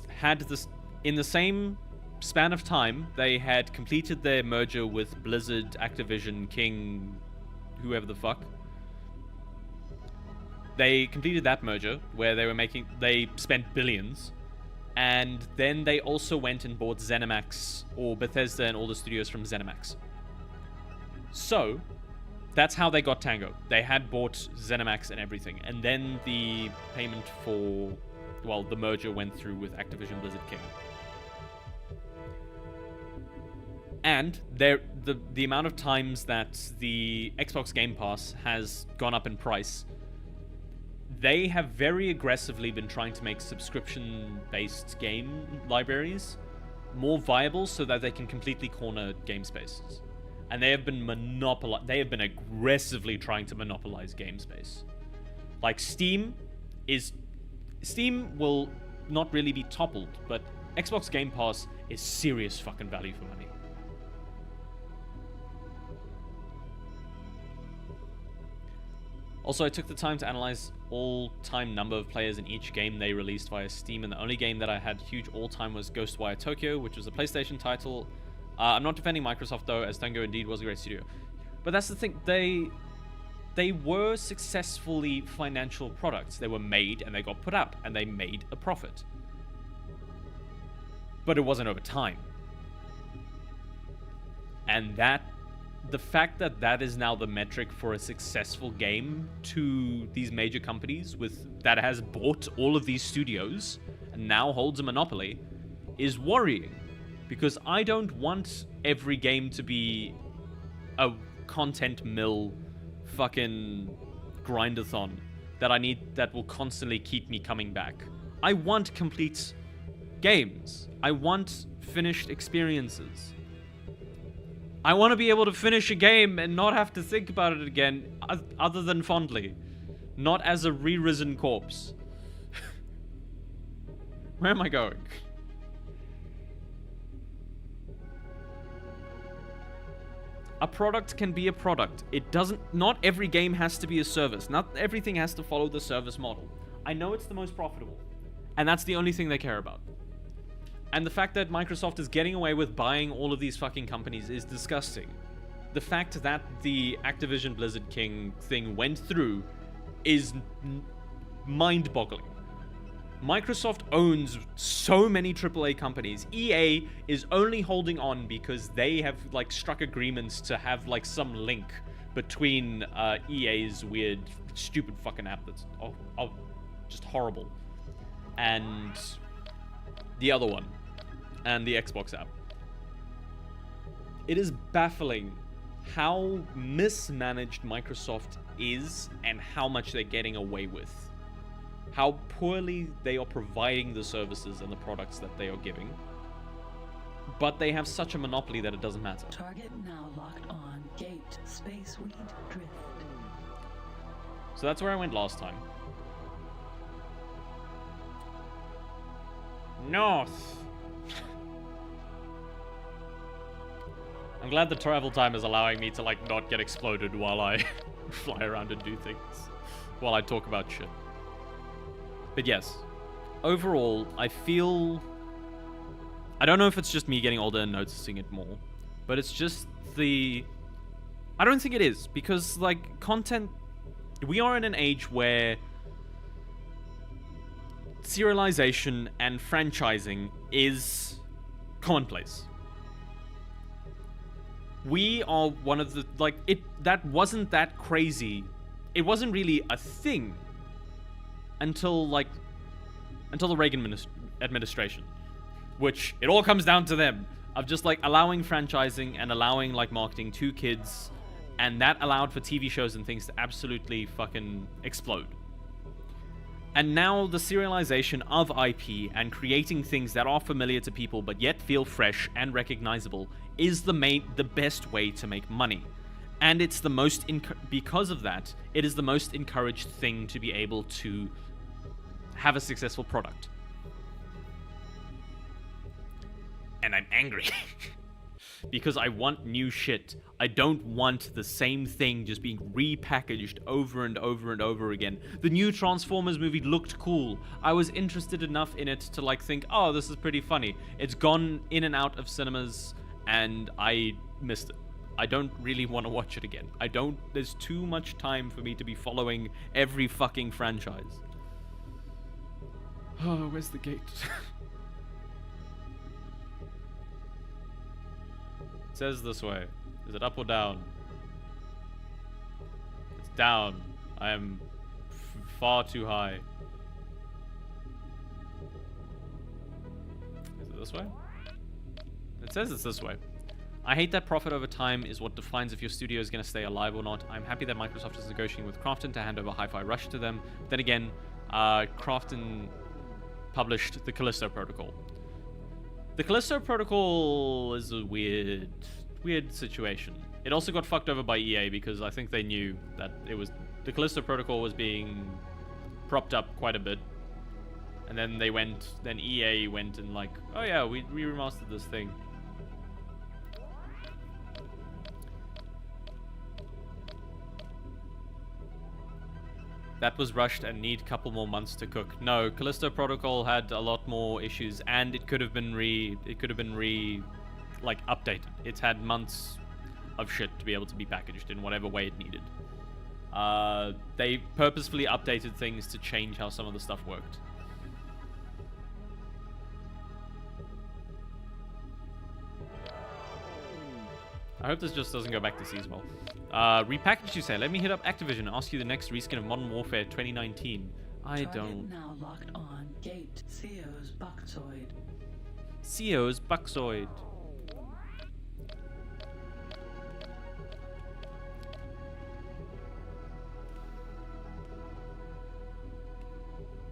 had this, in the same span of time, they had completed their merger with Blizzard, Activision, King, whoever the fuck. They completed that merger where they spent billions, and then they also went and bought ZeniMax, or Bethesda and all the studios from ZeniMax. So, that's how they got Tango. They had bought ZeniMax and everything, and then the payment for, well, the merger went through with Activision Blizzard King. And the amount of times that the Xbox Game Pass has gone up in price, they have very aggressively been trying to make subscription-based game libraries more viable so that they can completely corner game spaces. And they have been aggressively trying to monopolize game space. Like Steam will not really be toppled, but Xbox Game Pass is serious fucking value for money. Also, I took the time to analyze all-time number of players in each game they released via Steam, and the only game that I had huge all-time was Ghostwire Tokyo, which was a PlayStation title. I'm not defending Microsoft, though, as Tango indeed was a great studio. But that's the thing, they were successfully financial products. They were made, and they got put out, and they made a profit. But it wasn't over time. And the fact that that is now the metric for a successful game to these major companies that has bought all of these studios and now holds a monopoly is worrying, because I don't want every game to be a content mill fucking grindathon that will constantly keep me coming back. I want complete games. I want finished experiences. I want to be able to finish a game and not have to think about it again, other than fondly. not as a re-risen corpse. Where am I going? A product can be a product. It doesn't... Not every game has to be a service. Not everything has to follow the service model. I know it's the most profitable. And that's the only thing they care about. And the fact that Microsoft is getting away with buying all of these fucking companies is disgusting. The fact that the Activision Blizzard King thing went through is mind-boggling. Microsoft owns so many AAA companies. EA is only holding on because they have like struck agreements to have like some link between EA's weird, stupid fucking app that's just horrible, and the other one, and the Xbox app. It is baffling how mismanaged Microsoft is and how much they're getting away with. How poorly they are providing the services and the products that they are giving. But they have such a monopoly that it doesn't matter. Target now locked on. Gate. Space Weed Drift. So that's where I went last time. North. I'm glad the travel time is allowing me to like not get exploded while I fly around and do things. While I talk about shit. But yes, overall, I feel... I don't know if it's just me getting older and noticing it more, but it's just the... I don't think it is, because, like, content... We are in an age where serialization and franchising is commonplace. We are one of the... Like, that wasn't that crazy. It wasn't really a thing until the Reagan administration, which it all comes down to them of just like allowing franchising and allowing like marketing to kids, and that allowed for TV shows and things to absolutely fucking explode. And now the serialization of IP and creating things that are familiar to people but yet feel fresh and recognizable is the best way to make money. And it's the most because of that, it is the most encouraged thing to be able to have a successful product. And I'm angry. Because I want new shit. I don't want the same thing just being repackaged over and over and over again. The new Transformers movie looked cool. I was interested enough in it to like think, oh, this is pretty funny. It's gone in and out of cinemas and I missed it. I don't really want to watch it again. There's too much time for me to be following every fucking franchise. Oh, where's the gate? It says this way. Is it up or down? It's down. I am far too high. Is it this way? It says it's this way. I hate that profit over time is what defines if your studio is going to stay alive or not. I'm happy that Microsoft is negotiating with Krafton to hand over Hi-Fi Rush to them. Then again, Krafton published the Callisto Protocol. The Callisto Protocol is a weird situation. It also got fucked over by EA because I think they knew that the Callisto Protocol was being propped up quite a bit. And then EA went and like, oh yeah, we remastered this thing. That was rushed and need a couple more months to cook. No, Callisto Protocol had a lot more issues, and it could have been updated. It's had months of shit to be able to be packaged in whatever way it needed. They purposefully updated things to change how some of the stuff worked. I hope this just doesn't go back to seasonal. Repackaged, you say? Let me hit up Activision and ask you the next reskin of Modern Warfare 2019. I don't. Now locked on. Gate. Theo's Buxoid. Theo's Buxoid.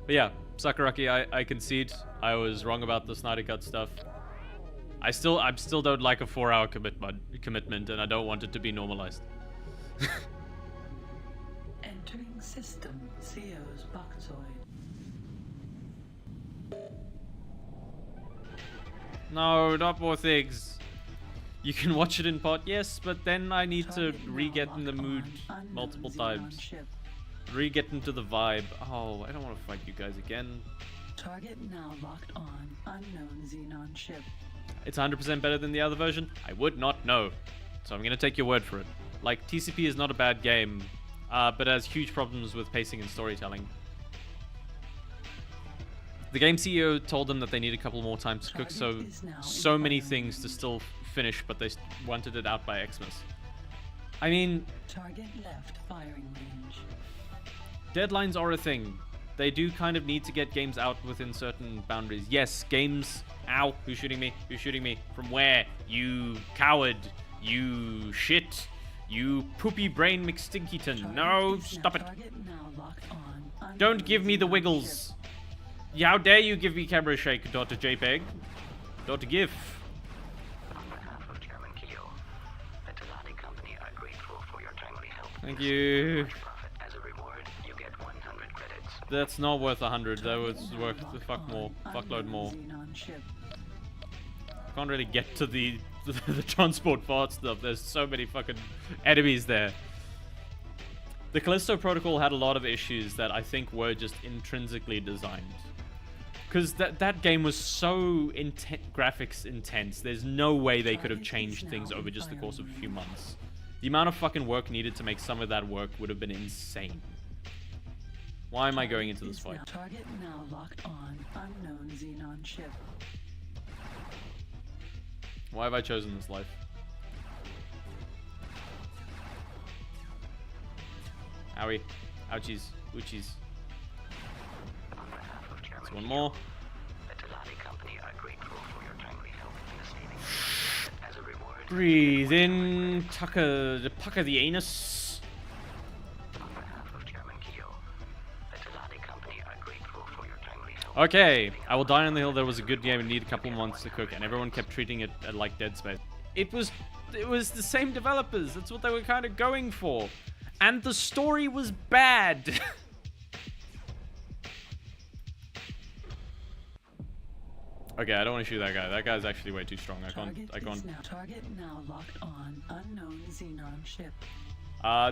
But yeah, Sakuraki, I concede. I was wrong about the Snyder Cut stuff. I still don't like a 4-hour commitment, and I don't want it to be normalized. Entering system, CO's boxoid. No, not more things. You can watch it in part, yes, but then I need to Target now re-get in the locked mood on. Unknown multiple xenon times. ship. Re-get into the vibe. Oh, I don't want to fight you guys again. Target now locked on. Unknown xenon ship. It's 100% better than the other version? I would not know. So I'm gonna take your word for it. Like, TCP is not a bad game, but it has huge problems with pacing and storytelling. The game CEO told them that they need a couple more times to cook, so many things to still finish, but they wanted it out by Xmas. I mean, Target left firing range. deadlines are a thing. They do kind of need to get games out within certain boundaries. Yes, games... Ow, who's shooting me? Who's shooting me? From where? You coward. You shit. You poopy brain McStinkyton. No, stop it. Target now locked on. Don't give me the wiggles. How dare you give me camera shake, Dr. JPEG? Dr. GIF. On behalf of Chairman Keo, the Telati Company are grateful for your timely help. Thank you. Profit. As a reward, you get 100 credits. That's not worth 100. That was worth the fuckload more. Can't really get to the transport part stuff. There's so many fucking enemies there. The Callisto Protocol had a lot of issues that I think were just intrinsically designed. Because that game was so graphics intense, there's no way they could have changed things over just the course of a few months. The amount of fucking work needed to make some of that work would have been insane. Why am I going into this fight? Target now locked on. Unknown xenon ship. Why have I chosen this life? Owie. Ouchies. Oochies. There's one more. The Telati Company are grateful for your timely help in the saving. As a reward, Breathe in. Pucker the anus. on behalf of Chairman Keo, the Telati Company are grateful for your timely help. Okay, I Will Die on the Hill. There was a good game and need a couple months to cook, and everyone kept treating it like Dead Space. It was the same developers. That's what they were kind of going for, and the story was bad. Okay, I don't want to shoot that guy. That guy's actually way too strong. I can't. Target now locked on. Unknown xenon ship.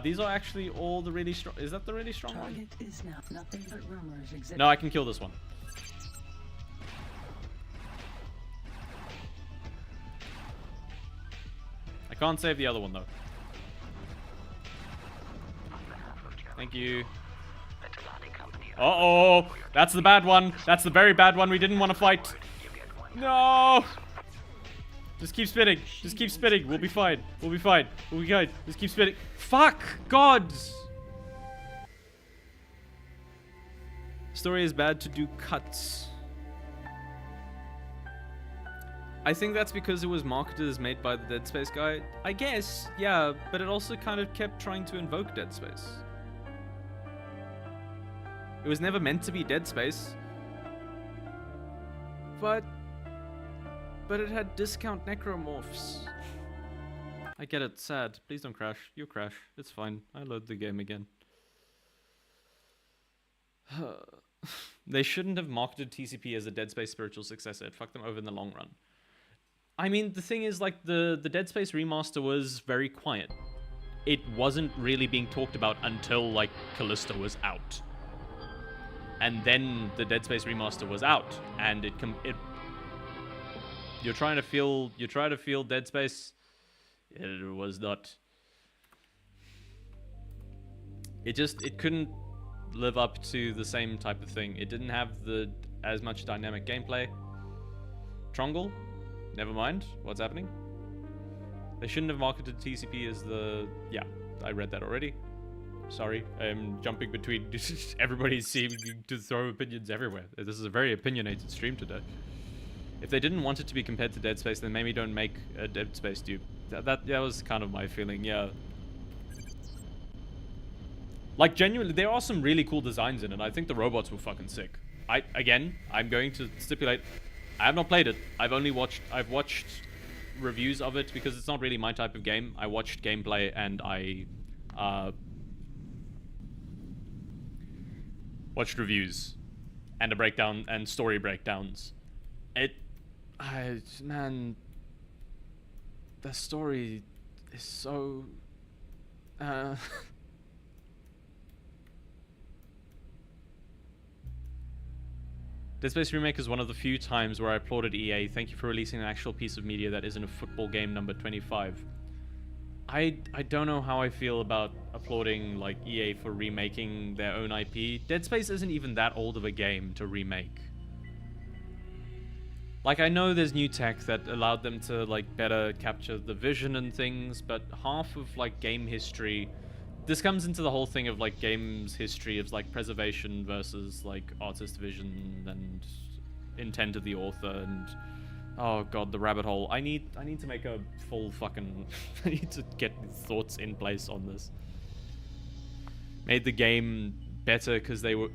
These are actually all the really strong. Is that the really strong one? Target is now nothing but rumors exist. No, I can kill this one. I can't save the other one though. Thank you. The Telati Company Uh-oh! That's the bad one. That's the very bad one we didn't want to fight. No! Just keep spinning. Just keep spinning. We'll be fine. We'll be fine. We'll be fine. Just keep spinning. Fuck! Gods! Story is bad to do cuts. I think that's because it was marketed as made by the Dead Space guy. I guess, yeah, but it also kind of kept trying to invoke Dead Space. It was never meant to be Dead Space. But it had discount necromorphs. I get it, sad. Please don't crash. You crash. It's fine. I load the game again. They shouldn't have marketed TCP as a Dead Space spiritual successor. It fucked them over in the long run. I mean, the thing is, like, the Dead Space remaster was very quiet. It wasn't really being talked about until, like, Callisto was out. And then the Dead Space remaster was out, and you're trying to feel Dead Space. It was not. It couldn't live up to the same type of thing. It didn't have as much dynamic gameplay. Trongle? Never mind. What's happening? They shouldn't have marketed TCP as the... Yeah, I read that already. Sorry, I'm jumping between... Everybody's seeming to throw opinions everywhere. This is a very opinionated stream today. If they didn't want it to be compared to Dead Space, then maybe don't make a Dead Space dupe. That was kind of my feeling, yeah. Like, genuinely, there are some really cool designs in it. I think the robots were fucking sick. I'm going to stipulate... I have not played it. I've watched reviews of it because it's not really my type of game. I watched gameplay and I watched reviews and a breakdown and story breakdowns. Man, the story is so Dead Space Remake is one of the few times where I applauded EA. Thank you for releasing an actual piece of media that isn't a football game number 25. I don't know how I feel about applauding like EA for remaking their own IP. Dead Space isn't even that old of a game to remake. Like, I know there's new tech that allowed them to like better capture the vision and things, but half of like game history, this comes into the whole thing of like games history of like preservation versus like artist vision and intent of the author, and oh god, the rabbit hole. I need to make a full fucking I need to get thoughts in place on this. Made the game better because they were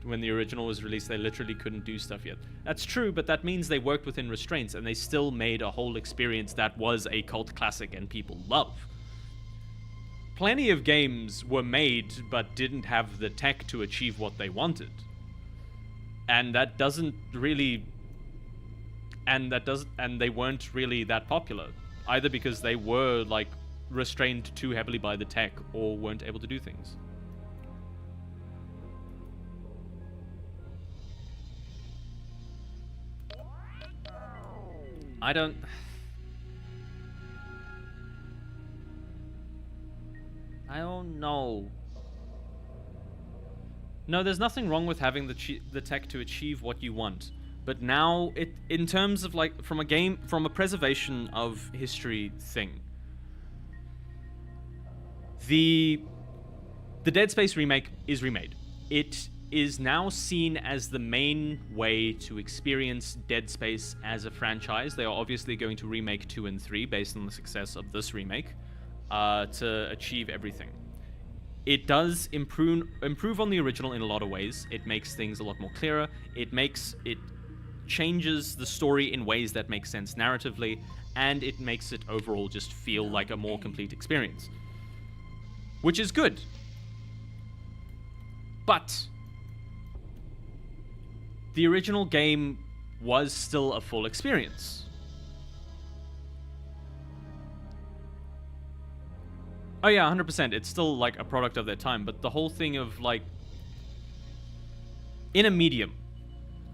when the original was released, they literally couldn't do stuff yet. That's true, but that means they worked within restraints and they still made a whole experience that was a cult classic and people love. Plenty of games were made but didn't have the tech to achieve what they wanted. And that doesn't really... And they weren't really that popular. Either because they were, like, restrained too heavily by the tech or weren't able to do things. I don't know. No, there's nothing wrong with having the tech to achieve what you want. But now, in terms of like from a preservation of history thing, the Dead Space remake is remade. It is now seen as the main way to experience Dead Space as a franchise. They are obviously going to remake 2 and 3 based on the success of this remake to achieve everything. It does improve on the original in a lot of ways. It makes things a lot more clearer. It changes the story in ways that make sense narratively, and it makes it overall just feel like a more complete experience. Which is good. But the original game was still a full experience. Oh yeah, 100%. It's still like a product of their time, but the whole thing of like in a medium,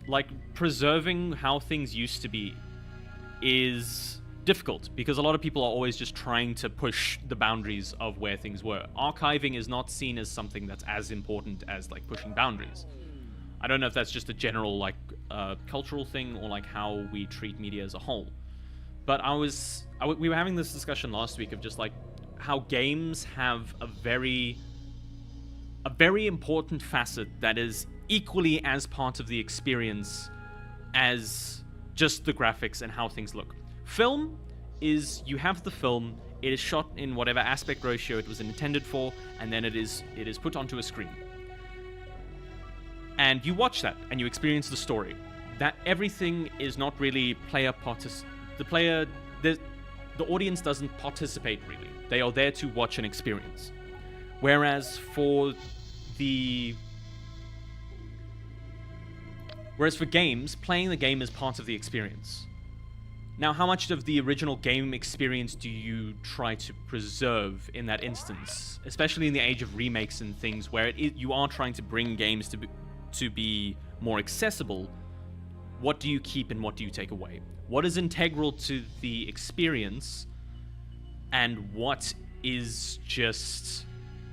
like preserving how things used to be is difficult because a lot of people are always just trying to push the boundaries of where things were. Archiving is not seen as something that's as important as like pushing boundaries. I don't know if that's just a general like cultural thing or like how we treat media as a whole. But we were having this discussion last week of just like how games have a very important facet that is equally as part of the experience as just the graphics and how things look. Film is, you have the film, it is shot in whatever aspect ratio it was intended for, and then it is put onto a screen. And you watch that, and you experience the story. That everything is not really the audience doesn't participate really. They are there to watch an experience. Whereas for games, playing the game is part of the experience. Now, how much of the original game experience do you try to preserve in that instance? Especially in the age of remakes and things where you are trying to bring games to be more accessible. What do you keep and what do you take away? What is integral to the experience and what is just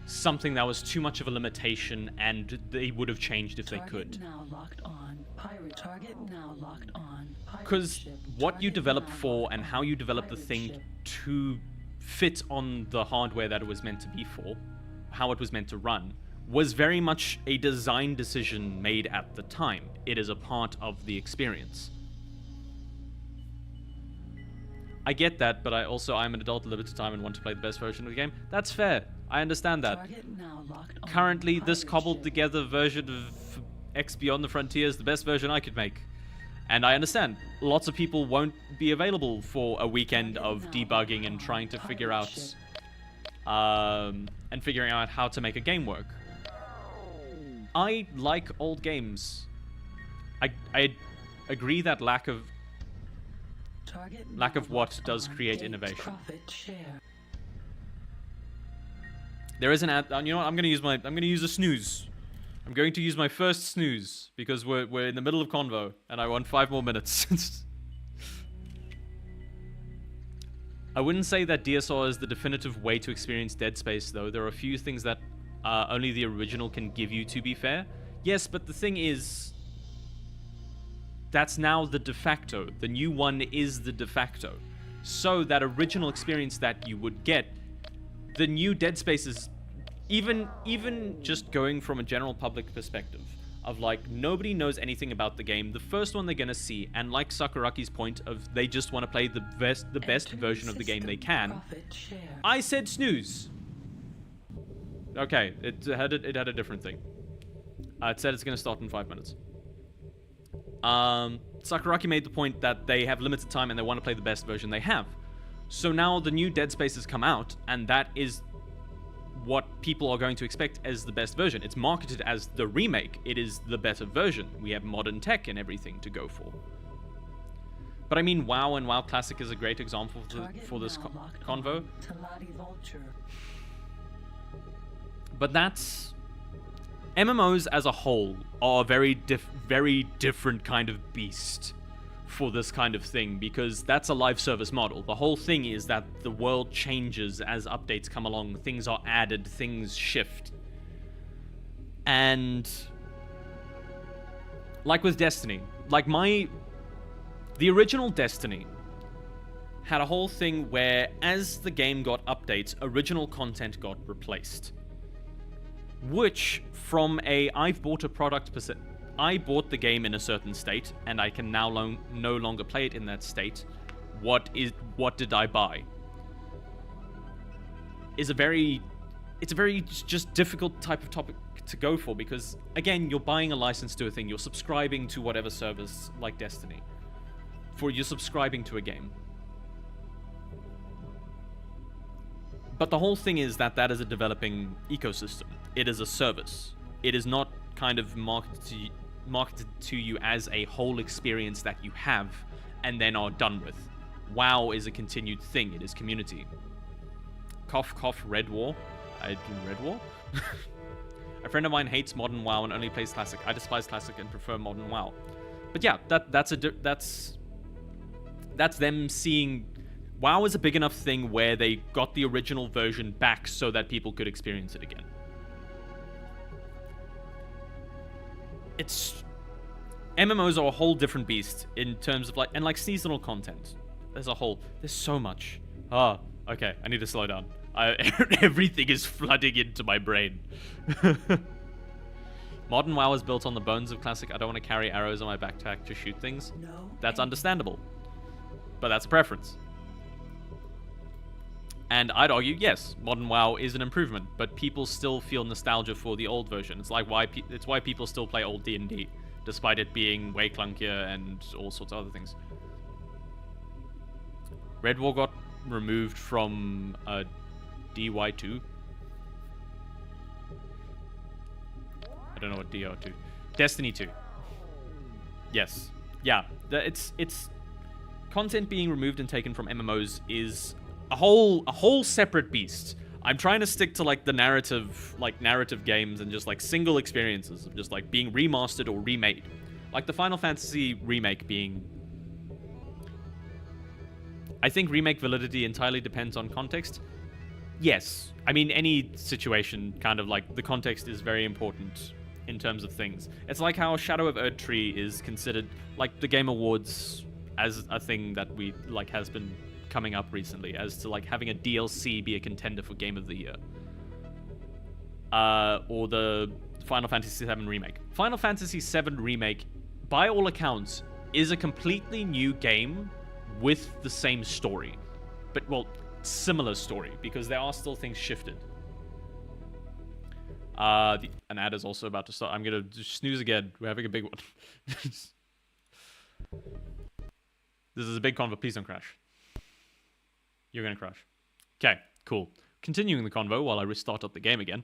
something that was too much of a limitation and they would have changed if they could? Now locked on. Pirate target now locked on. Because what you develop for and how you develop the thing to fit on the hardware that it was meant to be for, how it was meant to run, was very much a design decision made at the time. It is a part of the experience. I get that, but I'm an adult at limited time and want to play the best version of the game. That's fair. I understand that. Currently, this cobbled together version of X Beyond the Frontier is the best version I could make. And I understand. Lots of people won't be available for a weekend of debugging and trying to figure out figuring out how to make a game work. I like old games. I agree that lack of what does create innovation. There is an ad. You know what? I'm gonna use a snooze. I'm going to use my first snooze because we're in the middle of convo and I want 5 more minutes. I wouldn't say that DSR is the definitive way to experience Dead Space, though. There are a few things that only the original can give you, to be fair. Yes, but the thing is, that's now the de facto. The new one is the de facto. So that original experience that you would get, the new Dead Space is, even just going from a general public perspective, of like, nobody knows anything about the game. The first one they're gonna see, and like Sakuraki's point of they just want to play the best version of the game they can. I said snooze. Okay, it had a different thing. It said it's gonna start in 5 minutes. Sakuraki made the point that they have limited time and they want to play the best version they have. So now the new Dead Space has come out, and that is what people are going to expect as the best version. It's marketed as the remake. It is the better version. We have modern tech and everything to go for. But I mean, WoW and WoW Classic is a great example for this convo. But that's... MMOs as a whole are a very different kind of beast for this kind of thing, because that's a live service model. The whole thing is that the world changes as updates come along, things are added, things shift. And like with Destiny, like the original Destiny had a whole thing where as the game got updates, original content got replaced. Which, from I've bought a product, I bought the game in a certain state, and I can now no longer play it in that state. What did I buy? It's a very just difficult type of topic to go for, because again, you're buying a license to a thing, you're subscribing to whatever service like Destiny. You're subscribing to a game. But the whole thing is that is a developing ecosystem. It is a service. It is not kind of marketed to you as a whole experience that you have and then are done with. WoW is a continued thing. It is community. Cough, cough, Red War. I do Red War? A friend of mine hates modern WoW and only plays Classic. I despise Classic and prefer modern WoW. But yeah, that's them seeing... WoW is a big enough thing where they got the original version back so that people could experience it again. MMOs are a whole different beast in terms of like seasonal content. There's so much. Okay, I need to slow down. Everything is flooding into my brain. Modern WoW is built on the bones of Classic. I don't want to carry arrows on my backpack to shoot things. That's understandable. But that's a preference. And I'd argue, yes, modern WoW is an improvement, but people still feel nostalgia for the old version. It's like it's why people still play old D&D, despite it being way clunkier and all sorts of other things. Red War got removed from DY2. I don't know what DO2. Destiny 2. Yes. Yeah. It's content being removed and taken from MMOs is a whole separate beast. I'm trying to stick to like the narrative games and just like single experiences of just like being remastered or remade. Like the Final Fantasy remake being... I think remake validity entirely depends on context. Yes. I mean, any situation, kind of like the context is very important in terms of things. It's like how Shadow of Erdtree is considered like the Game Awards as a thing that we like has been coming up recently, as to like having a DLC be a contender for Game of the Year. Or the Final Fantasy VII Remake. Final Fantasy VII Remake, by all accounts, is a completely new game with the same story. But, well, similar story, because there are still things shifted. An ad is also about to start. I'm gonna snooze again. We're having a big one. This is a big convo. Please don't crash. You're gonna crash. Okay, cool. Continuing the convo while I restart up the game again.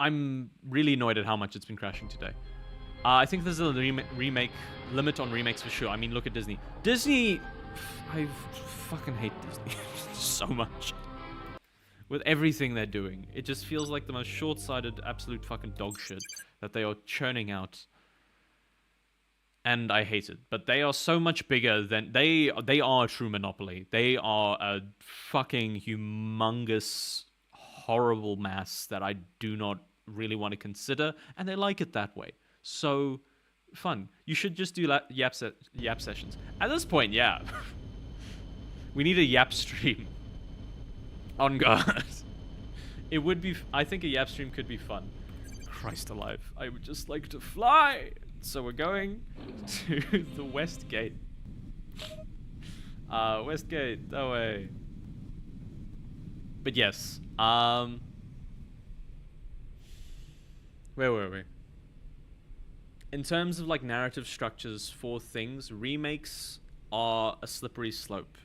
I'm really annoyed at how much it's been crashing today. I think there's a remake limit on remakes for sure. I mean, look at Disney. I fucking hate Disney so much. With everything they're doing, it just feels like the most short-sighted, absolute fucking dog shit that they are churning out. And I hate it. But they are so much bigger than... They are a true monopoly. They are a fucking humongous, horrible mass that I do not really want to consider. And they like it that way. So, fun. You should just do yap sessions. At this point, yeah. We need a yap stream. On guard. It would be... I think a yap stream could be fun. Christ alive. I would just like to fly. So we're going to the West Gate. West Gate, that way. But yes. Where were we? In terms of like narrative structures for things, remakes are a slippery slope.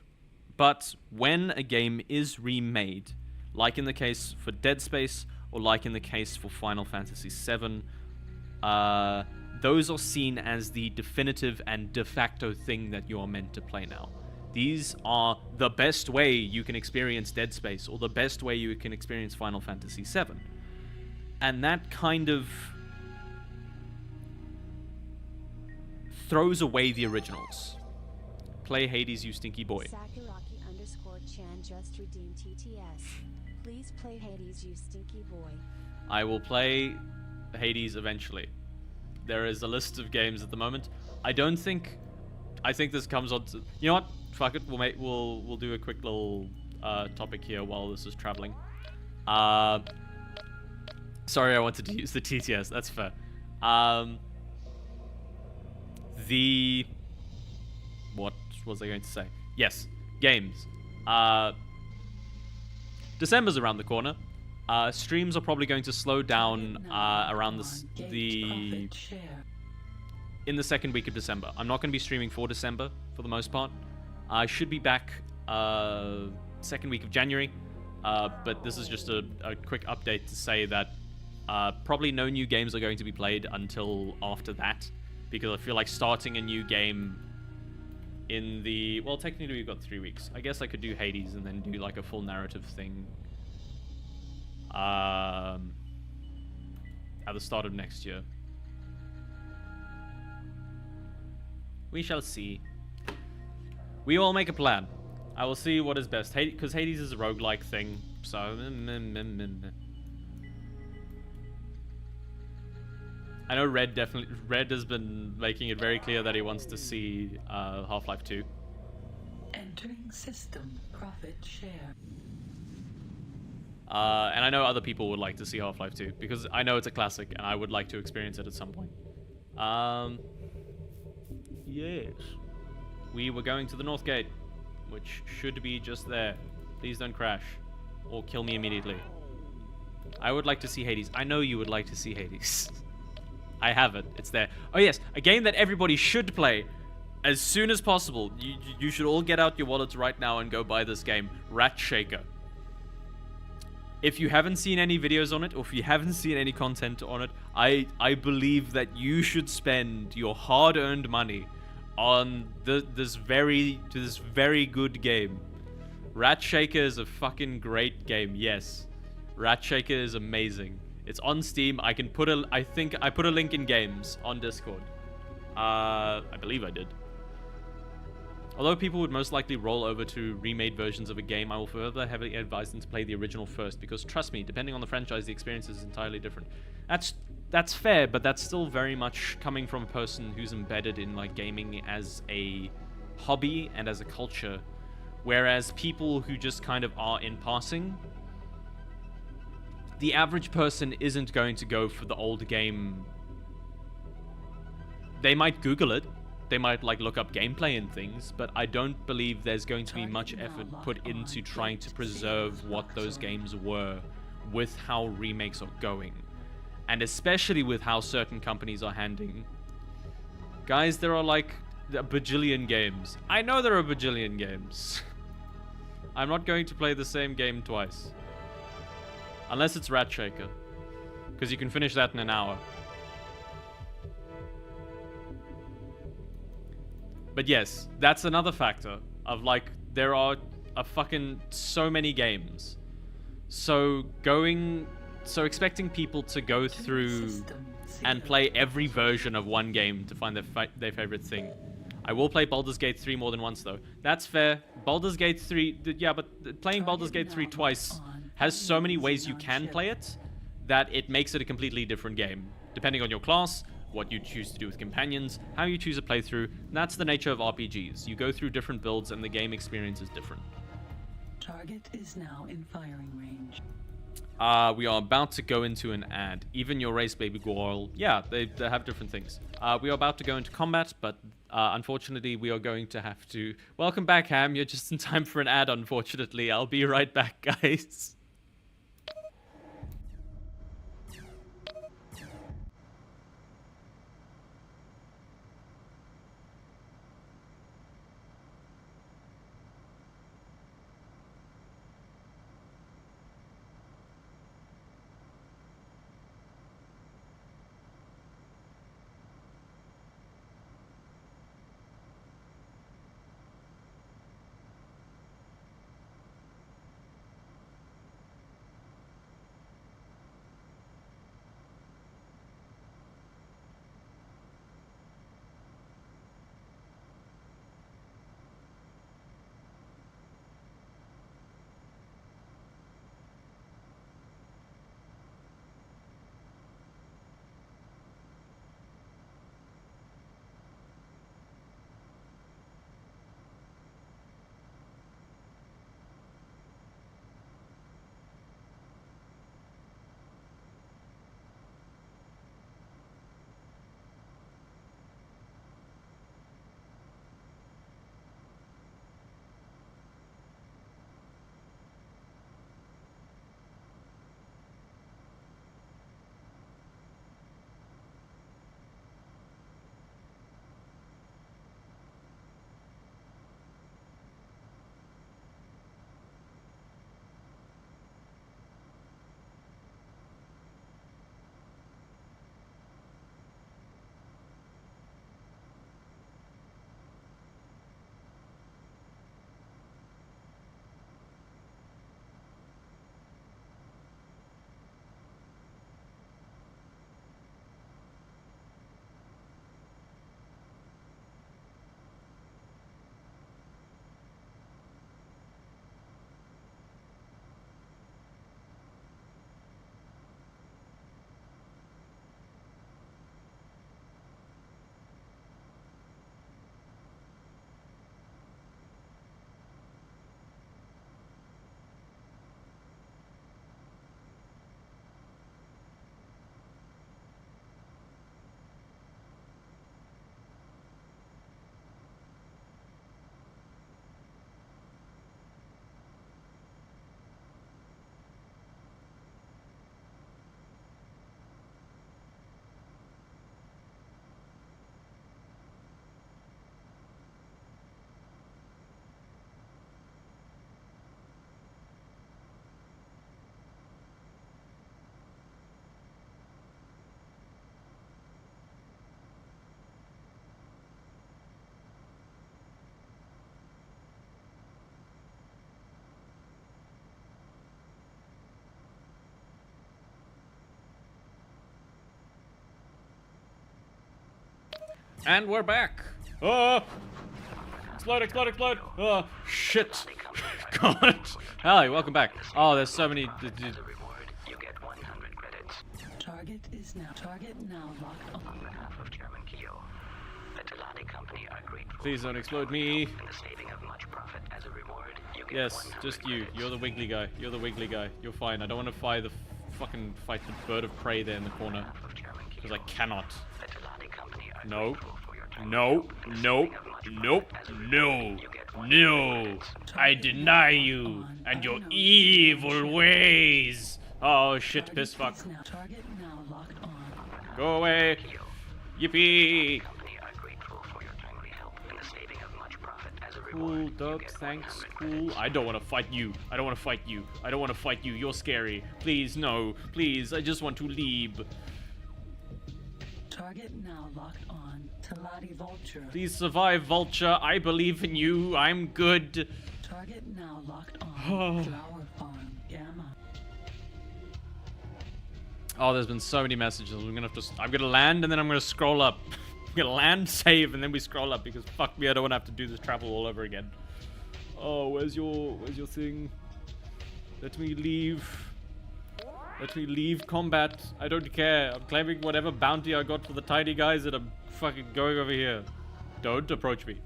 But when a game is remade, like in the case for Dead Space, or like in the case for Final Fantasy VII, those are seen as the definitive and de facto thing that you are meant to play now. These are the best way you can experience Dead Space, or the best way you can experience Final Fantasy VII. And that kind of throws away the originals. Play Hades, you stinky boy. Sakuraki_chan just redeemed TTS. Please play Hades, you stinky boy. I will play Hades eventually. There is a list of games at the moment. I think this comes on to... You know what? Fuck it. We'll do a quick little topic here while this is traveling. Sorry, I wanted to use the TTS. That's fair. What was I going to say? Yes, games. December's around the corner. Streams are probably going to slow down around in the second week of December. I'm not going to be streaming for December for the most part. I should be back second week of January, but this is just a quick update to say that probably no new games are going to be played until after that, because I feel like starting a new game in the... Well, technically we've got 3 weeks. I guess I could do Hades and then do like a full narrative thing at the start of next year. We shall see. We all make a plan. I will see what is best. Because Hades is a roguelike thing, so... I know Red has been making it very clear that he wants to see Half-Life 2. Entering system profit share. And I know other people would like to see Half-Life 2, because I know it's a classic, and I would like to experience it at some point. Yes. We were going to the North Gate, which should be just there. Please don't crash, or kill me immediately. I would like to see Hades. I know you would like to see Hades. I have it. It's there. Oh yes, a game that everybody should play as soon as possible. You should all get out your wallets right now and go buy this game, Rat Shaker. If you haven't seen any videos on it, or if you haven't seen any content on it, I believe that you should spend your hard-earned money on this very good game. Rat Shaker is a fucking great game. Yes, Rat Shaker is amazing. It's on Steam. I think I put a link in games on Discord. I believe I did. Although people would most likely roll over to remade versions of a game, I will further heavily advise them to play the original first, because trust me, depending on the franchise, the experience is entirely different. That's fair, but that's still very much coming from a person who's embedded in like gaming as a hobby and as a culture, whereas people who just kind of are in passing, the average person isn't going to go for the old game. They might Google it. They might like look up gameplay and things, but I don't believe there's going to be much effort put into trying to preserve what those games were with how remakes are going. And especially with how certain companies are handling. Guys, there are like a bajillion games. I know there are a bajillion games. I'm not going to play the same game twice. Unless it's Rat Shaker. because you can finish that in an hour. But yes, that's another factor of like, there are a fucking so many games. So expecting people to go through and play every version of one game to find their favorite thing. I will play Baldur's Gate 3 more than once though. That's fair. Baldur's Gate 3, yeah, but playing Baldur's Gate 3 twice has so many ways you can play it that it makes it a completely different game. Depending on your class, what you choose to do with companions, how you choose a playthrough. That's the nature of RPGs. You go through different builds and the game experience is different. Target is now in firing range. We are about to go into an ad. Even your race, baby girl. Yeah, they have different things. We are about to go into combat, but unfortunately, we are going to have to... Welcome back, Ham. You're just in time for an ad, unfortunately. I'll be right back, guys. And we're back. Oh! Explode, explode, explode! Oh, shit. God. Hi, welcome back. Oh, there's so many... As a reward, you get 100 credits. Target now locked on. On behalf of Chairman Keogh, the Telati Company are grateful. Please don't explode me. In the saving of much profit as a reward, you get Yes, 100 just you. credits. You're the wiggly guy. You're the wiggly guy. You're fine. I don't want to fight the bird of prey there in the corner. Of Chairman Because I Keogh, cannot. the Telati Company are No. grateful for your time. No. Nope. Nope. No. No. I deny you and your evil ways. Oh shit, piss fuck. Target now locked on. Go away. Yippee. Company are grateful for your timely help in the saving of much profit as a Cool, Doc, thanks, cool. I don't want to fight you. I don't want to fight you. I don't want to fight you. You're scary. Please, no. Please, I just want to leave. Target now locked on. Teladi Vulture. Please survive, Vulture. I believe in you. I'm good. Target now locked on. Flower Farm Gamma. Oh, there's been so many messages. I'm gonna land and then I'm gonna scroll up. I'm gonna land, save, and then we scroll up because fuck me, I don't want to have to do this travel all over again. Oh, where's your thing? Let me leave. Let me leave combat. I don't care. I'm claiming whatever bounty I got for the tiny guys and I'm fucking going over here. Don't approach me.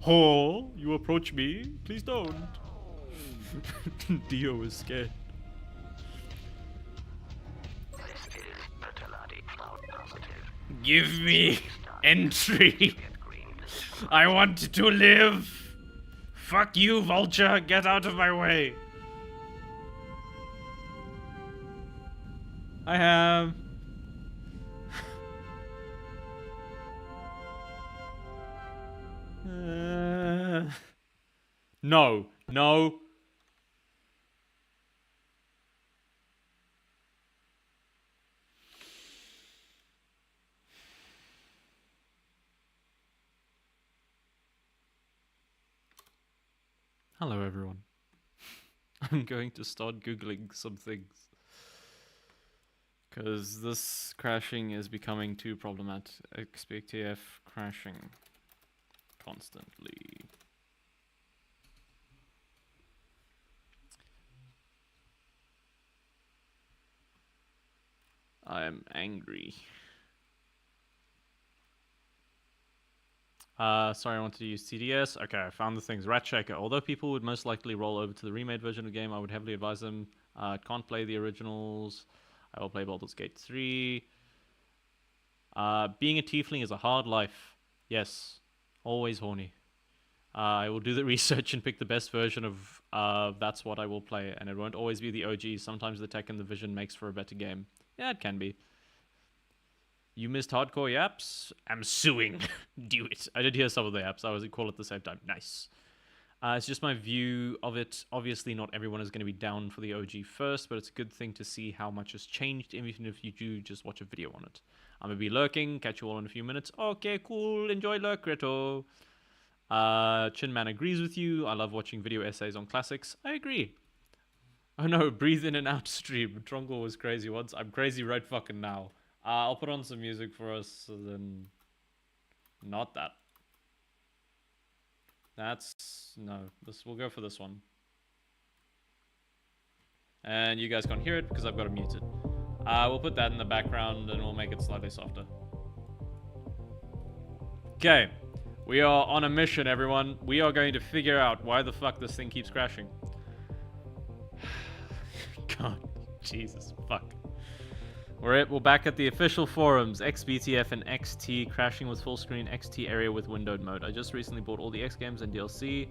Oh, you approach me? Please don't. Dio is scared. Give me entry. I want to live. Fuck you, Vulture. Get out of my way. I have. No. No. Hello, everyone. I'm going to start Googling some things. Because this crashing is becoming too problematic. XBTF crashing constantly. I am angry. Sorry, I wanted to use TDS. Okay, I found the things. Rat Shaker. Although people would most likely roll over to the remade version of the game, I would heavily advise them. Can't play the originals. I will play Baldur's Gate 3. Being a tiefling is a hard life. Yes. Always horny. I will do the research and pick the best version of that's what I will play. And it won't always be the OG. Sometimes the tech and the vision makes for a better game. Yeah, it can be. You missed hardcore yaps? I'm suing. Do it. I did hear some of the yaps. I was call at the same time. Nice. It's just my view of it. Obviously, not everyone is going to be down for the OG first, but it's a good thing to see how much has changed, even if you do just watch a video on it. I'm going to be lurking. Catch you all in a few minutes. Okay, cool. Enjoy Lurk, Reto. Chinman agrees with you. I love watching video essays on classics. I agree. Oh no, breathe in and out stream. Trongle was crazy once. I'm crazy right fucking now. I'll put on some music for us, and then... Not that. That's... No, we'll go for this one. And you guys can't hear it because I've got it muted. We'll put that in the background and we'll make it slightly softer. Okay. We are on a mission, everyone. We are going to figure out why the fuck this thing keeps crashing. God, Jesus, fuck. We're back at the official forums. XBTF and XT crashing with full screen, XT area with windowed mode. I just recently bought all the X games and DLC.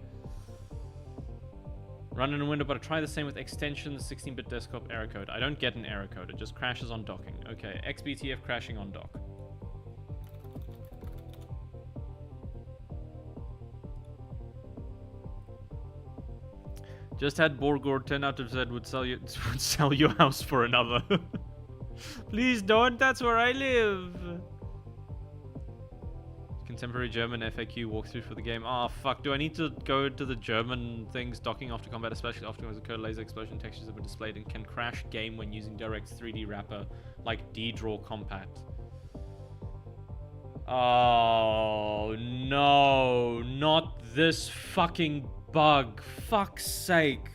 Run in a window, but I try the same with extensions, 16-bit desktop error code. I don't get an error code, it just crashes on docking. Okay, XBTF crashing on dock. Just had Borgord 10 out of 10 would sell your house for another. Please don't, that's where I live. Contemporary German FAQ walkthrough for the game. Oh fuck, do I need to go to the German things? Docking after combat, especially after as a code laser explosion textures have been displayed and can crash game when using direct 3D wrapper like D-Draw Compact. Oh no, not this fucking bug. Fuck's sake.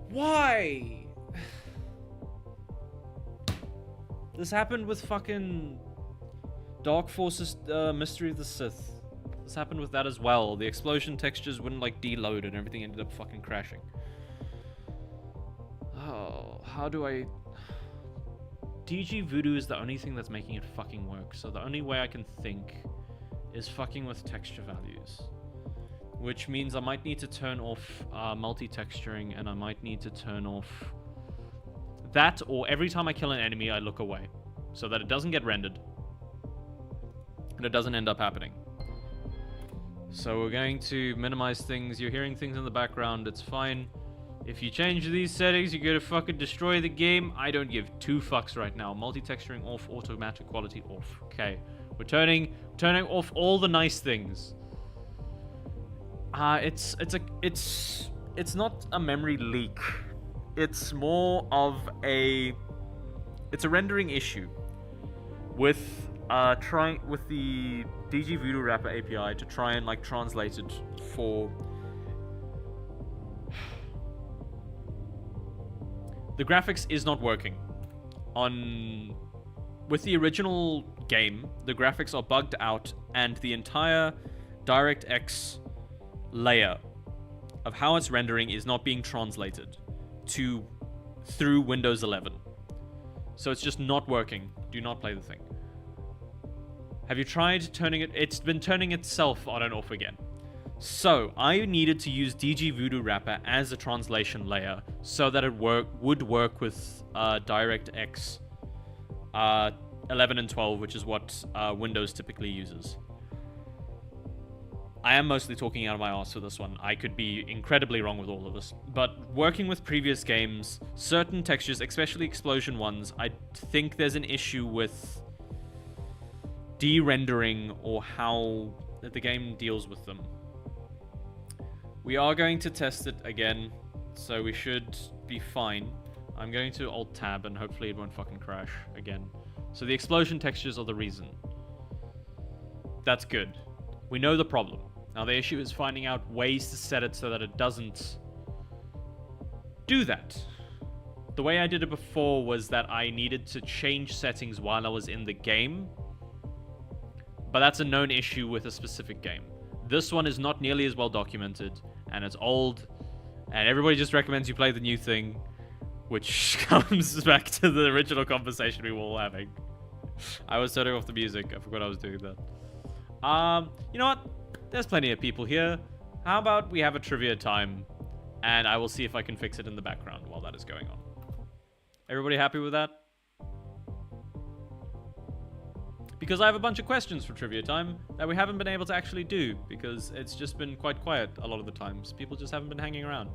Why? This happened with fucking Dark Forces Mystery of the Sith. This happened with that as well. The explosion textures wouldn't like deload and everything ended up fucking crashing. Oh, how do I... DG Voodoo is the only thing that's making it fucking work. So the only way I can think is fucking with texture values. Which means I might need to turn off multi-texturing and I might need to turn off that, or every time I kill an enemy I look away so that it doesn't get rendered. and it doesn't end up happening. So we're going to minimize things. You're hearing things in the background. It's fine. If you change these settings, you're gonna fucking destroy the game. I don't give two fucks right now. Multi-texturing off, automatic quality off. Okay, we're turning off all the nice things. It's not a memory leak. It's more of a rendering issue with trying with the DG Voodoo Wrapper API to try and like translate it for. The graphics is not working. With the original game, the graphics are bugged out and the entire DirectX layer of how it's rendering is not being translated through Windows 11. So it's just not working. Do not play the thing. Have you tried turning it? It's been turning itself on and off again. So, I needed to use DG Voodoo Wrapper as a translation layer so that it would work with DirectX 11 and 12, which is what Windows typically uses. I am mostly talking out of my ass for this one. I could be incredibly wrong with all of this. But working with previous games, certain textures, especially explosion ones, I think there's an issue with de-rendering or how the game deals with them. We are going to test it again, so we should be fine. I'm going to Alt-Tab, and hopefully it won't fucking crash again. So the explosion textures are the reason. That's good. We know the problem. Now the issue is finding out ways to set it so that it doesn't do that. The way I did it before was that I needed to change settings while I was in the game, but that's a known issue with a specific game. This one is not nearly as well documented, and it's old, and everybody just recommends you play the new thing, which comes back to the original conversation we were all having. I was turning off the music. I forgot I was doing that. You know what? There's plenty of people here. How about we have a trivia time, and I will see if I can fix it in the background while that is going on. Everybody happy with that? Because I have a bunch of questions for trivia time that we haven't been able to actually do because it's just been quite quiet a lot of the times. People just haven't been hanging around.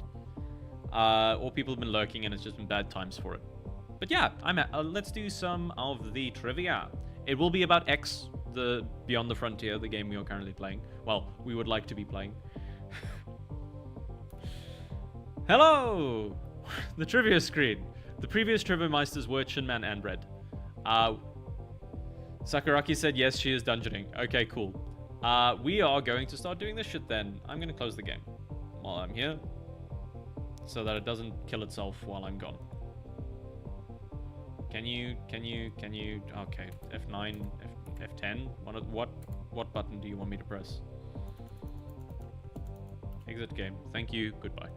Or people have been lurking and it's just been bad times for it. But yeah, let's do some of the trivia. It will be about X, the Beyond the Frontier, the game we are currently playing. Well, we would like to be playing. Hello! The trivia screen. The previous trivia meisters were Chinman and Red. Sakuraki said yes, she is dungeoning. Okay, cool. We are going to start doing this shit then. I'm going to close the game while I'm here so that it doesn't kill itself while I'm gone. Can you, okay, F9, F10? What button do you want me to press? Exit game. Thank you, goodbye.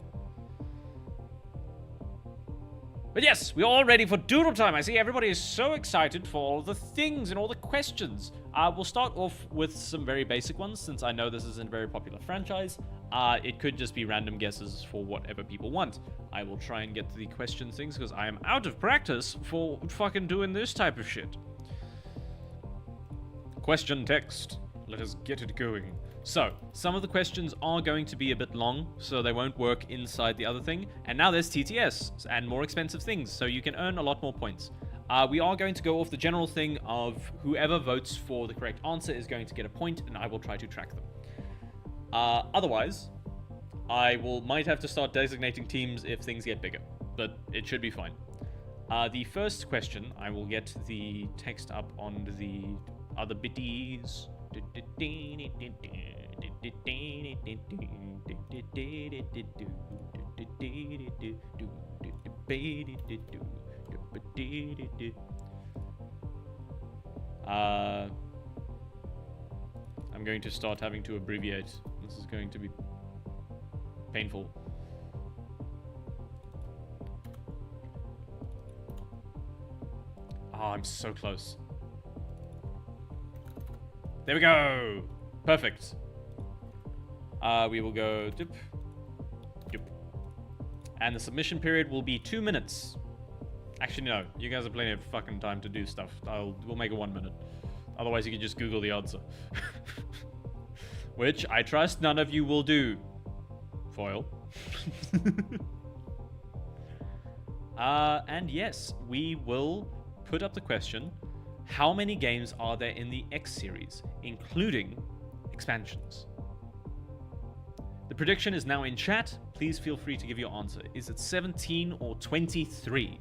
But yes, we're all ready for doodle time. I see everybody is so excited for all the things and all the questions. We'll start off with some very basic ones, since I know this isn't a very popular franchise. It could just be random guesses for whatever people want. I will try and get to the question things, because I am out of practice for fucking doing this type of shit. Question text. Let us get it going. So, some of the questions are going to be a bit long, so they won't work inside the other thing. And now there's TTS and more expensive things, so you can earn a lot more points. We are going to go off the general thing of whoever votes for the correct answer is going to get a point, and I will try to track them. Otherwise, I might have to start designating teams if things get bigger, but it should be fine. The first question, I will get the text up on the other bitties. I'm going to start having to abbreviate. This is going to be painful. Oh, I'm so close. There we go. Perfect. We will go dip, dip. And the submission period will be 2 minutes. Actually, no. You guys have plenty of fucking time to do stuff. We'll make it 1 minute. Otherwise, you can just Google the answer. Which I trust none of you will do. Foil. And yes, we will put up the question, how many games are there in the X series, including expansions? The prediction is now in chat. Please feel free to give your answer. Is it 17 or 23?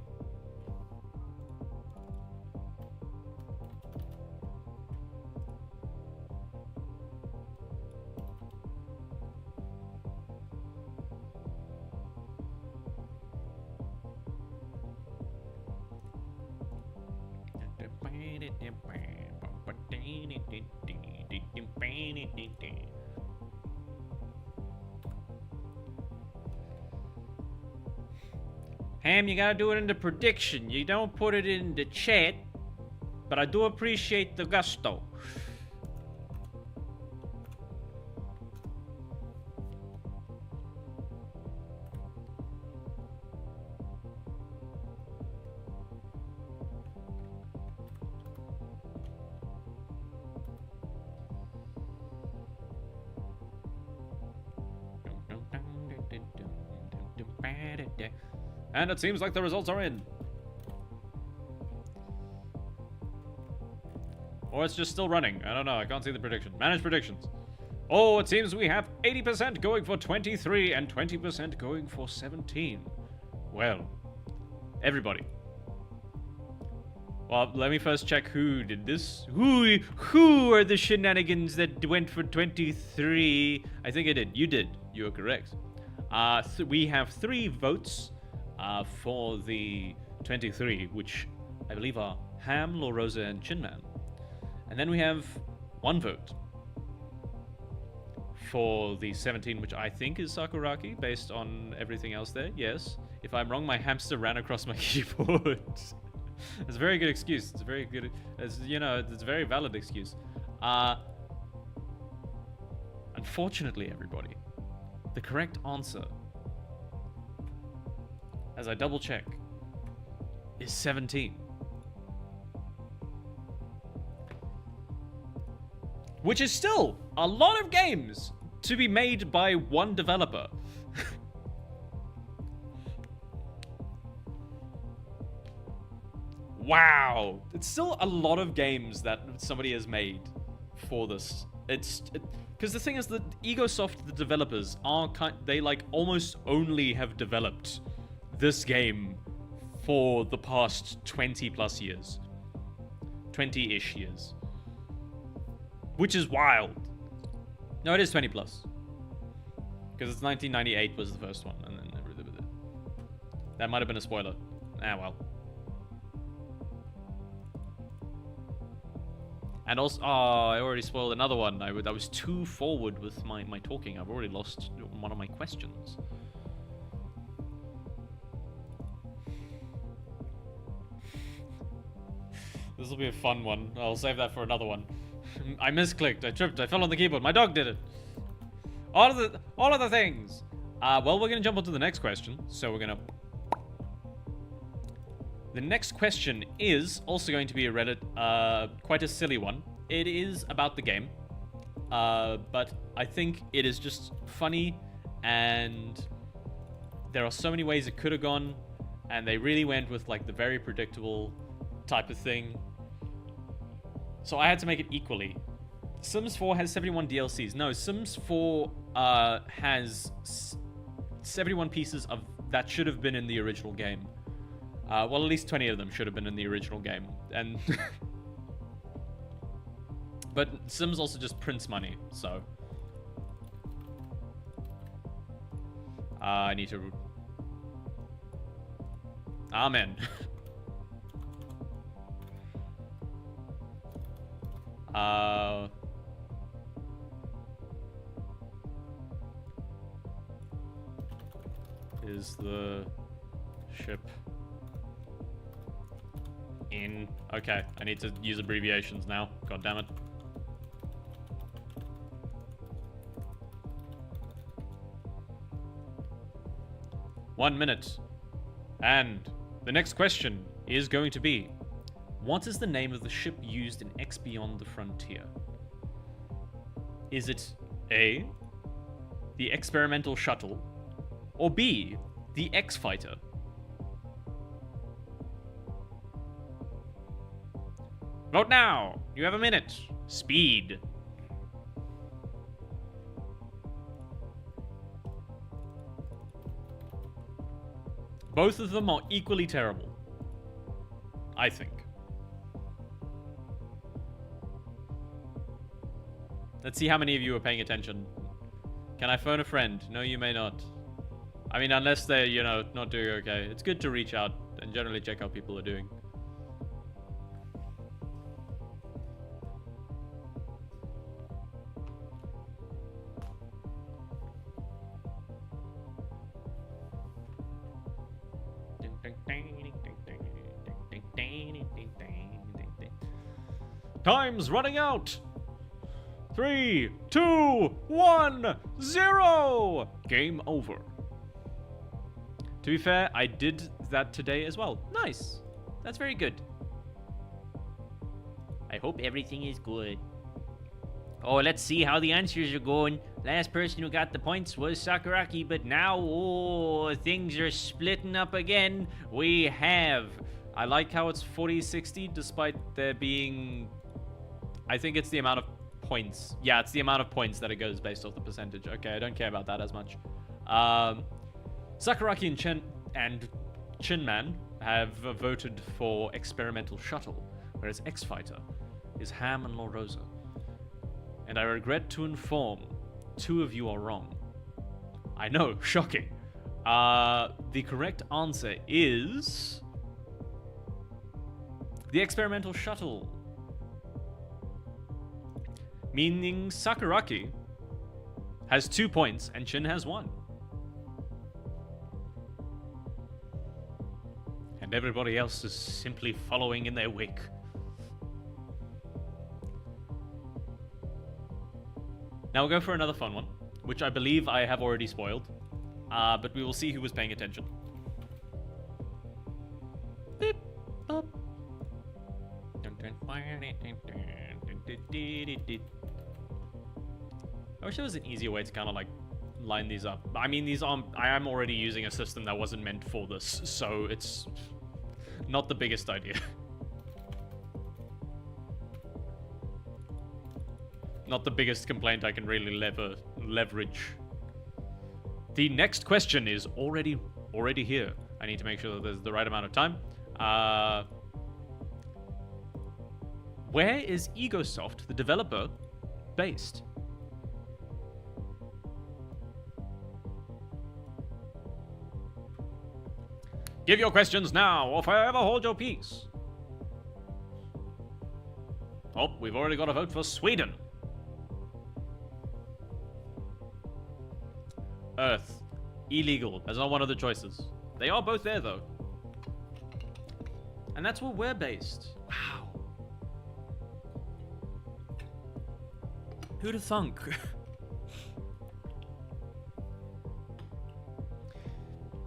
Ham, you gotta do it in the prediction. You don't put it in the chat. But I do appreciate the gusto. And it seems like the results are in. Or it's just still running. I don't know. I can't see the prediction. Manage predictions. Oh, it seems we have 80% going for 23 and 20% going for 17. Well, everybody. Well, let me first check who did this. Who are the shenanigans that went for 23? I think I did. You did. You are correct. We have 3 votes for the 23, which I believe are Ham, Lorosa, and Chinman. And then we have 1 vote for the 17, which I think is Sakuraki, based on everything else there. Yes. If I'm wrong, my hamster ran across my keyboard. It's a very good excuse. It's a very good, it's a very valid excuse. Unfortunately, everybody, the correct answer, as I double check, is 17. Which is still a lot of games to be made by one developer. Wow. It's still a lot of games that somebody has made for this. Because the thing is that Egosoft, the developers, they like almost only have developed this game for the past 20 plus years. 20-ish years. Which is wild. No, it is 20 plus. Because it's 1998 was the first one, and then everything. That might have been a spoiler. Ah, well. And also, I already spoiled another one. I was too forward with my talking. I've already lost one of my questions. This will be a fun one. I'll save that for another one. I misclicked. I tripped. I fell on the keyboard. My dog did it. All of the things. Well, we're gonna jump on to the next question. So we're gonna. The next question is also going to be a Reddit, quite a silly one. It is about the game, but I think it is just funny, and there are so many ways it could have gone, and they really went with like the very predictable type of thing. So I had to make it equally. Sims 4 has 71 DLCs. No, Sims 4 has 71 pieces of that should have been in the original game. Well, at least 20 of them should have been in the original game. And but Sims also just prints money, so I need to Amen. Is the ship in? Okay, I need to use abbreviations now. God damn it. "1 minute. And the next question is going to be, What is the name of the ship used in X Beyond the Frontier? Is it A, the experimental shuttle, or B, the X-Fighter? Vote now! You have a minute. Speed. Both of them are equally terrible, I think. Let's see how many of you are paying attention. Can I phone a friend? No, you may not. I mean, unless they're, you know, not doing okay. It's good to reach out and generally check how people are doing. Time's running out! 3, 2, 1, 0! Game over. To be fair, I did that today as well. Nice. That's very good. I hope everything is good. Oh, let's see how the answers are going. Last person who got the points was Sakuraki, but now, oh, things are splitting up again. We have... I like how it's 40-60, despite there being... I think it's the amount of points. Yeah, it's the amount of points that it goes based off the percentage. Okay, I don't care about that as much. Sakuraki and Chinman have voted for Experimental Shuttle, whereas X-Fighter is Ham and La Rosa. And I regret to inform, 2 of you are wrong. I know, shocking. The correct answer is... the Experimental Shuttle. Meaning Sakuraki has 2 points and Chin has 1. And everybody else is simply following in their wake. Now we'll go for another fun one, which I believe I have already spoiled. But we will see who was paying attention. Beep, boop. I wish there was an easier way to kind of like line these up. I mean, I am already using a system that wasn't meant for this, so it's not the biggest idea. Not the biggest complaint I can really leverage. The next question is already here. I need to make sure that there's the right amount of time. Where is Egosoft, the developer, based? Give your questions now, or forever hold your peace. Oh, we've already got a vote for Sweden. Earth. Illegal. That's not one of the choices. They are both there, though. And that's where we're based. Wow. Who'd have thunk?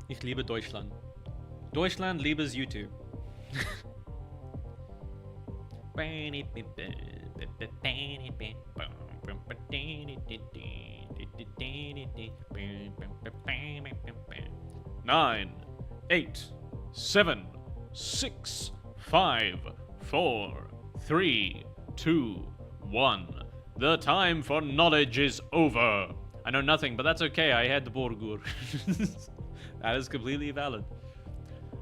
Ich liebe Deutschland. Deutschland liebes YouTube. Nine, 8, 7, 6, 5, 4, 3, 2, 1. The time for knowledge is over. I know nothing, but that's okay. I had the burger. That is completely valid.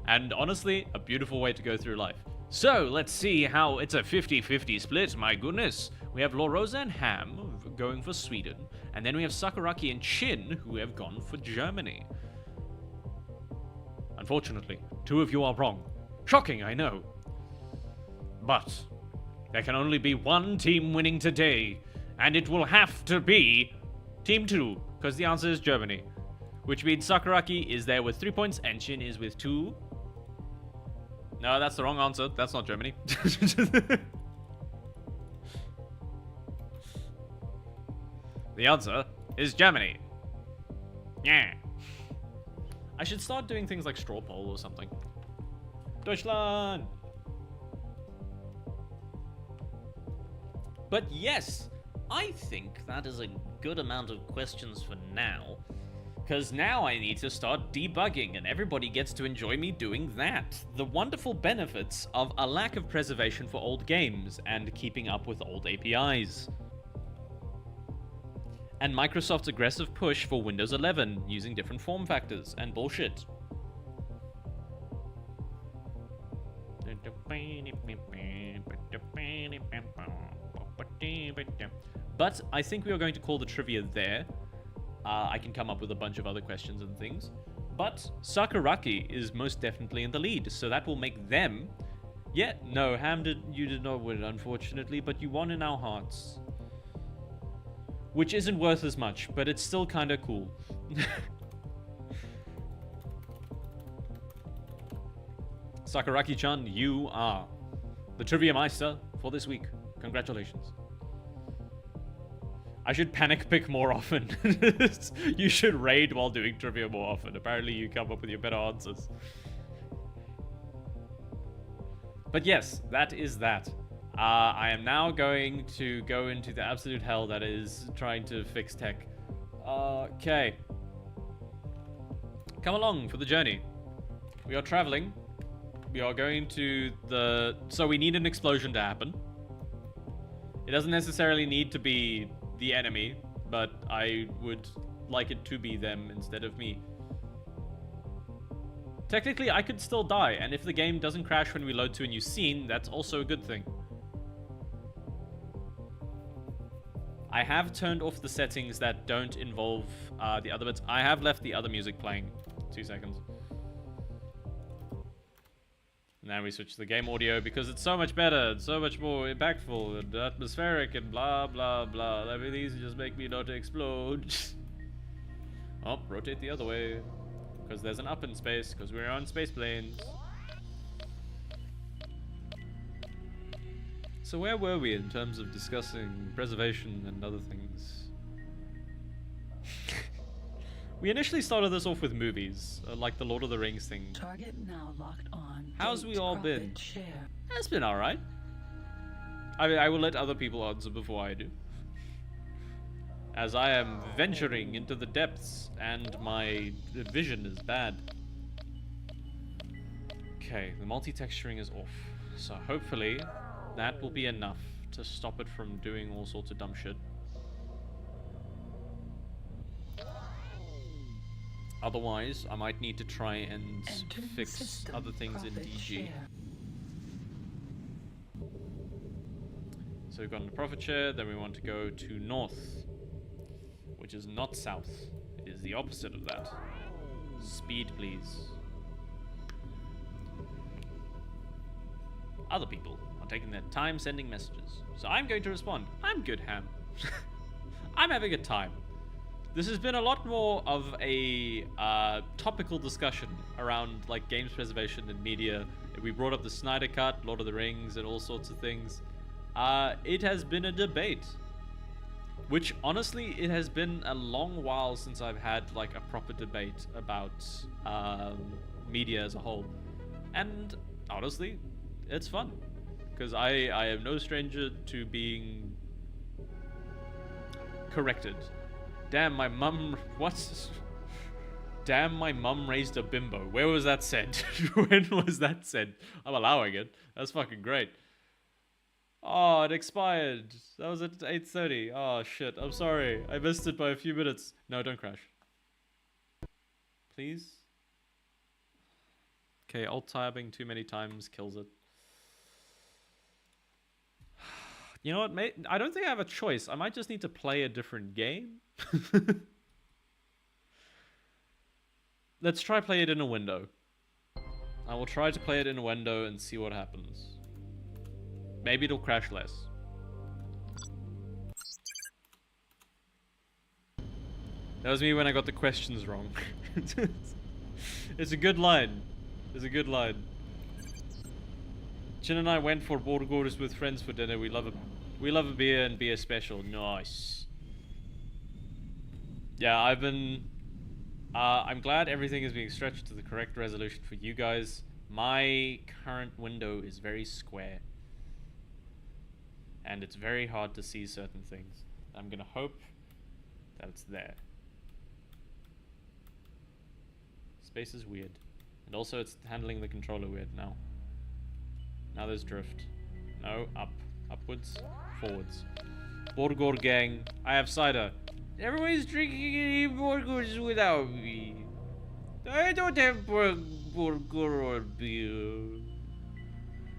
And honestly, a beautiful way to go through life. So, let's see how it's a 50-50 split. My goodness. We have La Rosa and Ham going for Sweden. And then we have Sakuraki and Chin who have gone for Germany. Unfortunately, 2 of you are wrong. Shocking, I know. But there can only be one team winning today. And it will have to be Team 2, because the answer is Germany. Which means Sakuraki is there with 3 points and Chin is with 2. No, that's the wrong answer. That's not Germany. The answer is Germany. Yeah. I should start doing things like straw poll or something. Deutschland! But yes, I think that is a good amount of questions for now. Because now I need to start debugging, and everybody gets to enjoy me doing that. The wonderful benefits of a lack of preservation for old games and keeping up with old APIs. And Microsoft's aggressive push for Windows 11 using different form factors and bullshit. But I think we are going to call the trivia there. I can come up with a bunch of other questions and things. But Sakuraki is most definitely in the lead, so that will make them... Yeah, no, you did not win, unfortunately, but you won in our hearts. Which isn't worth as much, but it's still kind of cool. Sakuraki-chan, you are the Trivia Meister for this week. Congratulations. I should panic pick more often. You should raid while doing trivia more often. Apparently you come up with your better answers. But yes, that is that. I am now going to go into the absolute hell that is trying to fix tech. Okay. Come along for the journey. We are traveling. We are going to the... So we need an explosion to happen. It doesn't necessarily need to be the enemy, but I would like it to be them instead of me. Technically, I could still die, and if the game doesn't crash when we load to a new scene, that's also a good thing. I have turned off the settings that don't involve the other bits. I have left the other music playing. 2 seconds. Now we switch to the game audio because it's so much better, and so much more impactful and atmospheric and blah blah blah. I mean, these just make me not explode. Oh, rotate the other way. Because there's an up in space, because we're on space planes. So where were we in terms of discussing preservation and other things? We initially started this off with movies, like the Lord of the Rings thing. Target now locked on. How's we all been? Share. It's been alright. I will let other people answer before I do. As I am venturing into the depths and my vision is bad. Okay, the multi-texturing is off. So hopefully that will be enough to stop it from doing all sorts of dumb shit. Otherwise, I might need to try and fix other things in DG. Share. So we've got the profit share, then we want to go to north, which is not south. It is the opposite of that. Speed, please. Other people are taking their time sending messages, so I'm going to respond. I'm good, Ham. I'm having a time. This has been a lot more of a topical discussion around like games preservation and media. We brought up the Snyder Cut, Lord of the Rings, and all sorts of things. It has been a debate, which honestly, it has been a long while since I've had like a proper debate about media as a whole. And honestly, it's fun because I am no stranger to being corrected. Damn, my mum... What? Damn, my mum raised a bimbo. Where was that said? When was that said? I'm allowing it. That's fucking great. Oh, it expired. That was at 8:30. Oh, shit. I'm sorry. I missed it by a few minutes. No, don't crash. Please? Okay, alt-tabbing too many times kills it. You know what, mate? I don't think I have a choice. I might just need to play a different game. Let's try play it in a window. I will try to play it in a window and see what happens. Maybe it'll crash less. That was me when I got the questions wrong. It's a good line. It's a good line. Chin and I went for burgers with friends for dinner. We love a beer and beer special. Nice. Yeah, I've been... I'm glad everything is being stretched to the correct resolution for you guys. My current window is very square. and it's very hard to see certain things. I'm gonna hope that it's there. Space is weird. And also it's handling the controller weird now. Now there's drift. No, up. Upwards. Forwards. Borgor gang. I have cider. Everybody's drinking any Borgors without me. I don't have Borgor or beer.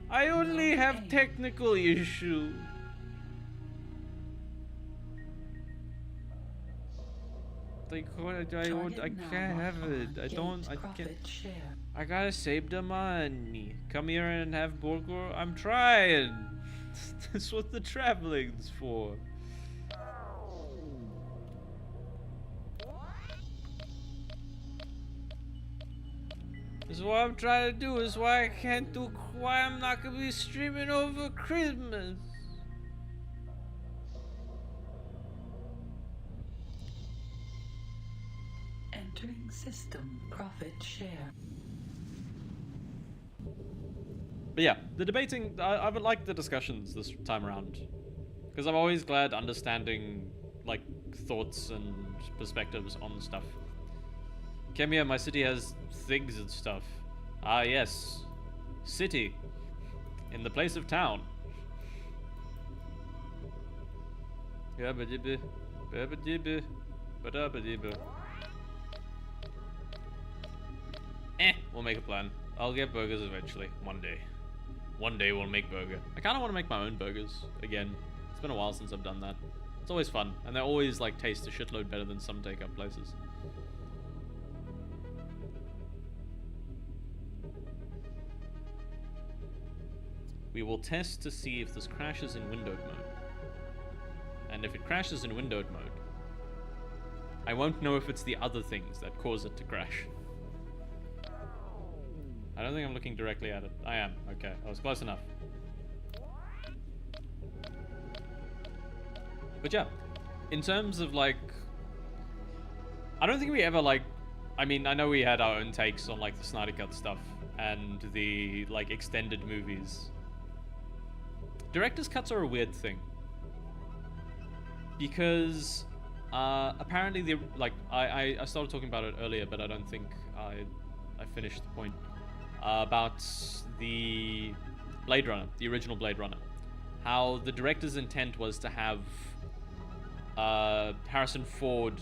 I only have technical issues. I can't have it. I can't. I gotta save the money. Come here and have Borgor. I'm trying. That's what the traveling's for. This is what I'm trying to do. This is why I can't do. Why I'm not gonna be streaming over Christmas. Entering system. Profit share. But yeah, the debating, I would like the discussions this time around. Because I'm always glad understanding, like, thoughts and perspectives on stuff. Kemia, my city has things and stuff. Ah, yes. City. In the place of town. We'll make a plan. I'll get burgers eventually, one day. One day we'll make burger. I kind of want to make my own burgers again. It's been a while since I've done that. It's always fun, and they always like taste a shitload better than some takeout places. We will test to see if this crashes in windowed mode. And if it crashes in windowed mode, I won't know if it's the other things that cause it to crash. I don't think I'm looking directly at it. I am. Okay. I was close enough. But yeah, in terms of like, I don't think we ever like, I mean, I know we had our own takes on like the Snyder Cut stuff and the like extended movies. Director's cuts are a weird thing. Because apparently the, like, I started talking about it earlier, but I don't think I finished the point. About the Blade Runner, the original Blade Runner. How the director's intent was to have Harrison Ford,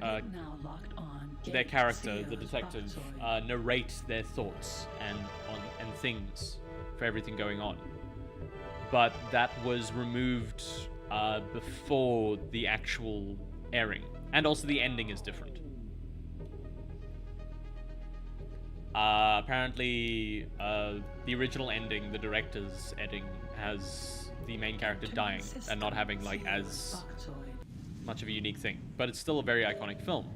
Now locked on. their character, the detective, narrate their thoughts and things for everything going on. But that was removed before the actual airing. And also the ending is different. Apparently, the original ending, the director's ending, has the main character dying and not having like as much of a unique thing. But it's still a very iconic film.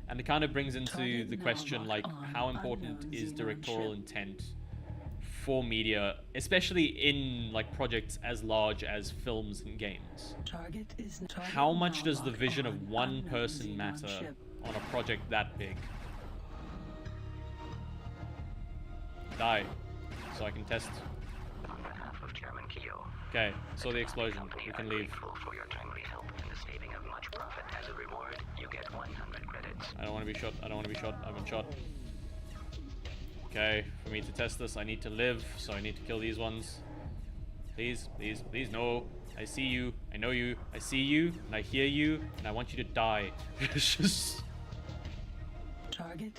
And it kind of brings into the question like how important is directorial intent for media, especially in like projects as large as films and games. How much does the vision of one person matter on a project that big? Die, so I can test. On behalf of Chairman Keogh, okay, saw the explosion. We can leave. For your timely help in the saving of much profit. As a reward, you get 100 credits. I don't want to be shot. I don't want to be shot. I've been shot. Okay, for me to test this, I need to live, so I need to kill these ones. Please, please, please, no. I see you. I know you. I see you, and I hear you, and I want you to die. Just... Target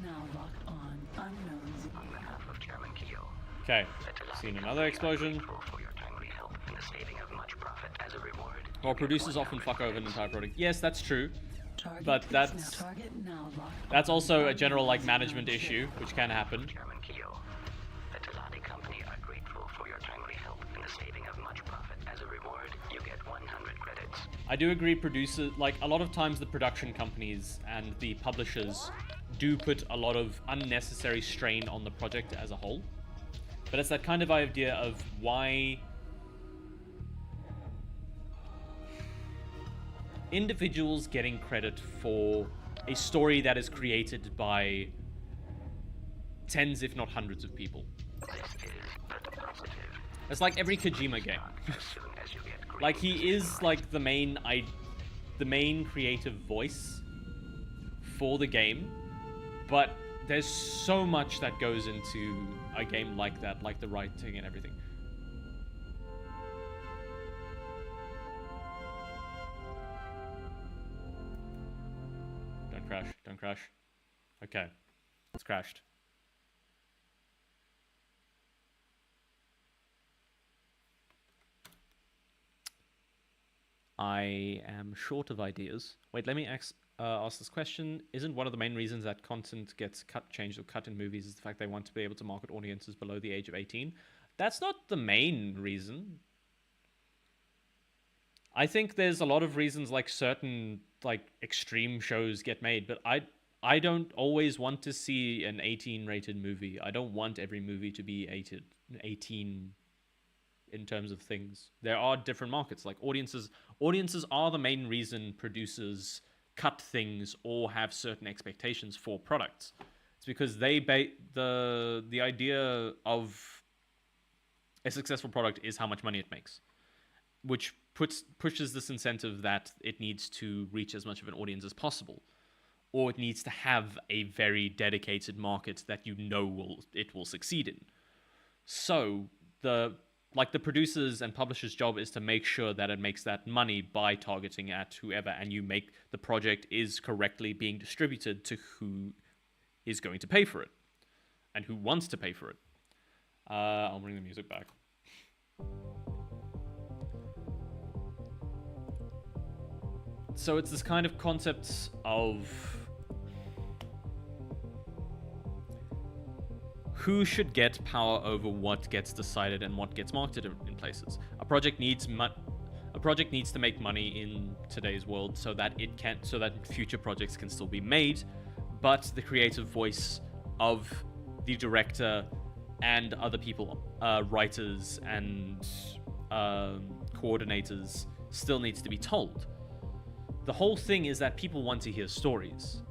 now locked on. Unknown. On behalf of Chairman Keogh. Okay, seen another explosion. For your timely help in the saving of much profit. As a reward. Well, producers often fuck over an entire product. Yes, that's true. But that's also a general like management issue, which can happen. Chairman Keogh, the Telati Company are grateful for your timely help in the saving of much profit. As a reward, you get 100 credits. I do agree, producers, like a lot of times the production companies and the publishers do put a lot of unnecessary strain on the project as a whole. But it's that kind of idea of why individuals getting credit for a story that is created by tens, if not hundreds of people. This is the positive. It's like every Kojima game. As soon as you get green, Like he is like the main creative voice for the game, but there's so much that goes into a game like that, like the writing and everything. Don't crash, don't crash. Okay, it's crashed. I am short of ideas. Wait, let me ask this question. Isn't one of the main reasons that content gets changed, or cut in movies is the fact they want to be able to market audiences below the age of 18? That's not the main reason. I think there's a lot of reasons, like certain like extreme shows get made, but I don't always want to see an 18 rated movie. I don't want every movie to be 18 in terms of things. There are different markets. Like audiences are the main reason producers cut things or have certain expectations for products. It's because they the idea of a successful product is how much money it makes, which pushes this incentive that it needs to reach as much of an audience as possible, or it needs to have a very dedicated market that it will succeed in. So the producers and publishers' job is to make sure that it makes that money by targeting at whoever, and you make the project is correctly being distributed to who is going to pay for it and who wants to pay for it. I'll bring the music back. So it's this kind of concept of who should get power over what gets decided and what gets marketed in places. A project needs to make money in today's world so that future projects can still be made, but the creative voice of the director and other people, writers and coordinators, still needs to be told. The whole thing is that people want to hear stories.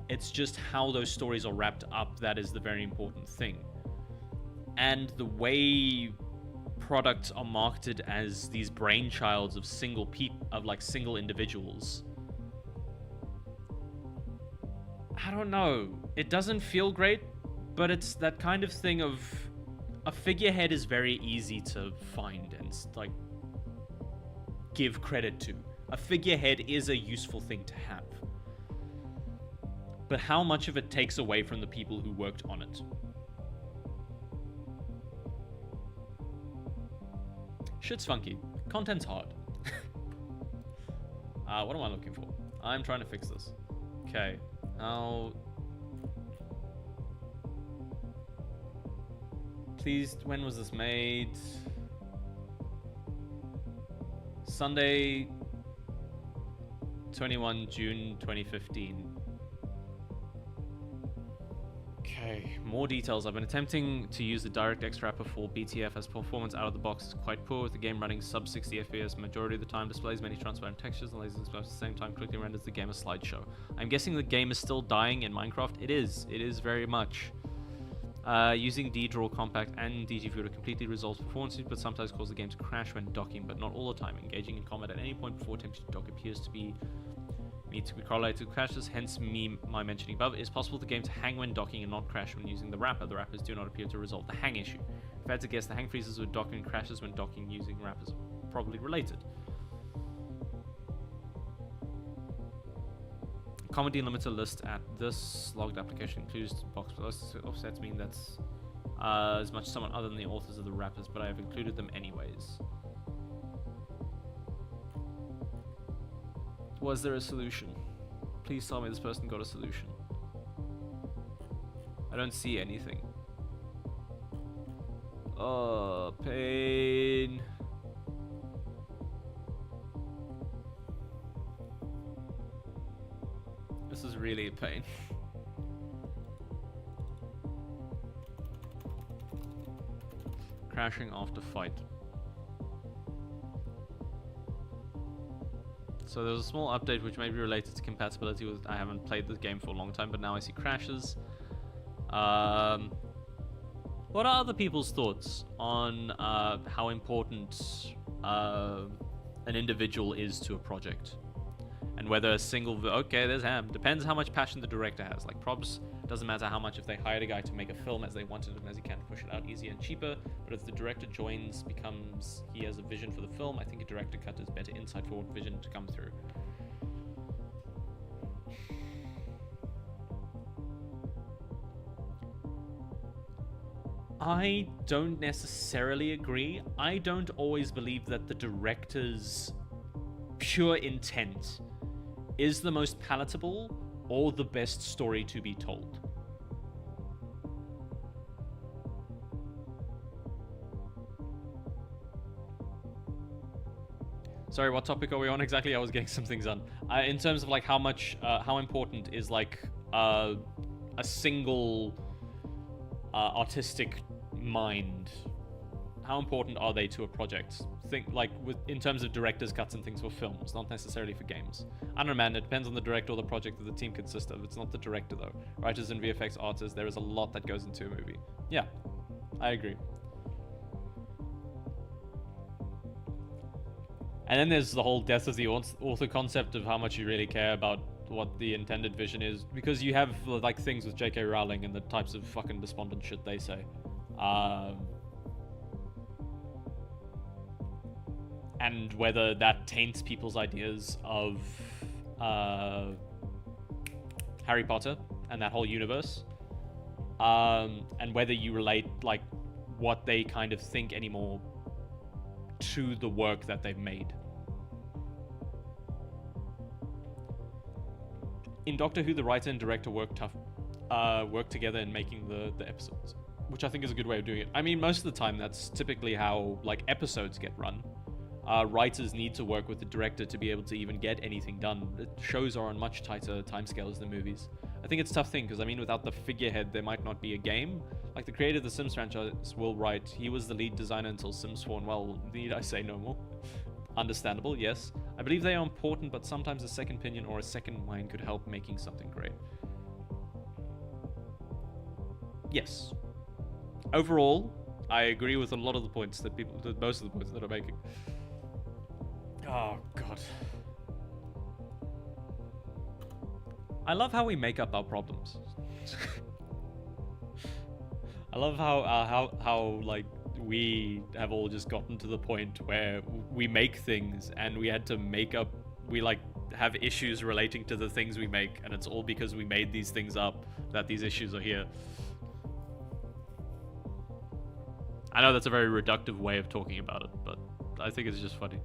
It's just how those stories are wrapped up that is the very important thing. And the way products are marketed as these brainchilds of single individuals, I don't know. It doesn't feel great, but it's that kind of thing of a figurehead is very easy to find and like give credit to. A figurehead is a useful thing to have. But how much of it takes away from the people who worked on it? Shit's funky. Content's hard. What am I looking for? I'm trying to fix this. Okay. Now... Please, when was this made? Sunday, 21 June 2015. Okay, more details. I've been attempting to use the DirectX wrapper for BTF as performance out of the box is quite poor, with the game running sub 60 FPS majority of the time, displays many transparent textures and lasers, but at the same time quickly renders the game a slideshow. I'm guessing the game is still dying in Minecraft. It is very much. Using DDraw Compact and DGViewer to completely resolve performance, but sometimes cause the game to crash when docking, but not all the time. Engaging in combat at any point before attempting to dock appears to be correlated to crashes, hence my mentioning above. It is possible the game to hang when docking and not crash when using the wrapper. The wrappers do not appear to resolve the hang issue. If I had to guess, the hang freezes with docking and crashes when docking using wrappers are probably related. Common delimiter list at this logged application includes box offsets, mean that's as much as someone other than the authors of the wrappers, but I have included them anyways. Was there a solution? Please tell me this person got a solution. I don't see anything. Oh, pain. This is really a pain. Crashing after fight. So there's a small update which may be related to compatibility with... I haven't played this game for a long time, but now I see crashes. What are other people's thoughts on how important an individual is to a project? And whether a single... Okay, there's Ham. Depends how much passion the director has. Like, props, doesn't matter how much if they hired a guy to make a film as they wanted him as he can to push it out easier and cheaper. But if the director joins, becomes... He has a vision for the film, I think a director cut is better insight for what vision to come through. I don't necessarily agree. I don't always believe that the director's pure intent is the most palatable or the best story to be told. Sorry, what topic are we on exactly? I was getting some things done. In terms of like how important is like a single artistic mind, how important are they to a project? Think like in terms of director's cuts and things for films, not necessarily for games. I don't know, man, it depends on the director or the project that the team consists of. It's not the director though. Writers and VFX artists, there is a lot that goes into a movie. Yeah, I agree. And then there's the whole death of the author concept of how much you really care about what the intended vision is, because you have like things with J.K. Rowling and the types of fucking despondent shit they say. And whether that taints people's ideas of Harry Potter and that whole universe, and whether you relate like what they kind of think anymore to the work that they've made. In Doctor Who, the writer and director work together in making the episodes, which I think is a good way of doing it. I mean, most of the time that's typically how like episodes get run. Writers need to work with the director to be able to even get anything done. The shows are on much tighter timescales than movies. I think it's a tough thing because I mean, without the figurehead, there might not be a game. Like the creator of the Sims franchise, Will Wright, he was the lead designer until Sims 4, and well, need I say no more? Understandable, yes. I believe they are important, but sometimes a second opinion or a second mind could help making something great. Yes. Overall, I agree with a lot of the points that most of the points that I'm making. Oh, God. I love how we make up our problems. I love how like we have all just gotten to the point where we make things and we had to make up, we like have issues relating to the things we make, and it's all because we made these things up that these issues are here. I know that's a very reductive way of talking about it, but I think it's just funny.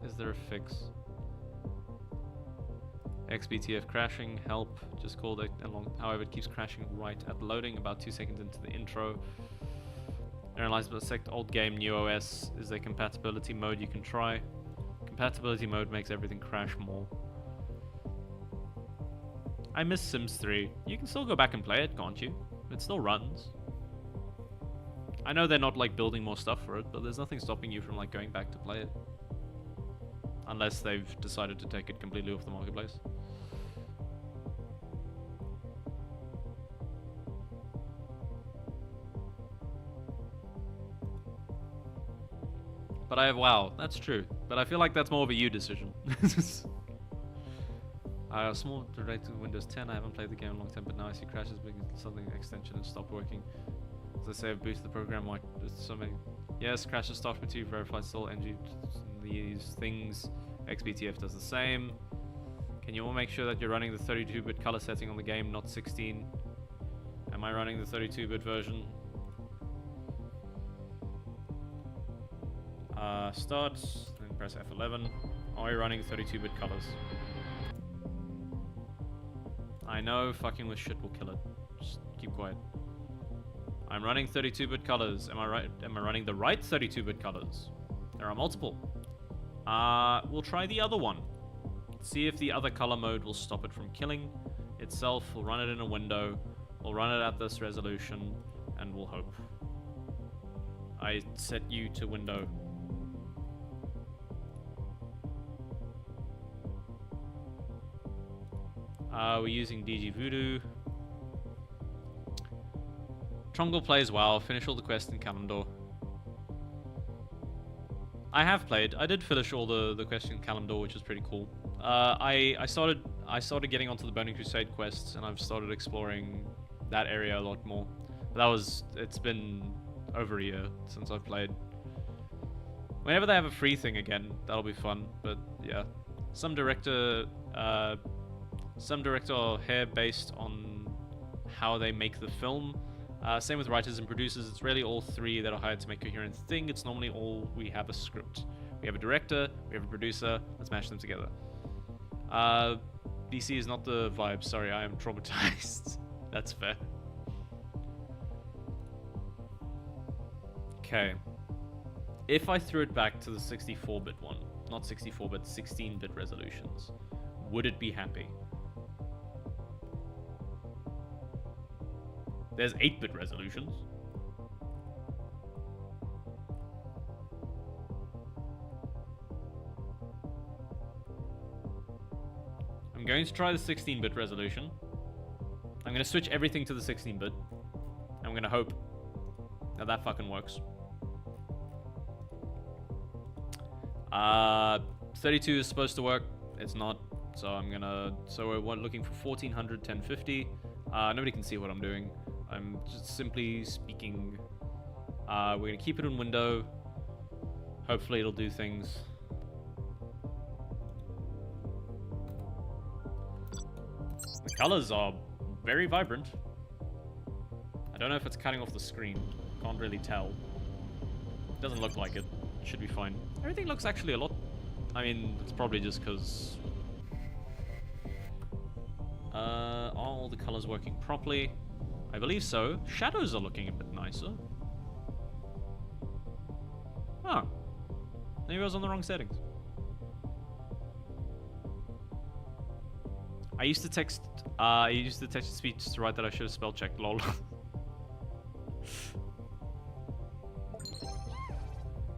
Is there a fix? XBTF crashing, help, just called it along. However, it keeps crashing right at loading, about 2 seconds into the intro. Analyze the sect old game, new OS. Is there compatibility mode you can try? Compatibility mode makes everything crash more. I miss Sims 3. You can still go back and play it, can't you? It still runs. I know they're not like building more stuff for it, but there's nothing stopping you from like going back to play it. Unless they've decided to take it completely off the marketplace. But wow, that's true. But I feel like that's more of a you decision. Small direct to Windows 10. I haven't played the game in a long time, but now I see crashes because something extension has stopped working. As I say, I've boosted the program. Why there's so many? Yes, crashes start with you. Verify still NG. These things. XBTF does the same. Can you all make sure that you're running the 32-bit color setting on the game, not 16? Am I running the 32-bit version? Start, then press F11. Are you running 32-bit colors? I know fucking with shit will kill it. Just keep quiet. I'm running 32-bit colors. Am I right? Am I running the right 32-bit colors? There are multiple. We'll try the other one. See if the other color mode will stop it from killing itself. We'll run it in a window. We'll run it at this resolution, and we'll hope. I set you to window. We're using DG Voodoo. Trongle plays WoW. Finish all the quests in Kalimdor. I have played. I did finish all the quests in Kalimdor, which is pretty cool. I started getting onto the Burning Crusade quests, and I've started exploring that area a lot more. But it's been over a year since I've played. Whenever they have a free thing again, that'll be fun. But yeah, some director are hair based on how they make the film. Same with writers and producers. It's really all three that are hired to make a coherent thing. It's normally all we have a script. We have a director, we have a producer, let's mash them together. DC is not the vibe. Sorry, I am traumatized. That's fair. Okay. If I threw it back to the 64-bit one, not 64-bit, 16-bit resolutions, would it be happy? There's 8-bit resolutions. I'm going to try the 16-bit resolution. I'm going to switch everything to the 16-bit. I'm going to hope that that fucking works. 32 is supposed to work. It's not. So we're looking for 1400, 1050. Nobody can see what I'm doing. I'm just simply speaking. We're going to keep it in window. Hopefully it'll do things. The colors are very vibrant. I don't know if it's cutting off the screen. Can't really tell. Doesn't look like it. Should be fine. Everything looks actually a lot... I mean, it's probably just because... are all the colors working properly? I believe so. Shadows are looking a bit nicer. Oh. Maybe I was on the wrong settings. I used to text to speech to write that I should have spell checked, lol.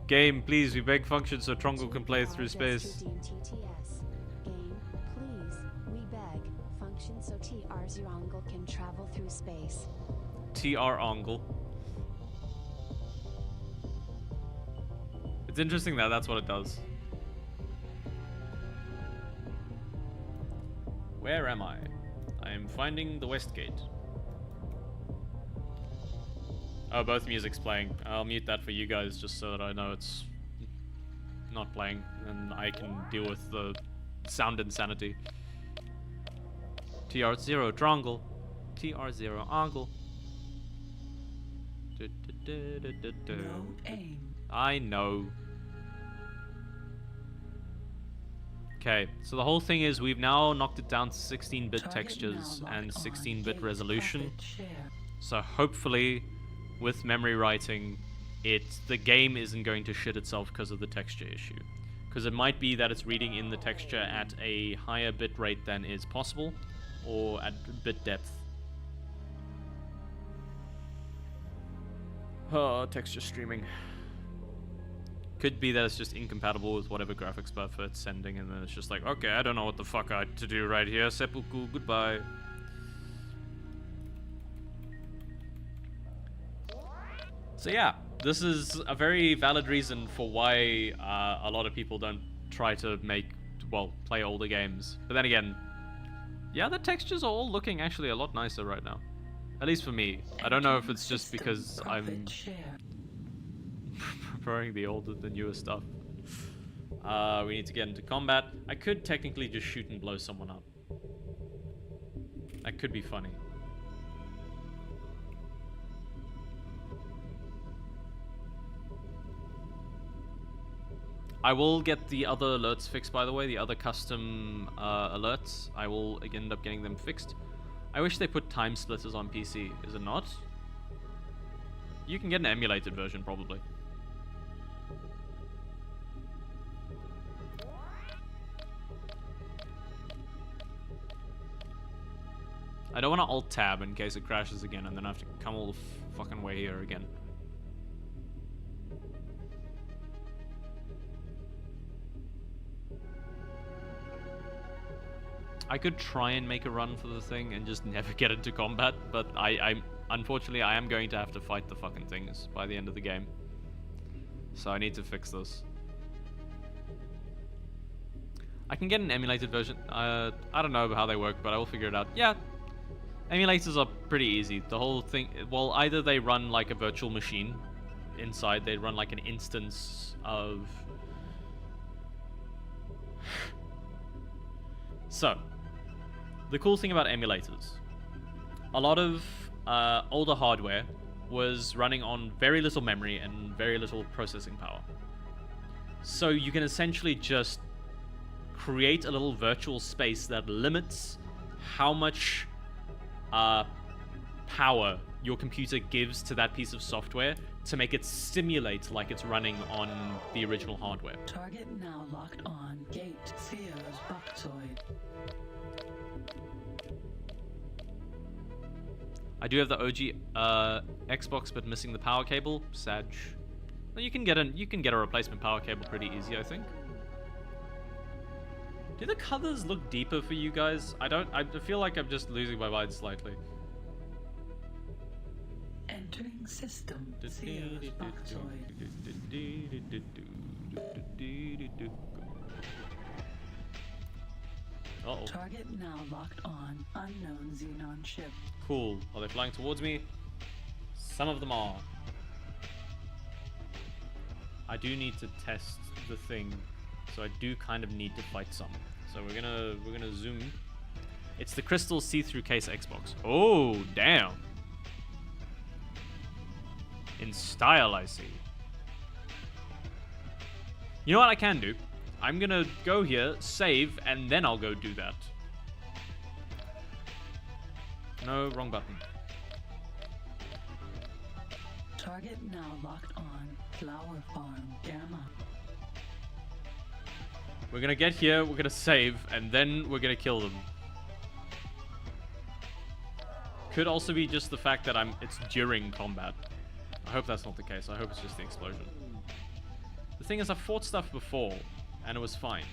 Game, please, we beg function so Trongle can play through space. Game, please, we beg function so TR Angle can travel through space. TR Angle. It's interesting that that's what it does. Where am I? I am finding the West Gate. Oh, both music's playing. I'll mute that for you guys just so that I know it's not playing and I can deal with the sound insanity. TR0 Trongle. TR0 Angle. No aim. I know. Okay, so the whole thing is we've now knocked it down to 16-bit textures and 16-bit resolution. So hopefully, with memory writing, the game isn't going to shit itself because of the texture issue. Because it might be that it's reading in the texture at a higher bit rate than is possible, or at bit depth. Oh, texture streaming. Could be that it's just incompatible with whatever graphics buffer it's sending, and then it's just like, okay, I don't know what the fuck I had to do right here. Seppuku, goodbye. So yeah, this is a very valid reason for why a lot of people don't try to play older games. But then again, yeah, the textures are all looking actually a lot nicer right now. At least for me. I don't know if it's just because I'm preferring the older, the newer stuff. We need to get into combat. I could technically just shoot and blow someone up. That could be funny. I will get the other alerts fixed, by the way, the other custom alerts. I will end up getting them fixed. I wish they put time splitters on PC. Is it not? You can get an emulated version, probably. I don't want to alt-tab in case it crashes again, and then I have to come all the fucking way here again. I could try and make a run for the thing and just never get into combat, but I unfortunately, I am going to have to fight the fucking things by the end of the game. So I need to fix this. I can get an emulated version. I don't know how they work, but I will figure it out. Yeah, emulators are pretty easy. The whole thing, well, either they run like a virtual machine inside, they run like an instance of... So, the cool thing about emulators, a lot of older hardware was running on very little memory and very little processing power. So you can essentially just create a little virtual space that limits how much power your computer gives to that piece of software to make it simulate like it's running on the original hardware. Target now locked on. Gate Theo's Bucktoid. I do have the OG Xbox, but missing the power cable. Sag. Well, you can get a replacement power cable pretty easy, I think. Do the colors look deeper for you guys? I feel like I'm just losing my mind slightly. Entering system. Theo's Bucktoid. Uh-oh. Target now locked on. Unknown Xenon ship. Cool. Are they flying towards me? Some of them are. I do need to test the thing, so I do kind of need to fight some. So we're gonna zoom. It's the crystal see-through case Xbox. Oh, damn. In style, I see. You know what I can do? I'm gonna go here, save, and then I'll go do that. No, wrong button. Target now locked on. Flower Farm Gamma. We're gonna get here, we're gonna save, and then we're gonna kill them. Could also be just the fact that it's during combat. I hope that's not the case. I hope it's just the explosion. The thing is, I've fought stuff before, and it was fine.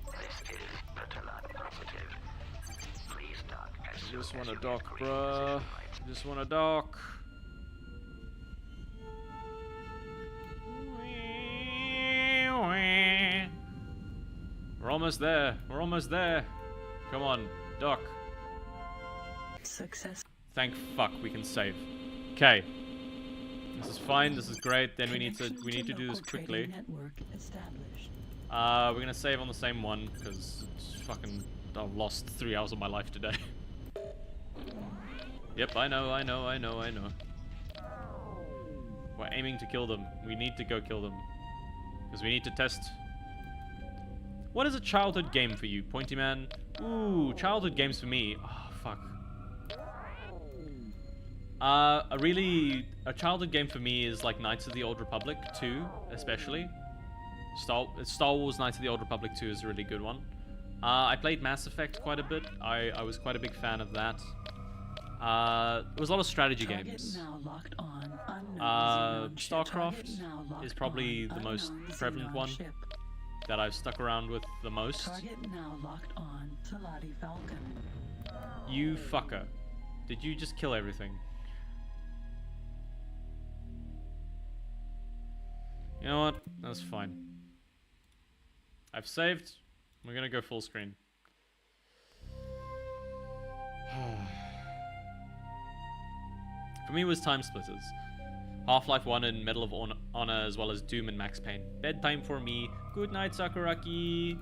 This is Patala positive. Please dock as soon Just as wanna you dock, get green bruh. position lights. Just wanna dock. We're almost there. We're almost there. Come on, dock. Success. Thank fuck we can save. Okay. This is fine. This is great. Then we need to do this local quickly. trading network established. We're gonna save on the same one because it's fucking. I've lost 3 hours of my life today. Yep, I know. We're aiming to kill them. We need to go kill them because we need to test. What is a childhood game for you, Pointy Man? Ooh, childhood games for me. Oh, fuck. A childhood game for me is like Knights of the Old Republic 2, especially. Star Wars Knights of the Old Republic 2 is a really good one. I played Mass Effect quite a bit. I was quite a big fan of that. It was a lot of strategy games. Now locked on. Unknown Xenon ship. StarCraft Now locked is probably on. the most Unknown prevalent Xenon one ship. that I've stuck around with the most. Target now locked on. Salati Falcon. You fucker. Did you just kill everything? You know what? That's fine. I've saved. We're gonna go full screen. For me, it was Time Splitters. Half-Life 1 and Medal of Honor, as well as Doom and Max Payne. Bedtime for me. Good night, Sakuraki.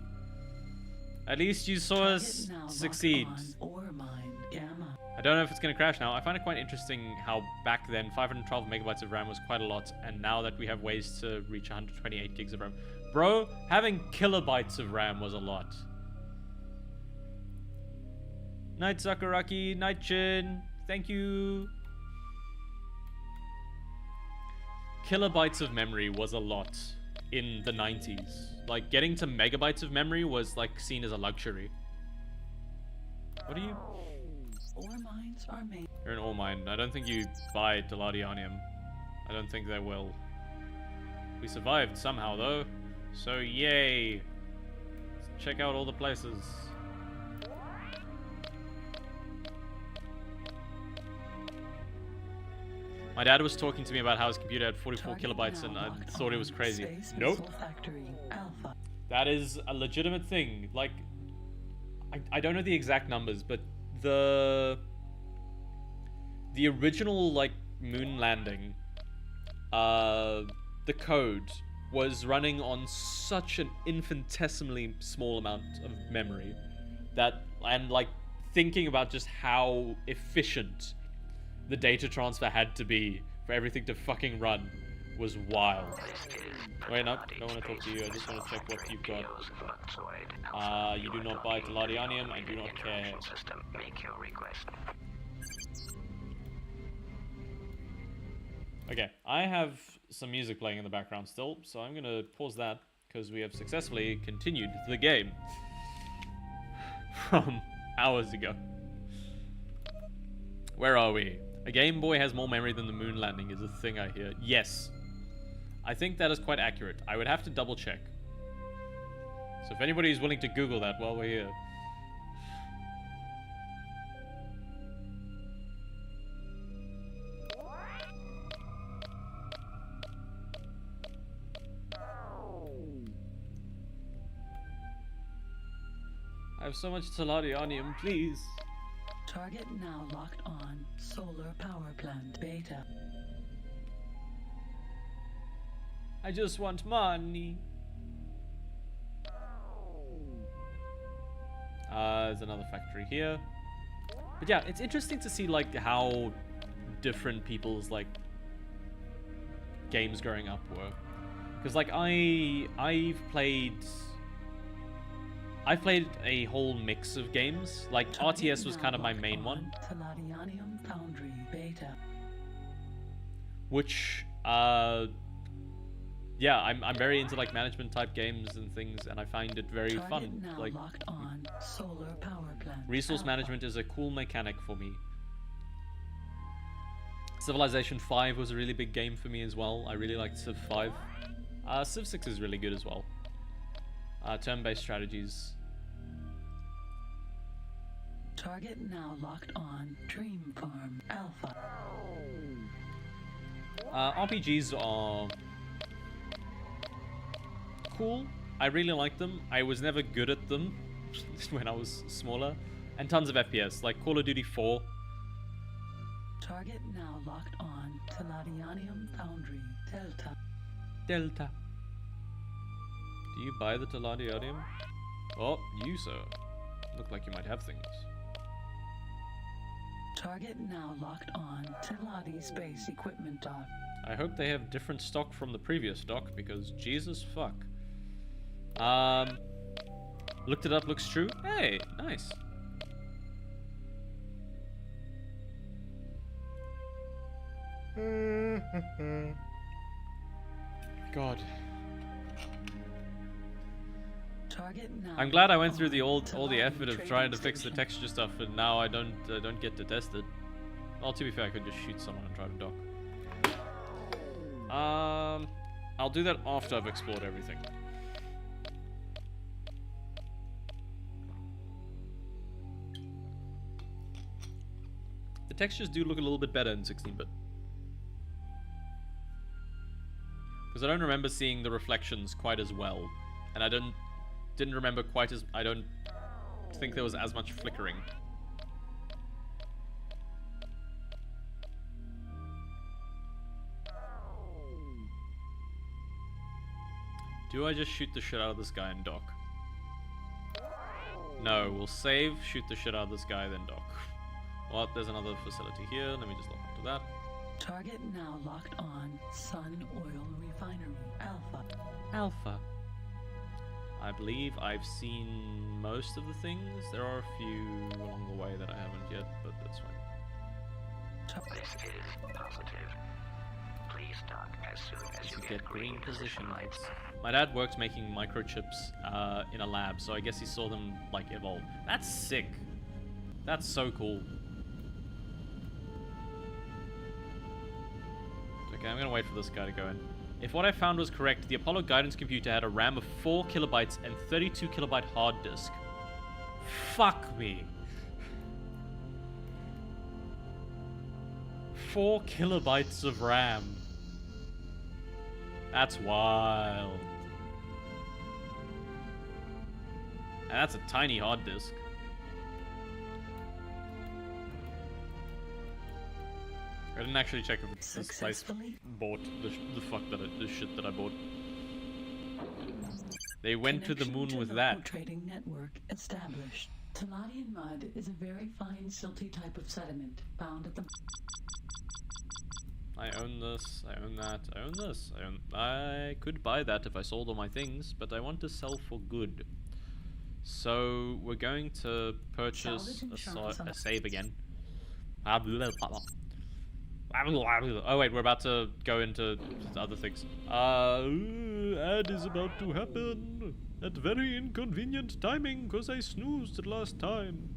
At least you saw us succeed. Ore mine Gamma. I don't know if it's going to crash now. I find it quite interesting how back then 512 megabytes of RAM was quite a lot, and now that we have ways to reach 128 gigs of RAM. Bro, having kilobytes of RAM was a lot. Night Sakuraki, Night Chin, thank you. Kilobytes of memory was a lot in the 90s. Like, getting to megabytes of memory was, like, seen as a luxury. What are you? Ore mines are made. You're an ore mine. I don't think you buy Deladianium. I don't think they will. We survived somehow, though. So, yay. Let's check out all the places. My dad was talking to me about how his computer had 44 kilobytes and I thought it was crazy. Space Nope. Missile Factory Alpha. That is a legitimate thing. Like, I don't know the exact numbers, but the original, like, moon landing, the code was running on such an infinitesimally small amount of memory that, and like, thinking about just how efficient the data transfer had to be for everything to fucking run was wild. Wait, no, don't want to talk to you. I just want to check what you've got. You do not buy Teladianium. I do not care. Okay, I have some music playing in the background still, so I'm gonna pause that because we have successfully continued the game from hours ago. Where are we? A Game Boy has more memory than the moon landing is a thing I hear. Yes. I think that is quite accurate. I would have to double check. So if anybody is willing to Google that while we're here. I have so much Teladianium, please. Target now locked on. Solar power plant beta. I just want money. There's another factory here. But yeah, it's interesting to see like how different people's like games growing up were. Because like I've played a whole mix of games. Like RTS was kind of my main one. Teladianium Foundry beta. Which yeah, I'm very into like management type games and things, and I find it very fun. Now like locked on. Solar power plant. resource management is a cool mechanic for me. Civilization 5 was a really big game for me as well. I really liked Civ 5. Civ 6 is really good as well. Turn-based strategies. Target now locked on. Dream Farm Alpha. RPGs are cool. I really like them. I was never good at them when I was smaller. And tons of FPS, like Call of Duty 4. Target now locked on. Teladianium Foundry Delta. Do you buy the Teladianium? Oh, you, sir. Look like you might have things. Target now locked on. Teladi Space Equipment Dock. I hope they have different stock from the previous stock, because Jesus fuck. Looked it up, looks true. Hey, nice. God. Target now. I'm glad I went through all the effort of trying to fix the texture stuff, and now I don't get to test it. Well, to be fair, I could just shoot someone and try to dock. I'll do that after I've explored everything. The textures do look a little bit better in 16-bit. Because I don't remember seeing the reflections quite as well. And I didn't remember quite as... I don't think there was as much flickering. Do I just shoot the shit out of this guy and dock? No, we'll save, shoot the shit out of this guy, then dock. Well, there's another facility here. Let me just look onto that. Target now locked on. Sun Oil Refinery Alpha. Alpha. I believe I've seen most of the things. There are a few along the way that I haven't yet, but that's fine. This is positive. Please dock as soon as you get green position lights. My dad worked making microchips in a lab, so I guess he saw them like evolve. That's sick. That's so cool. Okay, I'm gonna wait for this guy to go in. If what I found was correct, the Apollo guidance computer had a RAM of 4 kilobytes and 32 kilobyte hard disk. Fuck me. 4 kilobytes of RAM. That's wild. And that's a tiny hard disk. I didn't actually check if this place bought the shit that I bought. They went to the moon with that. Trading network established. Taladian mud is a very fine silty type of sediment found at the. I own this, I own that, I own this, I could buy that if I sold all my things, but I want to sell for good. So we're going to purchase a save again. Oh wait, we're about to go into other things. Ad is about to happen at very inconvenient timing because I snoozed last time.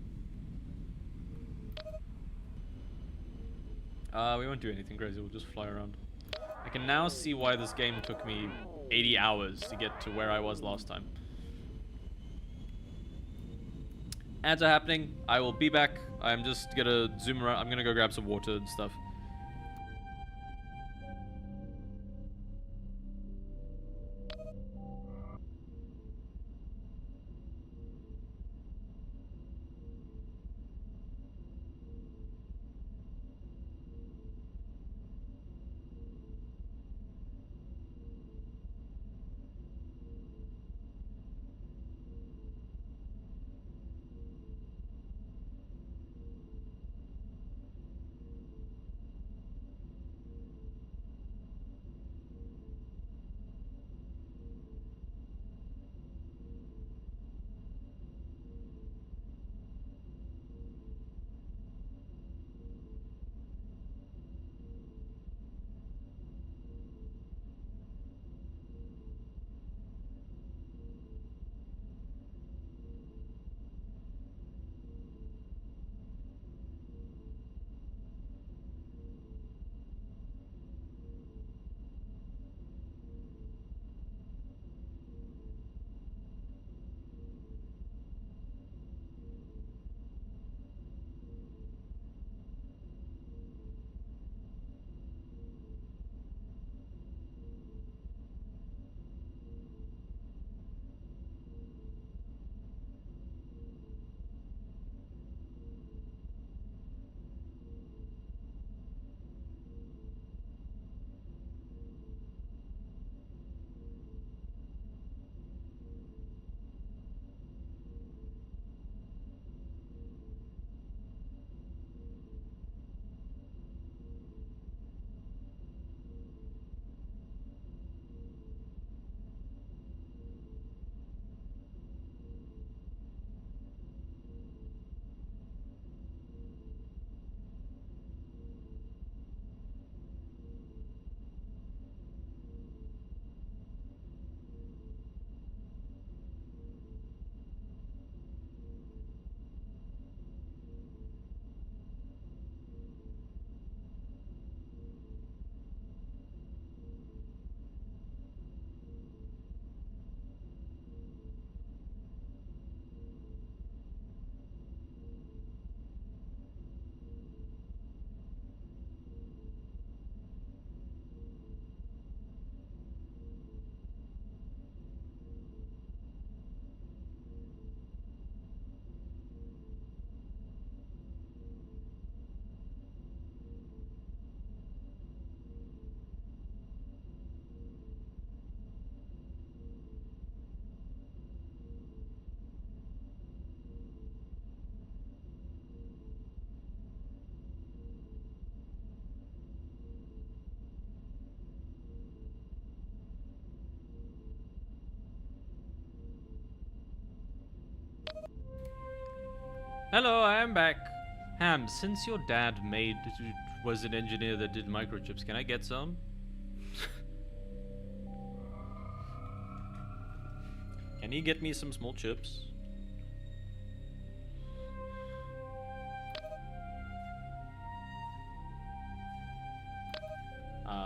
We won't do anything crazy, we'll just fly around. I can now see why this game took me 80 hours to get to where I was last time. Ads are happening, I will be back. I'm just gonna zoom around, I'm gonna go grab some water and stuff. Hello, I am back. Ham, since your dad was an engineer that did microchips, can I get some? Can you get me some small chips?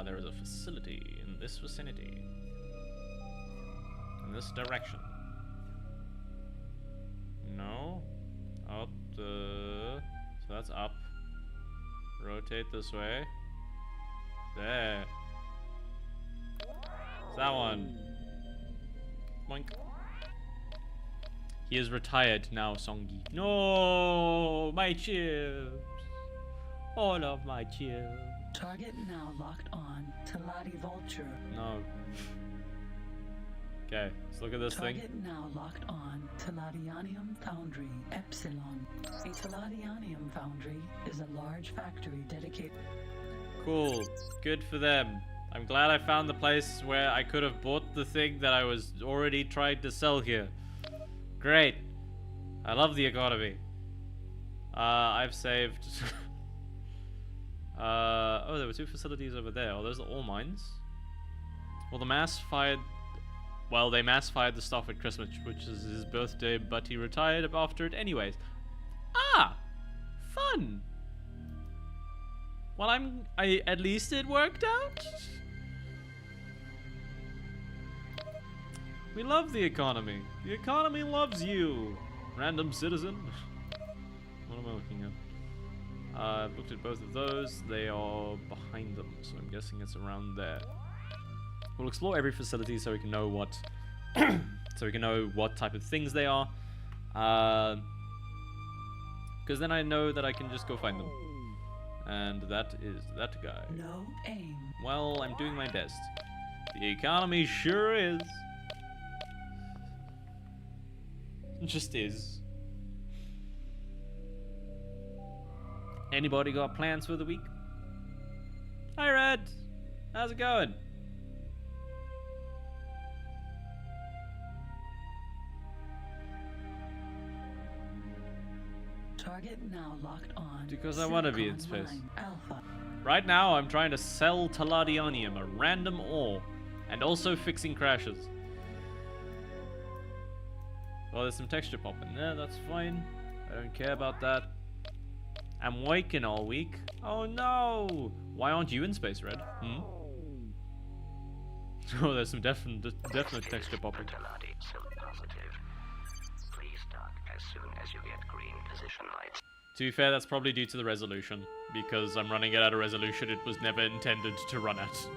There is a facility in this vicinity. In this direction. No? Up the... So that's up. Rotate this way. There. It's that one. Boink. He is retired now, Songi. No, my chips. All of my chips. Target now locked on to Lottie Vulture. No. Okay, let's look at this thing. Target now locked on to Teladianium Foundry Epsilon. A Teladianium Foundry is a large factory dedicated. Cool. Good for them. I'm glad I found the place where I could have bought the thing that I was already trying to sell here. Great. I love the economy. I've saved... oh, there were 2 facilities over there. Oh, those are all mines. Well, the mass fired... Well, they mass fired the stuff at Christmas, which is his birthday, but he retired after it anyways. Ah! Fun! Well, at least it worked out? We love the economy. The economy loves you, random citizen. What am I looking at? I've looked at both of those. They are behind them, so I'm guessing it's around there. We'll explore every facility so we can know what type of things they are. Because then I know that I can just go find them. And that is that guy. No aim. Well, I'm doing my best. The economy sure is. Just is. Anybody got plans for the week? Hi, Red. How's it going? Target now locked on. Because I want to be in Silicon space. Mine Alpha. Right now, I'm trying to sell Teladionium, a random ore, and also fixing crashes. Well, there's some texture pop in there, that's fine. I don't care about that. I'm waking all week. Oh no! Why aren't you in space, Red? Hmm? Oh, there's some definite texture popping. Teladi, still positive. Please dock as soon as you get green position lights. To be fair, that's probably due to the resolution, because I'm running it at a resolution it was never intended to run at.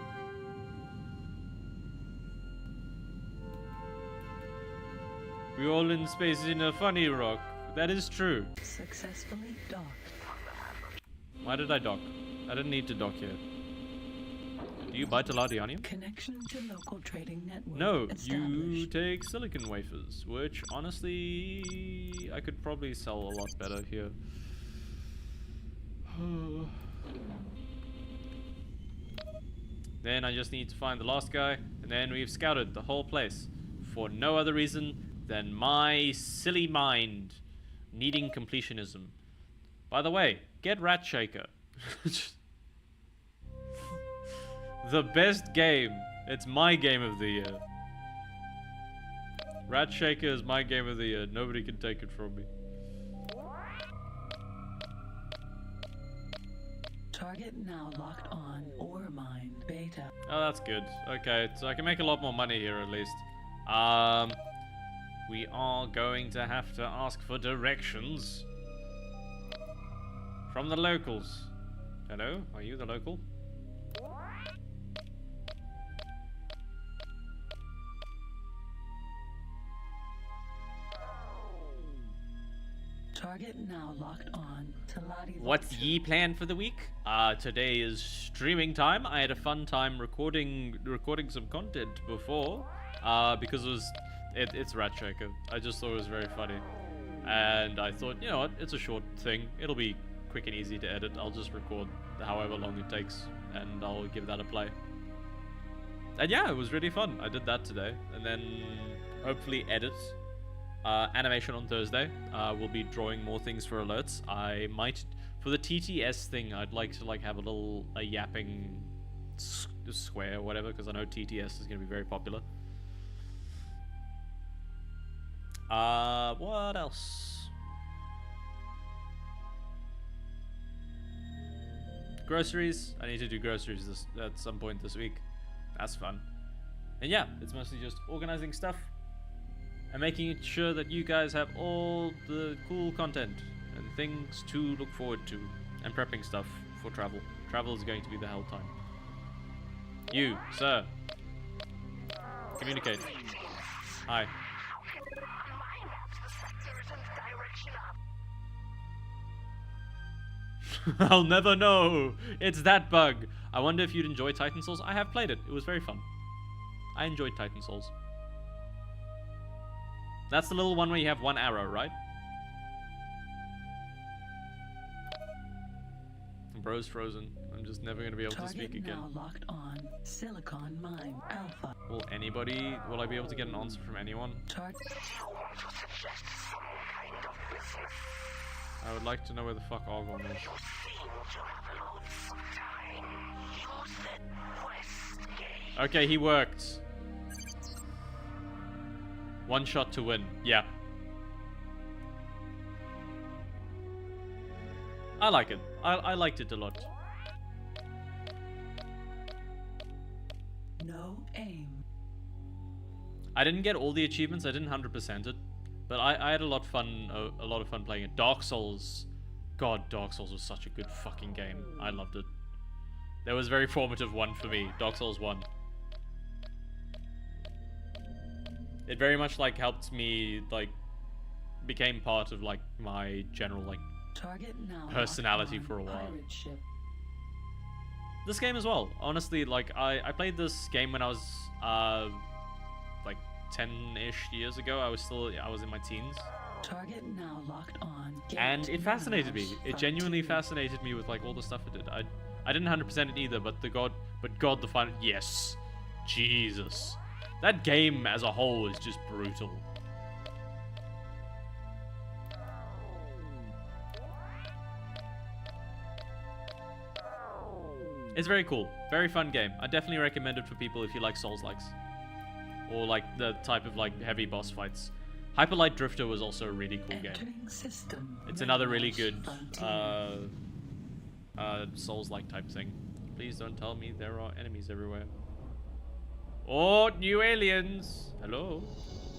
We're all in space in a funny rock. That is true. Successfully docked. Why did I dock? I didn't need to dock here. Do you buy Teladionium? Connection to local trading network. No, you established. take silicon wafers, which honestly I could probably sell a lot better here. Then I just need to find the last guy, and then we've scouted the whole place for no other reason than my silly mind needing completionism. By the way, get Rat Shaker. The best game. It's my game of the year. Rat Shaker is my game of the year. Nobody can take it from me. Target now locked on. Ore mine beta. Oh, that's good. Okay, so I can make a lot more money here at least. We are going to have to ask for directions from the locals. Hello, are you the local? Target now locked on. Teladi What's Vulture. ye plan for the week? Today is streaming time. I had a fun time recording some content before, because it's Rat Shaker. I just thought it was very funny, and I thought, you know what, it's a short thing. It'll be quick and easy to edit. I'll just record however long it takes, and I'll give that a play. And yeah, it was really fun. I did that today, and then hopefully edit. Animation on Thursday. We'll be drawing more things for alerts. I might, for the TTS thing, I'd like to have a yapping square or whatever, because I know TTS is going to be very popular. What else? Groceries. I need to do groceries at some point this week. That's fun. And yeah, it's mostly just organizing stuff and making sure that you guys have all the cool content and things to look forward to, and prepping stuff for travel. Travel is going to be the hell time. You, sir. Communicate. Hi. I'll never know. It's that bug. I wonder if you'd enjoy Titan Souls. I have played it. It was very fun. I enjoyed Titan Souls. That's the little one where you have one arrow, right? Bro's frozen. I'm just never going to be able to speak again. Now locked on. Silicon Mine Alpha. Will I be able to get an answer from anyone? I would like to know where the fuck Argon is. Okay, he worked. One shot to win. Yeah. I like it. I liked it a lot. No aim. I didn't get all the achievements. I didn't 100% it, but I had a lot of fun playing it. Dark Souls. God, Dark Souls was such a good fucking game. I loved it. That was a very formative one for me. Dark Souls 1. It very much like helped me, like, became part of like my general like Target now personality for a while. This game as well. Honestly, like I played this game when I was like 10-ish years ago. I was in my teens. Target now locked on. And it fascinated me. It genuinely fascinated me with like all the stuff it did. I didn't 100% it either, but God the final, yes. Jesus. That game as a whole is just brutal. It's very cool. Very fun game. I definitely recommend it for people if you like Souls-likes. Or like the type of like heavy boss fights. Hyper Light Drifter was also a really cool game. It's another really good Souls-like type thing. Please don't tell me there are enemies everywhere. Oh, new aliens! Hello?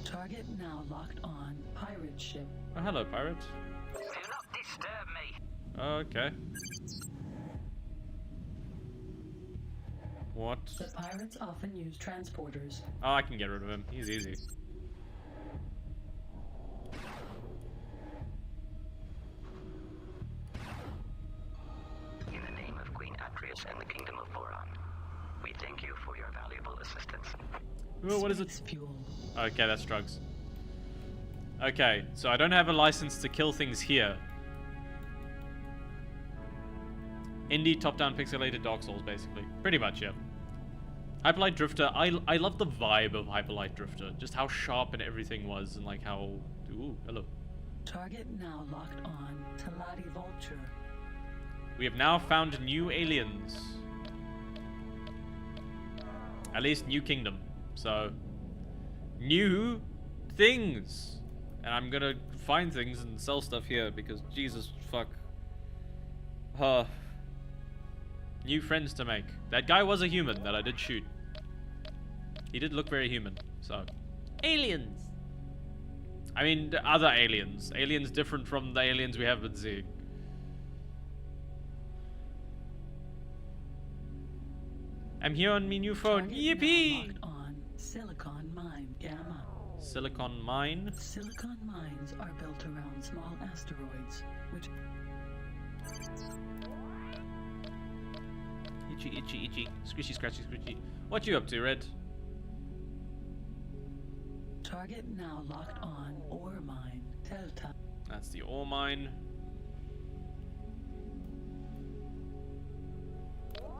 Target now locked on. Pirate ship. Oh, hello, pirate. Do not disturb me. Okay. What? The pirates often use transporters. Oh, I can get rid of him. He's easy. In the name of Queen Atreus and the Kingdom of Boron, we thank you for your valuable assistance. Ooh, what is it? Space fuel. Okay, that's drugs. Okay, so I don't have a license to kill things here. Indie top-down pixelated Dark Souls, basically. Pretty much, yeah. Hyper Light Drifter, I love the vibe of Hyper Light Drifter. Just how sharp and everything was, and like how... Ooh, hello. Target now locked on. Talati Vulture. We have now found new aliens. At least new kingdom. So, new things. And I'm gonna find things and sell stuff here because Jesus fuck. New friends to make. That guy was a human that I did shoot. He did look very human. So, aliens. I mean, the other aliens. Aliens different from the aliens we have with Zig. I'm here on my new phone. Yippee! Locked on. Silicon Mine Gamma. Silicon Mine? Silicon mines are built around small asteroids, which... Itchy, itchy, itchy. Squishy, scratchy, squishy. What you up to, Red? Target now locked on. Ore mine. Delta. That's the ore mine.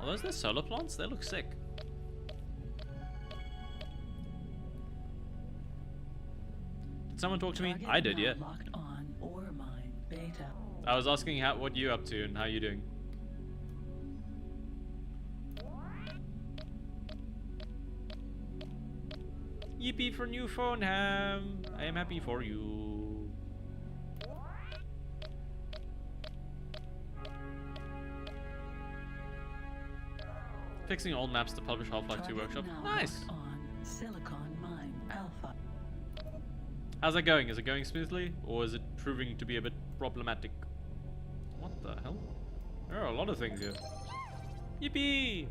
Are those the solar plants? They look sick. Did someone talk to me? Target I did, now yeah. Locked on. Ore mine. Beta. I was asking what you up to and how you doing. Yippee for new phone, Ham. I am happy for you. Fixing old maps to publish Half-Life 2 Workshop. Nice. On Silicon Mine Alpha. How's that going? Is it going smoothly, or is it proving to be a bit problematic? What the hell? There are a lot of things here. Yippee!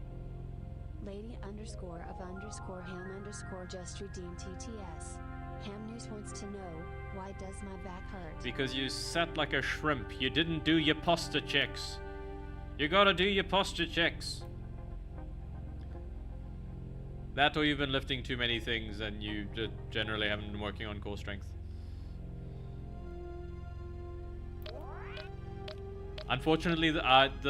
Lady underscore of underscore ham underscore just redeemed TTS. Ham News wants to know, why does my back hurt? Because you sat like a shrimp. You didn't do your posture checks. You gotta do your posture checks. That or you've been lifting too many things and you generally haven't been working on core strength. Unfortunately, to get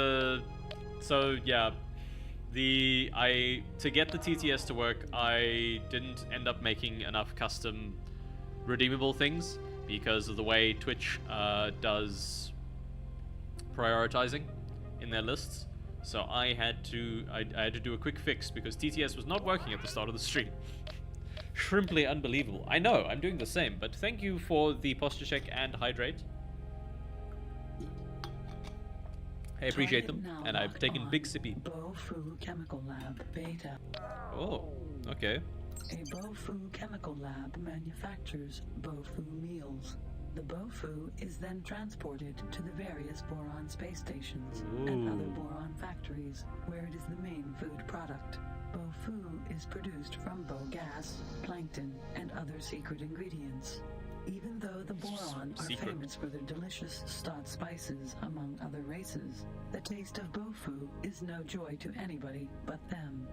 the TTS to work, I didn't end up making enough custom redeemable things because of the way Twitch does prioritizing in their lists. So I had to do a quick fix because TTS was not working at the start of the stream. Shrimply unbelievable. I know, I'm doing the same, but thank you for the posture check and hydrate. I appreciate them, and I've taken big sippy. Bofu Chemical Lab Beta. Oh, okay. A Bofu Chemical Lab manufactures Bofu meals. The Bofu is then transported to the various boron space stations and other boron factories, where it is the main food product. Bofu is produced from gas, plankton, and other secret ingredients. Even though the boron are famous for their delicious stott spices among other races, the taste of Bofu is no joy to anybody but them.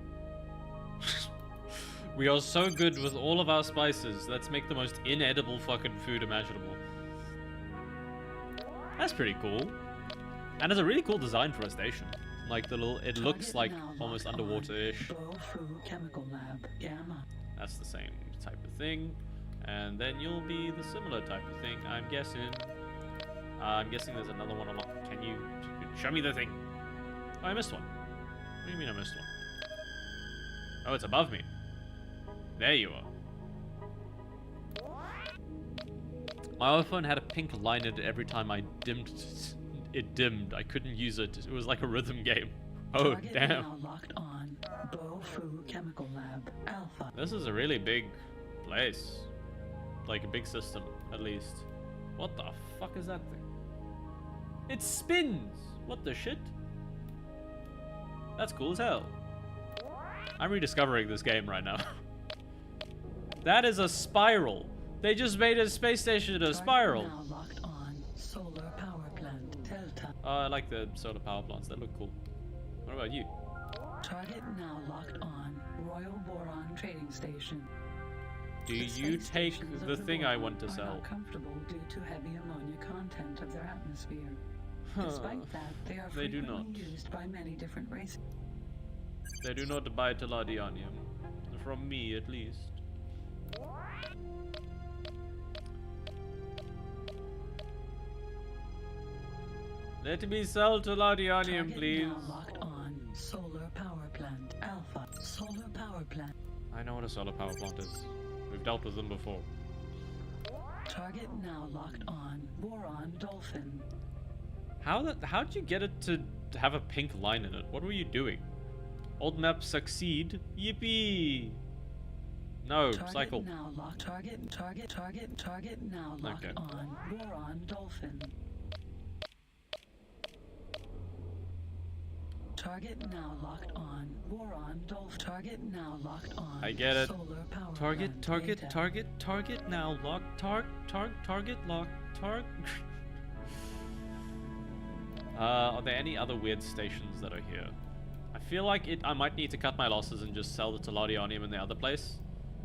We are so good with all of our spices. Let's make the most inedible fucking food imaginable. That's pretty cool. And it's a really cool design for a station. Like the little, it looks like almost underwater-ish. Bofu Chemical Lab Gamma. That's the same type of thing. And then you'll be the similar type of thing, I'm guessing. I'm guessing there's another one along. Can you show me the thing? Oh, I missed one. What do you mean I missed one? Oh, it's above me. There you are. My other phone had a pink line in it every time I dimmed it. Dimmed. I couldn't use it. It was like a rhythm game. Oh, Target damn. now locked on. Bofu Chemical Lab Alpha. This is a really big place. Like a big system, at least. What the fuck is that thing? It spins! What the shit? That's cool as hell. I'm rediscovering this game right now. That is a spiral. They just made a space station a spiral. Now locked on. Solar power plant Delta. I like the solar power plants. They look cool. What about you? Target now locked on. Royal Boron Trading Station. Do The you space take stations of the thing I boron want to are sell? not comfortable due to heavy ammonia content of their atmosphere. Despite that, they are They do frequently not. used by many different races. They do not buy Teladionium. From me, at least. Let me sell Teladionium, Target please. now locked on. Solar power plant Alpha. Solar power plant. I know what a solar power plant is. We've dealt with them before. Target now locked on. Boron Dolphin. How'd you get it to have a pink line in it? What were you doing? Old map succeed. Yippee! No, Target cycle. now locked. Target now locked Okay. on. Boron Dolphin. Target now locked on. Boron Dolphin. Target now locked on. I get it. Solar power Target, plant target, Beta. target now lock. Target lock. Are there any other weird stations that are here? I feel like I might need to cut my losses and just sell the Teladionium in the other place,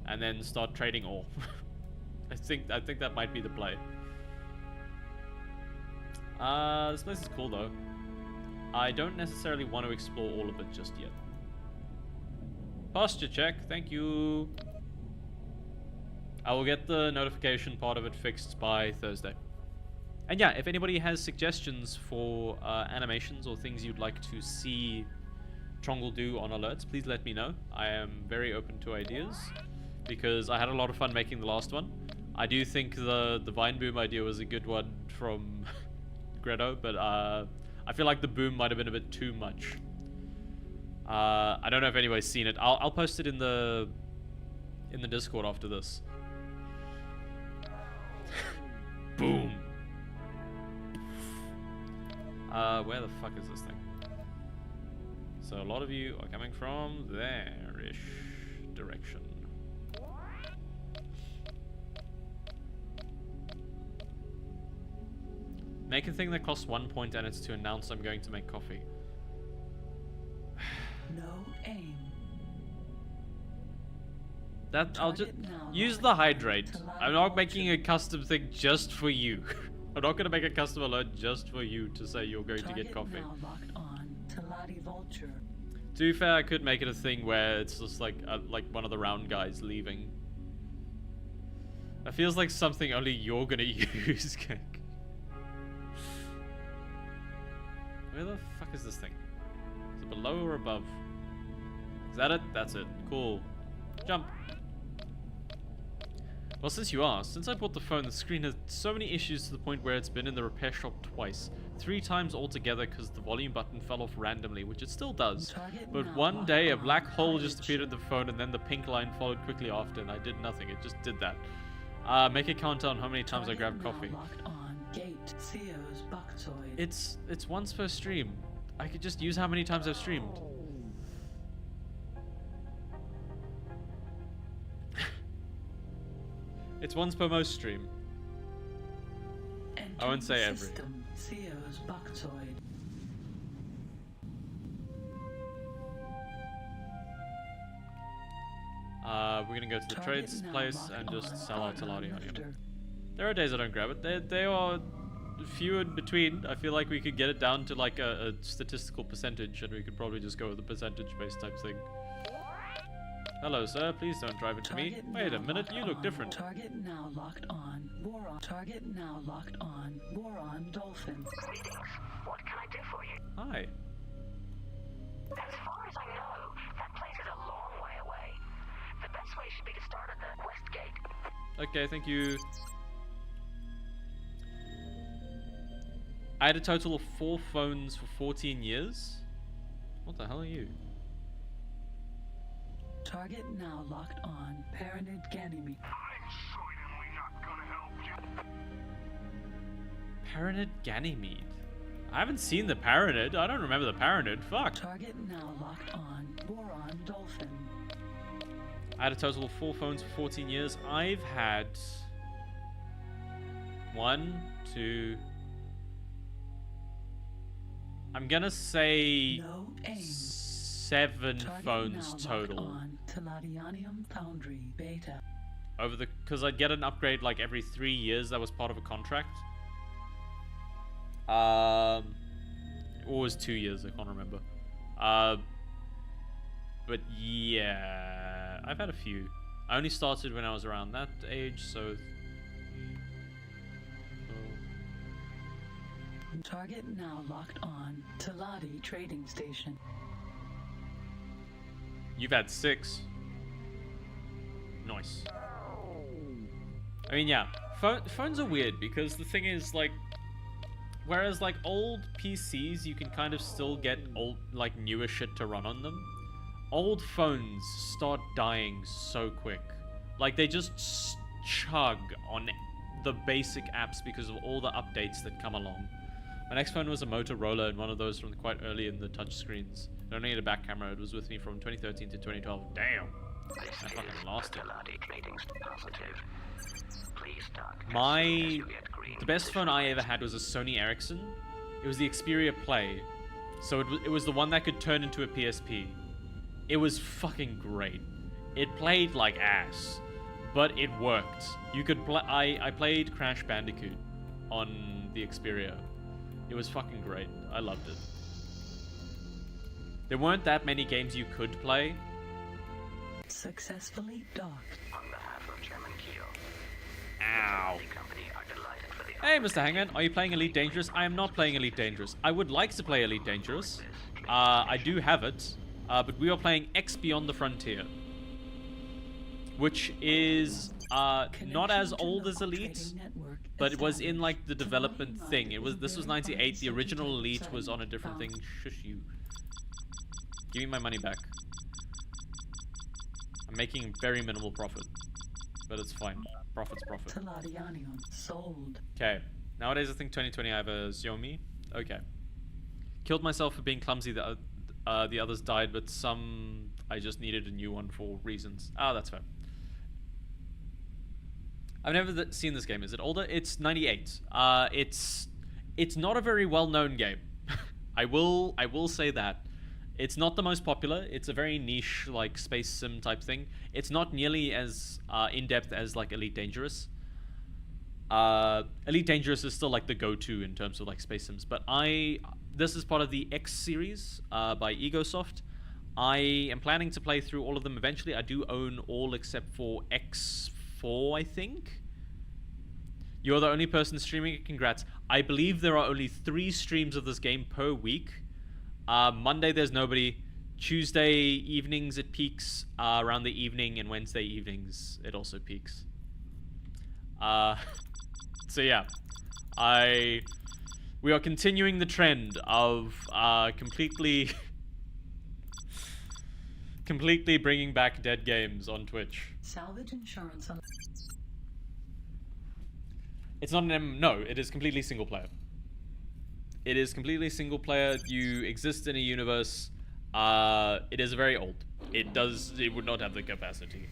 and then start trading ore. I think that might be the play. This place is cool though. I don't necessarily want to explore all of it just yet. Posture check, thank you. I will get the notification part of it fixed by Thursday. And yeah, if anybody has suggestions for animations or things you'd like to see Trongle do on alerts, please let me know. I am very open to ideas because I had a lot of fun making the last one. I do think the Vine Boom idea was a good one from Gredo, but I feel like the boom might have been a bit too much. I don't know if anybody's seen it. I'll post it in the Discord after this. Boom. Where the fuck is this thing? So a lot of you are coming from there-ish direction. Make a thing that costs 1 point and it's to announce I'm going to make coffee. No aim. That I'll just Target now use locked the on hydrate. to live I'm not vulture. making a custom thing just for you. I'm not gonna make a custom alert just for you to say you're going to get coffee. Now locked on to Lottie Vulture. To be fair, I could make it a thing where it's just like one of the round guys leaving. That feels like something only you're gonna use, Cake. Where the fuck is this thing? Is it below or above? Is that it? That's it. Cool. Jump. Well, since you asked, since I bought the phone, the screen has so many issues to the point where it's been in the repair shop twice. 3 times altogether because the volume button fell off randomly, which it still does. But one day a black hole just appeared in the phone and then the pink line followed quickly after and I did nothing. It just did that. Make a countdown how many times I grabbed coffee. Locked on gate Theo's Bucktoid. It's once per stream. I could just use how many times I've streamed. It's once per most stream. I won't say every. System, Theo's Bucktoid. We're gonna go to the Target trades now place locked and just on sell out cargo Teladionium. lifter. There are days I don't grab it. They are few in between. I feel like we could get it down to like a statistical percentage and we could probably just go with a percentage-based type thing. Hello, sir. Please don't drive into me. Target Wait a now minute. locked You look on. different. Target now locked on. Boron. Target now locked on. Boron Dolphin. Greetings. What can I do for you? Hi. As far as I know, that place is a long way away. The best way should be to start at the west gate. Okay, thank you. I had a total of 4 phones for 14 years. What the hell are you? Target now locked on. Paranid Ganymede. I'm certainly not gonna help you. Paranid Ganymede. I haven't seen the Paranid. I don't remember the Paranid. Fuck. Target now locked on. Boron Dolphin. I had a total of 4 phones for 14 years. I've had 1, 2. I'm gonna say No aim. 7 Target phones now locked total. on. Teladionium Foundry Beta. Over the, because I'd get an upgrade like every 3 years. That was part of a contract. Or it was 2 years. I can't remember. But yeah, I've had a few. I only started when I was around that age, so. Target now locked on. Teladi Trading Station. You've had 6. Nice. I mean, yeah, phones are weird because the thing is, like, whereas like old PCs, you can kind of still get old, like newer shit to run on them. Old phones start dying so quick. Like they just chug on the basic apps because of all the updates that come along. My next phone was a Motorola and one of those from quite early in the touch screens. It only had a back camera. It was with me from 2013 to 2012. Damn. This I is fucking lost it. Teladi Trading Positive. Please dock as My soon as you get green the best phone I ever had was a Sony Ericsson. It was the Xperia Play, so it was the one that could turn into a PSP. It was fucking great. It played like ass, but it worked. You could play. I played Crash Bandicoot on the Xperia. It was fucking great. I loved it. There weren't that many games you could play. Successfully docked. on behalf of Chairman Keel. Ow. The company are delighted for the Hey, Mr. Hangman, are you playing Elite Dangerous? I am not playing Elite Dangerous. I would like to play Elite Dangerous. I do have it, but we are playing X Beyond the Frontier, which is not as old as Elite, but it was in like the development thing. This was 98. The original Elite was on a different thing. Shush you. Give me my money back. I'm making very minimal profit, but it's fine. Profit's profit. Teladionium sold. Okay. Nowadays, I think 2020 I have a Xiaomi. Okay. Killed myself for being clumsy the The others died, but some I just needed a new one for reasons. Ah, that's fair. I've never seen this game. Is it older? It's 98. It's not a very well-known game. I will say that. It's not the most popular. It's a very niche, like, space sim type thing. It's not nearly as in-depth as, like, Elite Dangerous. Elite Dangerous is still, like, the go-to in terms of, like, space sims. But this is part of the X series by Egosoft. I am planning to play through all of them eventually. I do own all except for X4, I think. You're the only person streaming it. Congrats. I believe there are only 3 streams of this game per week. Monday there's nobody. Tuesday evenings it peaks around the evening, and Wednesday evenings it also peaks. So yeah, we are continuing the trend of completely bringing back dead games on Twitch. Salvage insurance on... It's not an no, it is completely single player. It is completely single player. You exist in a universe. It is very old. It would not have the capacity.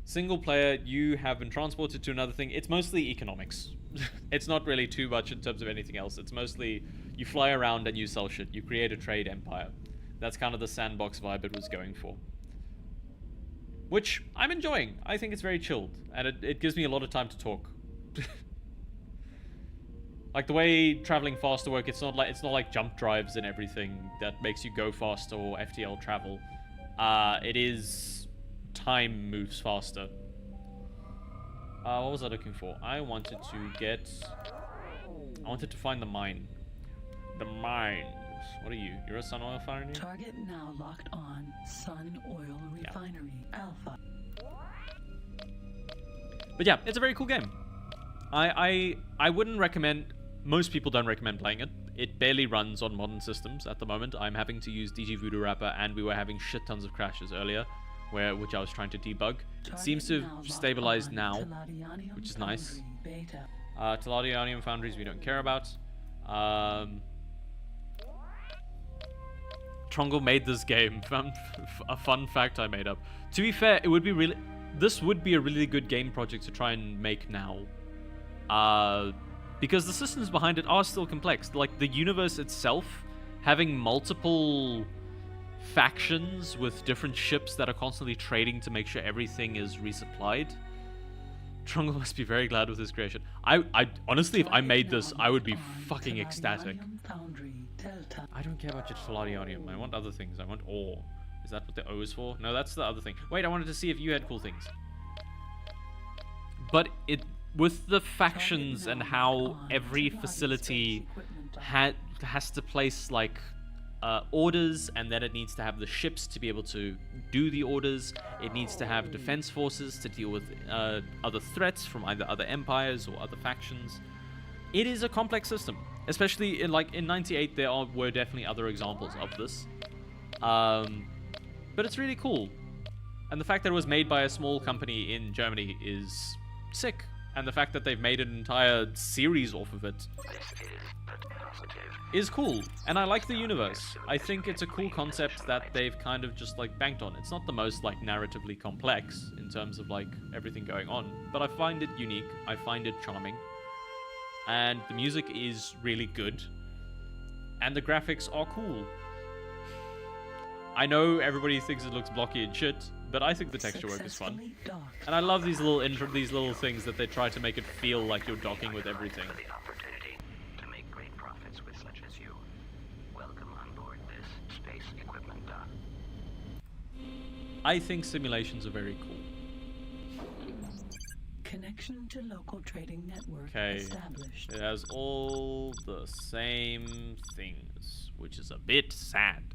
Single player, you have been transported to another thing. It's mostly economics. It's not really too much in terms of anything else. It's mostly you fly around and you sell shit. You create a trade empire. That's kind of the sandbox vibe it was going for. Which I'm enjoying. I think it's very chilled. And it gives me a lot of time to talk. Like the way traveling faster work, it's not like jump drives and everything that makes you go faster or FTL travel. It is time moves faster. What was I looking for? I wanted to find the mine. The mines. What are you? You're a Sun Oil Refinery? Target now locked on Sun Oil Refinery Alpha. But yeah, it's a very cool game. I wouldn't recommend... Most people don't recommend playing it. It barely runs on modern systems at the moment. I'm having to use DG Voodoo Wrapper, and we were having shit tons of crashes earlier, which I was trying to debug. It seems to have stabilized now, which is nice. Teladianium Foundries we don't care about. Trongle made this game. A fun fact I made up. To be fair, this would be a really good game project to try and make now. Because the systems behind it are still complex. Like, the universe itself, having multiple factions with different ships that are constantly trading to make sure everything is resupplied. Trongle must be very glad with his creation. I honestly, if I made this, I would be fucking ecstatic. I don't care about your Teladianium. I want other things. I want ore. Is that what the O is for? No, that's the other thing. Wait, I wanted to see if you had cool things. But with the factions and how every facility has to place, like, orders, and then it needs to have the ships to be able to do the orders. It needs to have defense forces to deal with other threats from either other empires or other factions. It is a complex system, especially in 98. There were definitely other examples of this, but it's really cool. And the fact that it was made by a small company in Germany is sick. And the fact that they've made an entire series off of it is cool. And I like the universe. I think it's a cool concept that they've kind of just, like, banked on. It's not the most, like, narratively complex in terms of, like, everything going on, but I find it unique. I find it charming. And the music is really good. And the graphics are cool. I know everybody thinks it looks blocky and shit, but I think the texture work is fun. And I love these little things that they try to make it feel like you're docking with everything. The opportunity to make great profits with such as you. Welcome on board this space equipment dock. I think simulations are very cool. Connection to local trading network established. It has all the same things, which is a bit sad.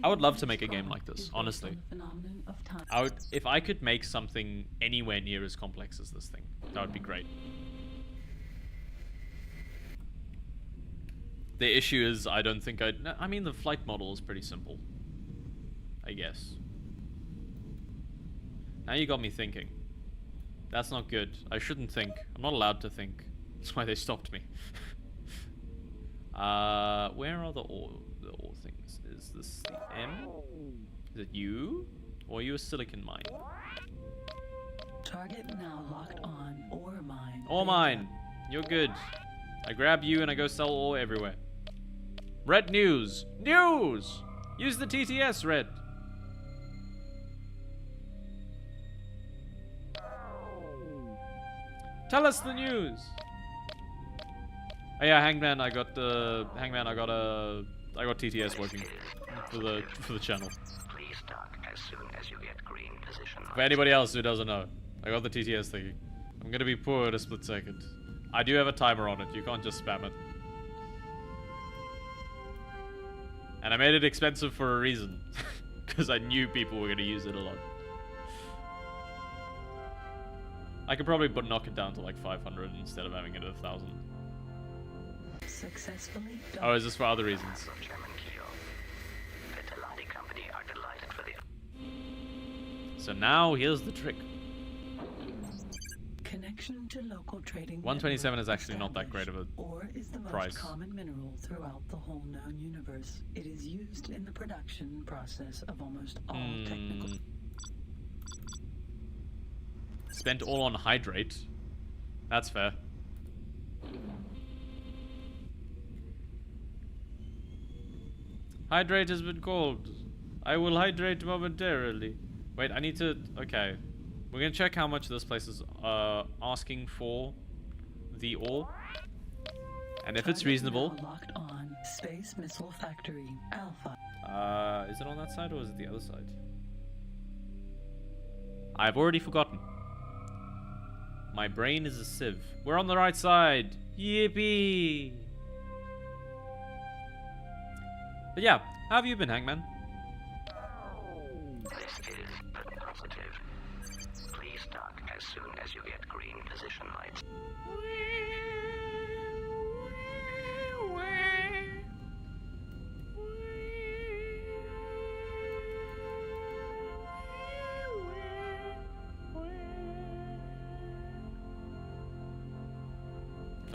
I would love to make a game like this, honestly. If I could make something anywhere near as complex as this thing, that would be great. The issue is, I don't think I mean, the flight model is pretty simple, I guess. Now you got me thinking. That's not good. I shouldn't think. I'm not allowed to think. That's why they stopped me. Where are the ore things? Is this the M? Is it you? Or are you a silicon mine? Target now locked on ore mine. Ore mine. You're good. I grab you and I go sell ore everywhere. Red news. News! Use the TTS, Red. Tell us the news. Oh yeah, Hangman, I got TTS working for the channel. Please dock as soon as you get green position For anybody else who doesn't know, I got the TTS thingy. I'm gonna be poor at a split second. I do have a timer on it. You can't just spam it. And I made it expensive for a reason, because I knew people were gonna use it a lot. I could probably knock it down to like 500 instead of having it at 1,000. Successfully docked. Oh, is this for other reasons? from Chairman Keo. The Talati Company are delighted for the... So now here's the trick. Connection to local trading. 127 is network actually not that great of a Ore is the price. most common mineral throughout the whole known universe. It is used in the production process of almost all technical. Spent all on hydrate. That's fair. Hydrate has been called. I will hydrate momentarily. Wait, I need to... Okay. We're gonna check how much this place is asking for the ore. And if it's Target reasonable... now locked on Space Missile Factory Alpha. Is it on that side or is it the other side? I've already forgotten. My brain is a sieve. We're on the right side. Yippee! But yeah, how have you been, Hangman? This is the positive. Please dock as soon as you get green position lights.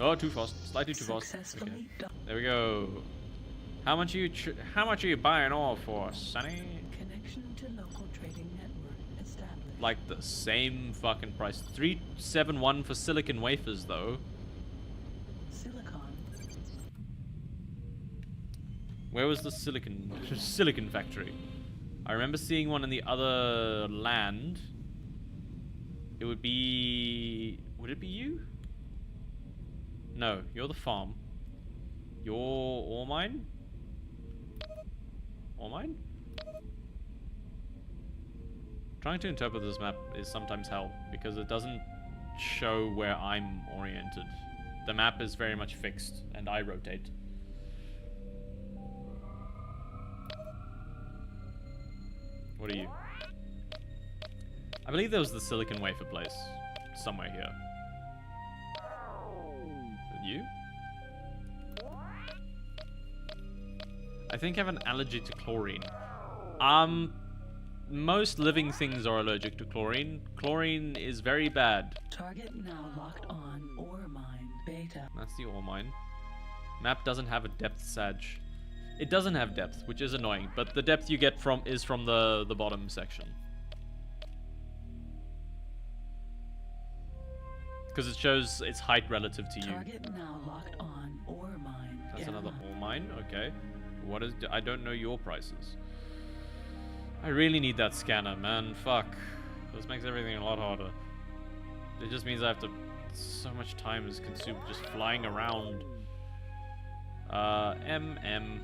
Oh, too fast. Slightly too fast. Okay. Successfully docked. There we go. How much are you buying ore for, Sonny? Connection to local trading network established. Like the same fucking price. 371 for silicon wafers, though. Silicon. Where was the silicon factory? I remember seeing one in the other land. It would be... Would it be you? No, you're the farm. You're ore mine? Ore mine? Trying to interpret this map is sometimes hell, because it doesn't show where I'm oriented. The map is very much fixed, and I rotate. What are you? I believe there was the silicon wafer place somewhere here. You? I think I have an allergy to chlorine. Most living things are allergic to chlorine. Chlorine is very bad. Target now locked on ore mine beta. That's the ore mine. Map doesn't have a depth, Sag. It doesn't have depth, which is annoying, but the depth you get from the bottom section. Because it shows its height relative to you. Target now locked on ore mine. That's Gamma. another ore mine. Okay. What is? I don't know your prices. I really need that scanner, man. Fuck. This makes everything a lot harder. It just means I have to. So much time is consumed just flying around. M.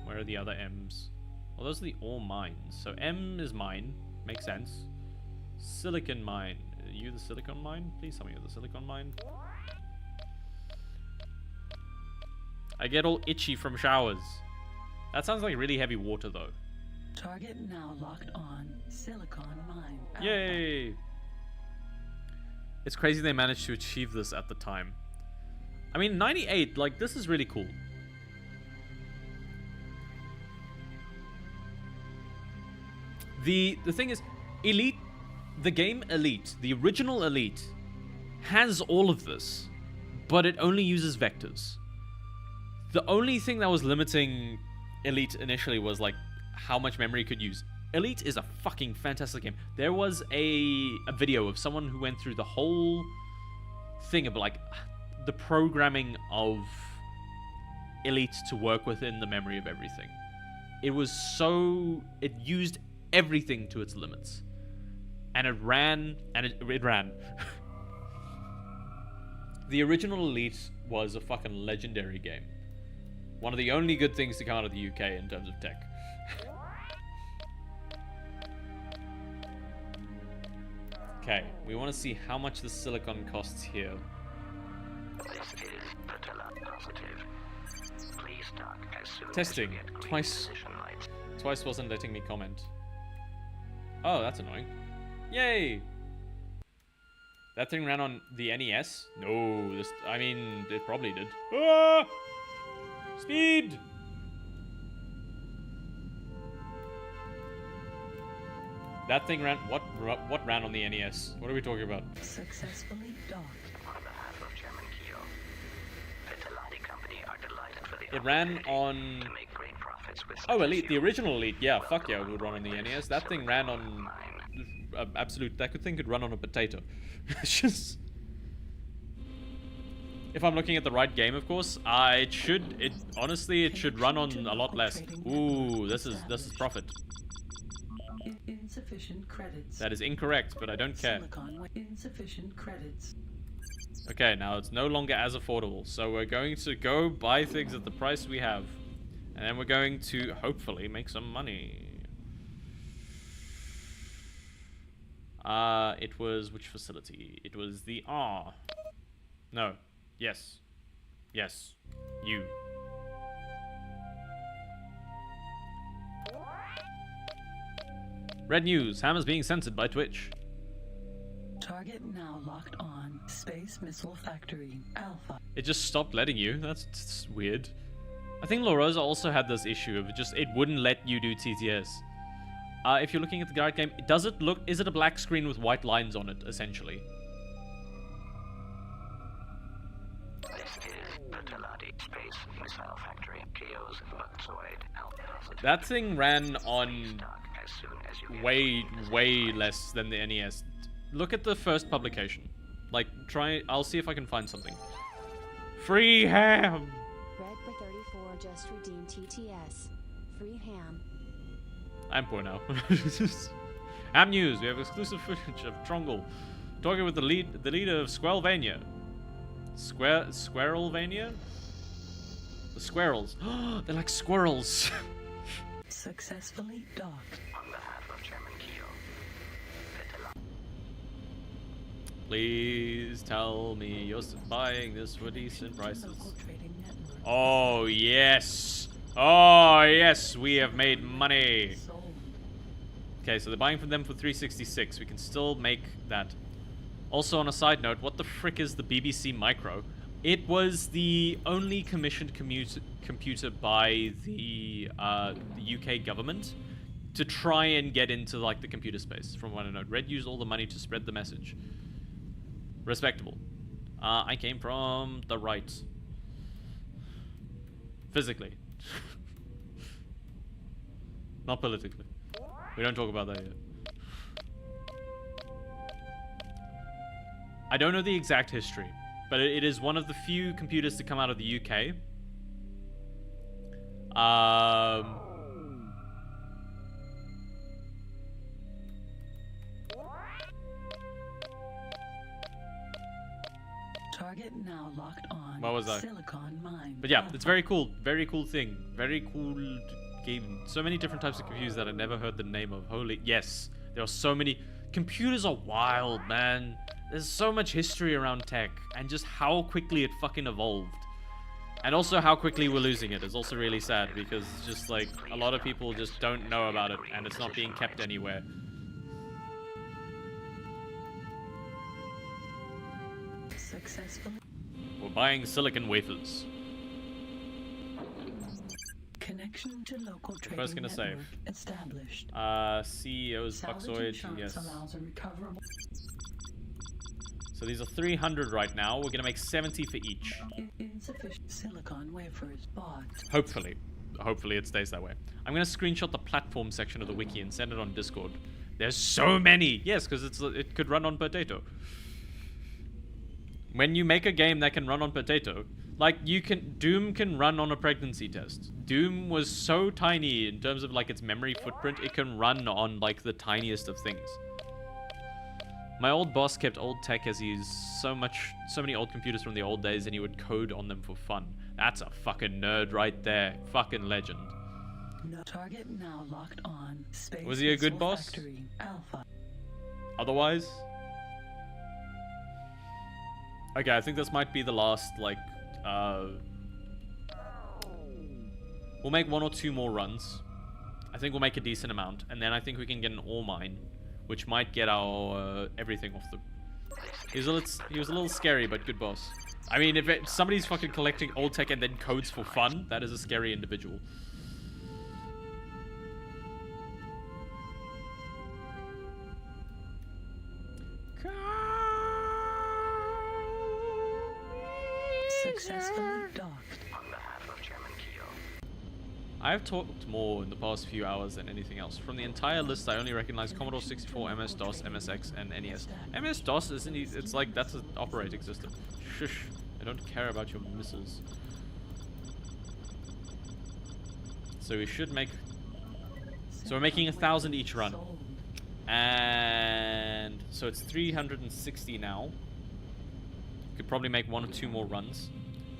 Where are the other M's? Well, those are the ore mines. So M is mine. Makes sense. Silicon mine. Are you the silicon mine? Please tell me you're the silicon mine. I get all itchy from showers. That sounds like really heavy water, though. Target now locked on silicon mine. Alpha. Yay! It's crazy they managed to achieve this at the time. I mean, 98, like, this is really cool. The thing is, Elite, the game Elite, the original Elite, has all of this, but it only uses vectors. The only thing that was limiting Elite initially was like how much memory it could use. Elite is a fucking fantastic game. There was a video of someone who went through the whole thing of like the programming of Elite to work within the memory of everything. It was so... It used everything to its limits. And it ran... And it ran. The original Elite was a fucking legendary game. One of the only good things to come out of the UK in terms of tech. Okay, we want to see how much the silicon costs here. This is Patella positive. Please dock as soon Testing. as you get green Twice. position lights. Twice wasn't letting me comment. Oh, that's annoying. Yay! That thing ran on the NES? No, this... I mean, it probably did. Ah! Speed! That thing ran... What ran on the NES? What are we talking about? Successfully docked. On behalf of Chairman Keo, Petalati Company are delighted for the It ran opportunity on... to make great profits with Oh, such Elite. as The you. original Elite. Yeah, fuck yeah, it would run on the NES. That thing ran on... Mine. Absolute... That thing could run on a potato. It's just... If I'm looking at the right game, of course, it should... It honestly, it should run on a lot less. Ooh, this is profit. Insufficient credits. That is incorrect, but I don't care. Silicon with insufficient credits. Okay, now it's no longer as affordable, so we're going to go buy things at the price we have. And then we're going to, hopefully, make some money. It was which facility? It was the R. No. Yes. Yes. You. Red news. Hammer's being censored by Twitch. Target now locked on. Space Missile Factory. Alpha. It just stopped letting you. That's weird. I think La Rosa also had this issue of it wouldn't let you do TTS. If you're looking at the guide game, is it a black screen with white lines on it, essentially? This is Petalati Space Missile Factory. Keo's Buxoid Alpha positive. That thing ran on Please dock as soon as you get way green position way lights. less than the NES. Look at the first publication. Like, I'll see if I can find something. Free ham! Red for 34 just redeemed TTS. Free ham. I'm poor now. Ham news. We have exclusive footage of Trongle talking with the leader of Squirrelvania. Squirrelvania? The squirrels. They're like squirrels. Successfully docked. On behalf of Chairman Keo, Petalati. Please tell me you're buying this for decent prices. Local trading network. Oh, yes. Oh, yes. We have made money. Sold. Okay, so they're buying from them for 366. We can still make that. Also, on a side note, what the frick is the BBC Micro? It was the only commissioned computer by the UK government to try and get into like the computer space. From what I know, Red used all the money to spread the message. Respectable. I came from the right. Physically. Not politically. We don't talk about that yet. I don't know the exact history, but it is one of the few computers to come out of the UK. Target now locked on. What was that? Silicon mine. But yeah, Alpha. it's very cool thing. Very cool game. So many different types of computers that I never heard the name of. Holy, yes. There are so many. Computers are wild, man. There's so much history around tech and just how quickly it fucking evolved. And also how quickly we're losing it is also really sad because just like a lot of people just don't know about it and it's not being kept anywhere. Successfully. We're buying silicon wafers. Connection to local trading First gonna network save. established. CEO's Salvage Buxoid, insurance yes. allows a recoverable. So these are 300 right now. We're gonna make 70 for each. Insufficient silicon wafers bought. Hopefully. Hopefully it stays that way. I'm gonna screenshot the platform section of the wiki and send it on Discord. There's so many! Yes, because it could run on potato. When you make a game that can run on potato, like Doom can run on a pregnancy test. Doom was so tiny in terms of like its memory footprint, it can run on like the tiniest of things. My old boss kept old tech as he used so many old computers from the old days and he would code on them for fun. That's a fucking nerd right there. Fucking legend. No target now locked on. Space Was he a good Missile boss? Factory, Alpha. Otherwise? Okay, I think this might be the last, like, we'll make 1 or 2 more runs. I think we'll make a decent amount. And then I think we can get an ore mine, which might get our, everything off the... He was a little scary, but good boss. I mean, if somebody's fucking collecting old tech and then codes for fun, that is a scary individual. Successfully docked. On behalf of Chairman Keo. I've talked more in the past few hours than anything else. From the entire list, I only recognize Commodore 64, MS-DOS, MSX, and NES. MS-DOS isn't... It's like, that's an operating system. Shush. I don't care about your misses. So we should make... So we're making 1,000 each run. And... So it's 360 now. Could probably make 1 or 2 more runs.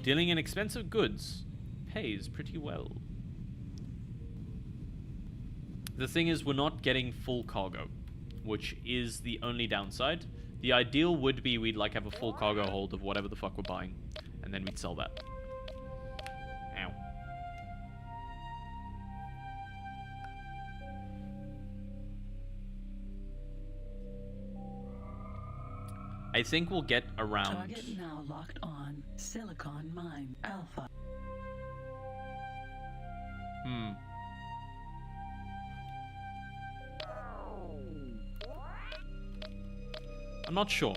Dealing in expensive goods pays pretty well. The thing is, we're not getting full cargo, which is the only downside. The ideal would be we'd like have a full cargo hold of whatever the fuck we're buying, and then we'd sell that. Ow. I think we'll get around... Target now locked on. Silicon Mine Alpha. I'm not sure.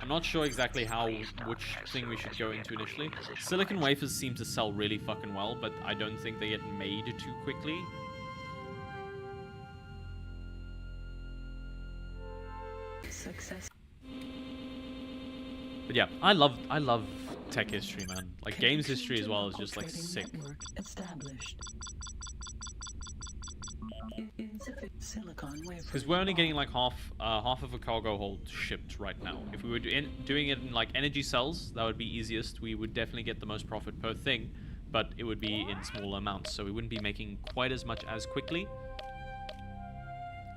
I'm not sure exactly which thing we should go into initially. Silicon wafers seem to sell really fucking well, but I don't think they get made too quickly. Success. But yeah, I love tech history, man. Like games history as well is just like sick. Established. Silicon wafer. Because we're only getting like half of a cargo hold shipped right now. If we were doing it in like energy cells, that would be easiest. We would definitely get the most profit per thing, but it would be in smaller amounts, so we wouldn't be making quite as much as quickly.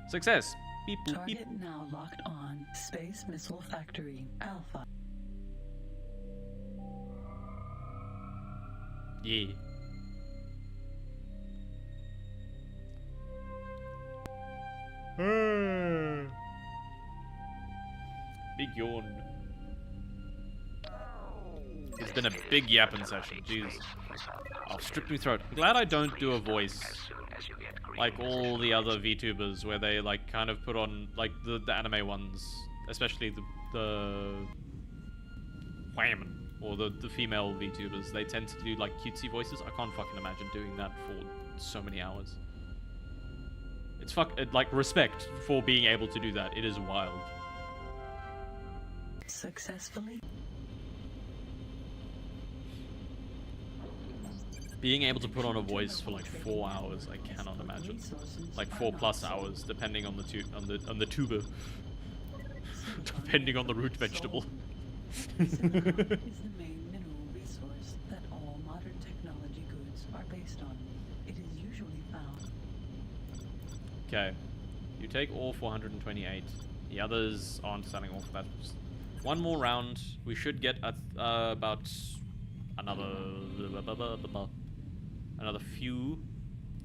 Success. Beep, boop, beep. Target now locked on. Space Missile Factory Alpha. Yeah. Big yawn. It's been a big yapping session, jeez. Oh, strip me throat. I'm glad I don't do a voice like all the other VTubers where they like kind of put on like the anime ones, especially the Whammon or the female VTubers. They tend to do like cutesy voices. I can't fucking imagine doing that for so many hours. It's like respect for being able to do that. It is wild. Successfully. Being able to put on a voice for like 4 hours, I cannot imagine. Like 4+ hours, depending on the tuber, depending on the root vegetable. Silicon is the main mineral resource that all modern technology goods are based on. It is usually found. Okay, you take all 428. The others aren't selling off. That's one more round. We should get about another few.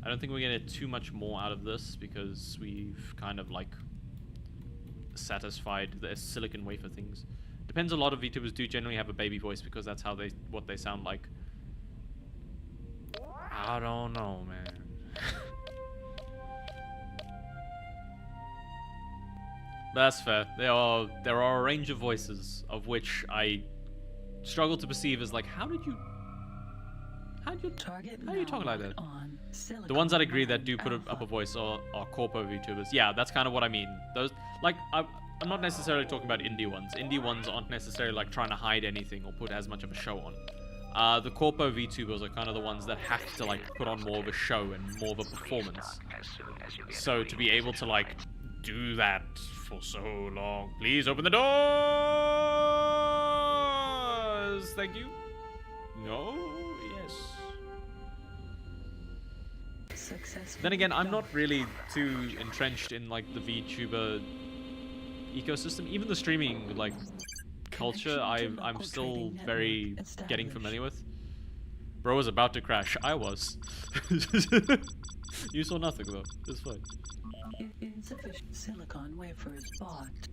I don't think we're gonna get too much more out of this because we've kind of like satisfied the silicon wafer things. Depends. A lot of VTubers do generally have a baby voice because that's how what they sound like. I don't know, man. That's fair. There are a range of voices of which I struggle to perceive as like, how do you talk like that? The ones that agree that do put up a voice are corpo VTubers. Yeah, that's kind of what I mean. Those, like, I'm not necessarily talking about indie ones. Indie ones aren't necessarily like trying to hide anything or put as much of a show on. The corpo VTubers are kind of the ones that have to like put on more of a show and more of a performance. So to be able to like do that for so long, please open the doors. Thank you. No. Yes. Then again, I'm not really too entrenched in like the VTuber ecosystem. Even the streaming like culture, I'm still very getting familiar with. Bro was about to crash. I was. You saw nothing though. It's fine. Insufficient silicon wafers bought.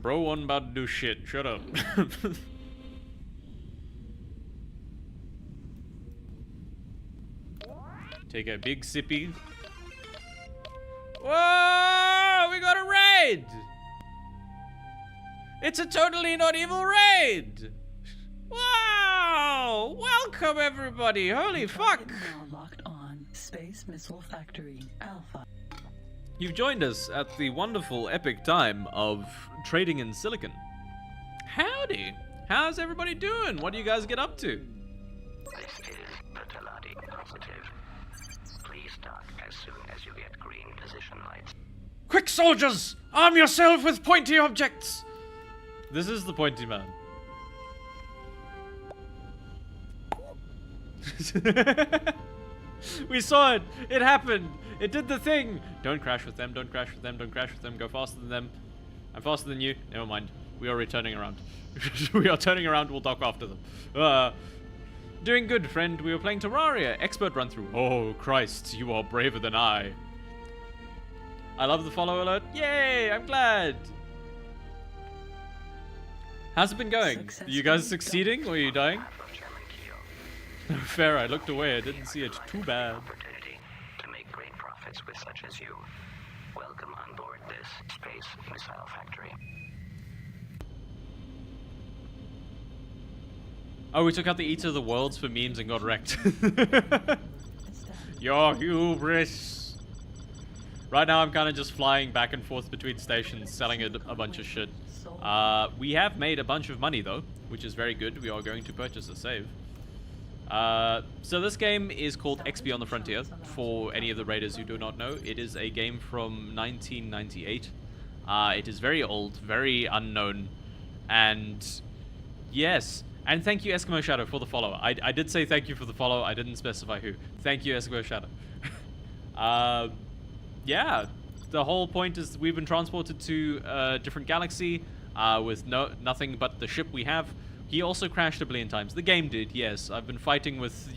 Bro wasn't about to do shit. Shut up. Take a big sippy. Whoa! We got a raid! It's a totally not evil raid! Wow! Welcome everybody! Holy fuck! Now locked on Space Missile Factory Alpha. You've joined us at the wonderful epic time of trading in silicon. Howdy! How's everybody doing? What do you guys get up to? This is Bertolati positive. Please dock as soon as you get green position lights. Quick, soldiers! Arm yourself with pointy objects! This is the pointy man. We saw it! It happened! It did the thing! Don't crash with them, don't crash with them, don't crash with them, go faster than them. I'm faster than you. Never mind. We are returning around. We are turning around, we'll dock after them. Doing good, friend. We were playing Terraria. Expert run through. Oh, Christ, you are braver than I. I love the follow alert. Yay, I'm glad. How's it been going? Are you guys succeeding or are you dying? Fair, I looked away. I didn't see it. Too bad. Opportunity to make great profits with such as you. Welcome on board this space missile factory. Oh, we took out the Eater of the Worlds for memes and got wrecked. Your hubris. Right now, I'm kind of just flying back and forth between stations, selling a bunch of shit. We have made a bunch of money, though, which is very good. We are going to purchase a save. So this game is called XP on the Frontier, for any of the raiders who do not know. It is a game from 1998. It is very old, very unknown, and yes. And thank you, Eskimo Shadow, for the follow. I did say thank you for the follow. I didn't specify who. Thank you, Eskimo Shadow. Yeah, the whole point is we've been transported to a different galaxy with nothing but the ship we have. He also crashed a billion times. The game did, yes. I've been fighting with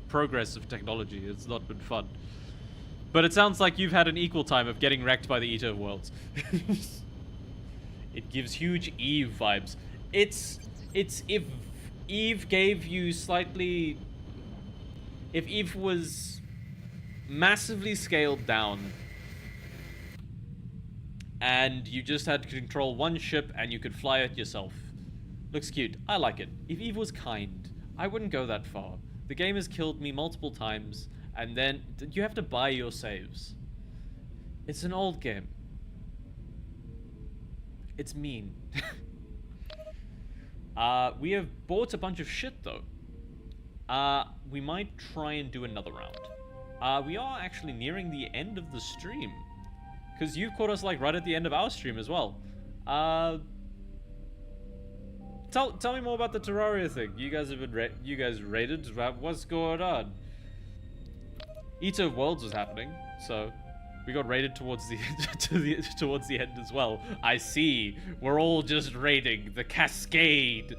progress of technology. It's not been fun. But it sounds like you've had an equal time of getting wrecked by the Eater of Worlds. It gives huge Eve vibes. It's if Eve gave you slightly... If Eve was massively scaled down and you just had to control one ship and you could fly it yourself. Looks cute. I like it. If Eve was kind, I wouldn't go that far. The game has killed me multiple times and then you have to buy your saves. It's an old game. It's mean. We have bought a bunch of shit, though. We might try and do another round. We are actually nearing the end of the stream. Because you've caught us, like, right at the end of our stream as well. Tell me more about the Terraria thing. You guys have been you guys raided? What's going on? Eater of Worlds was happening, so... We got raided towards the towards the end as well. I see. We're all just raiding the cascade.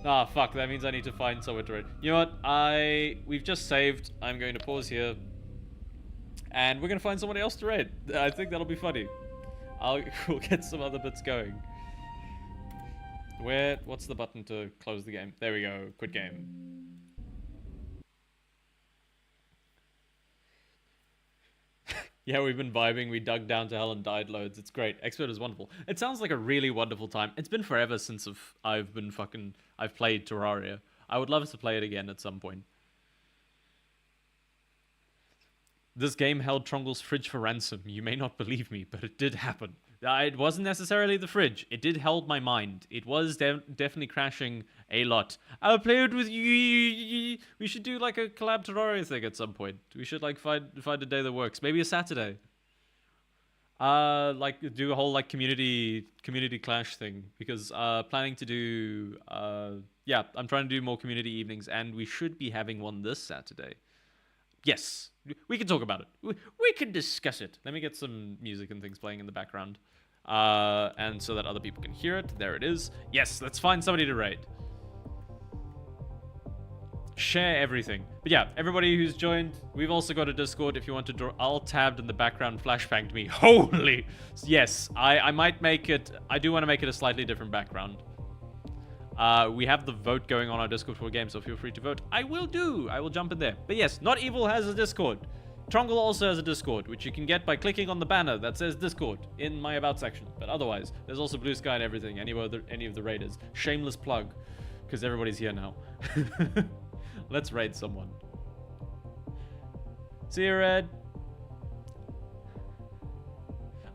Ah, fuck. That means I need to find somewhere to raid. You know what? We've just saved. I'm going to pause here, and we're gonna find somebody else to raid. I think that'll be funny. We'll get some other bits going. What's the button to close the game? There we go. Quit game. Yeah, we've been vibing. We dug down to hell and died loads. It's great. Expert is wonderful. It sounds like a really wonderful time. It's been forever since I've played Terraria. I would love to play it again at some point. This game held Trongle's fridge for ransom. You may not believe me, but it did happen. It wasn't necessarily the fridge. It did hold my mind. It was definitely crashing a lot. I'll play it with you. We should do like a collab Terraria thing at some point. We should like find a day that works. Maybe a Saturday. Like do a whole like community clash thing, because planning to do yeah, I'm trying to do more community evenings, and we should be having one this Saturday. Yes, we can talk about it. We can discuss it. Let me get some music and things playing in the background. And so that other people can hear it. There it is. Yes, let's find somebody to raid. Share everything. But yeah, everybody who's joined, we've also got a Discord if you want to draw. Alt-tabbed in the background flashbanged me. Holy! Yes, I might make it. I do want to make it a slightly different background. We have the vote going on our Discord for a game, so feel free to vote. I will jump in there. But yes, Not Evil has a Discord. Trongle also has a Discord, which you can get by clicking on the banner that says Discord in my About section. But otherwise, there's also Blue Sky and everything, any of the raiders. Shameless plug, because everybody's here now. Let's raid someone. See you, Red.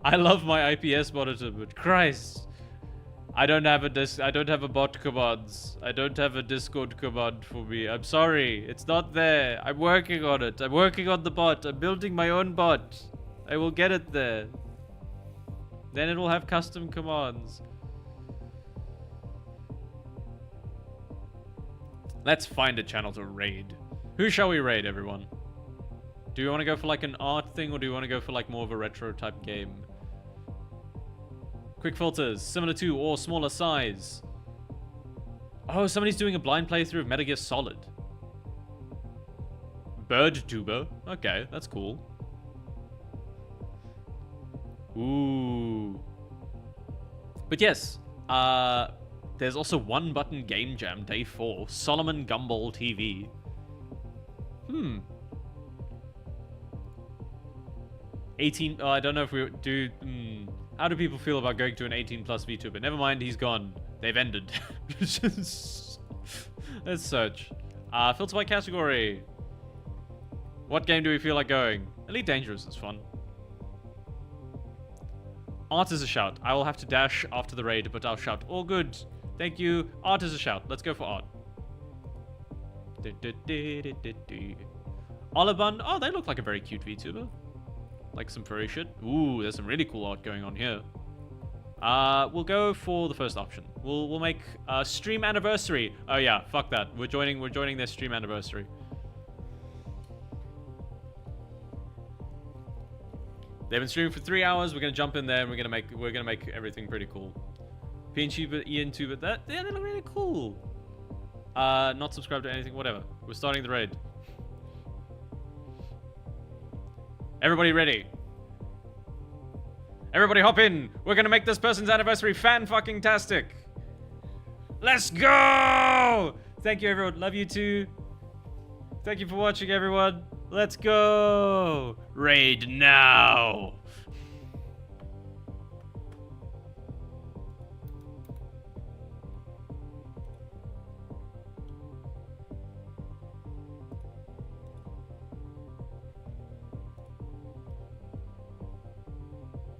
I love my IPS monitor, but Christ. I don't have a bot commands. I don't have a Discord command for me. I'm sorry. It's not there. I'm working on it. I'm working on the bot. I'm building my own bot. I will get it there. Then it will have custom commands. Let's find a channel to raid. Who shall we raid, everyone? Do you want to go for like an art thing, or do you want to go for like more of a retro type game? Quick filters, similar to or smaller size. Oh, somebody's doing a blind playthrough of Metal Gear Solid. Bird tuber. Okay, that's cool. Ooh. But yes, there's also One Button Game Jam Day 4. Solomon Gumball TV. 18. Oh, I don't know if we do. How do people feel about going to an 18+ VTuber? Never mind, he's gone. They've ended. Let's search. Filter by category. What game do we feel like going? Elite Dangerous is fun. Art is a shout. I will have to dash after the raid, but I'll shout. All good. Thank you. Art is a shout. Let's go for art. Olibun. Oh, they look like a very cute VTuber. Like some furry shit. Ooh, there's some really cool art going on here. We'll go for the first option. We'll make stream anniversary. Oh yeah, fuck that. We're joining their stream anniversary. They've been streaming for 3 hours. We're gonna jump in there and we're gonna make everything pretty cool. PNTuber, ENTuber, they look really cool. Not subscribed to anything, whatever. We're starting the raid. Everybody ready? Everybody hop in. We're gonna make this person's anniversary fan-fucking-tastic. Let's go! Thank you, everyone. Love you too. Thank you for watching, everyone. Let's go. Raid now.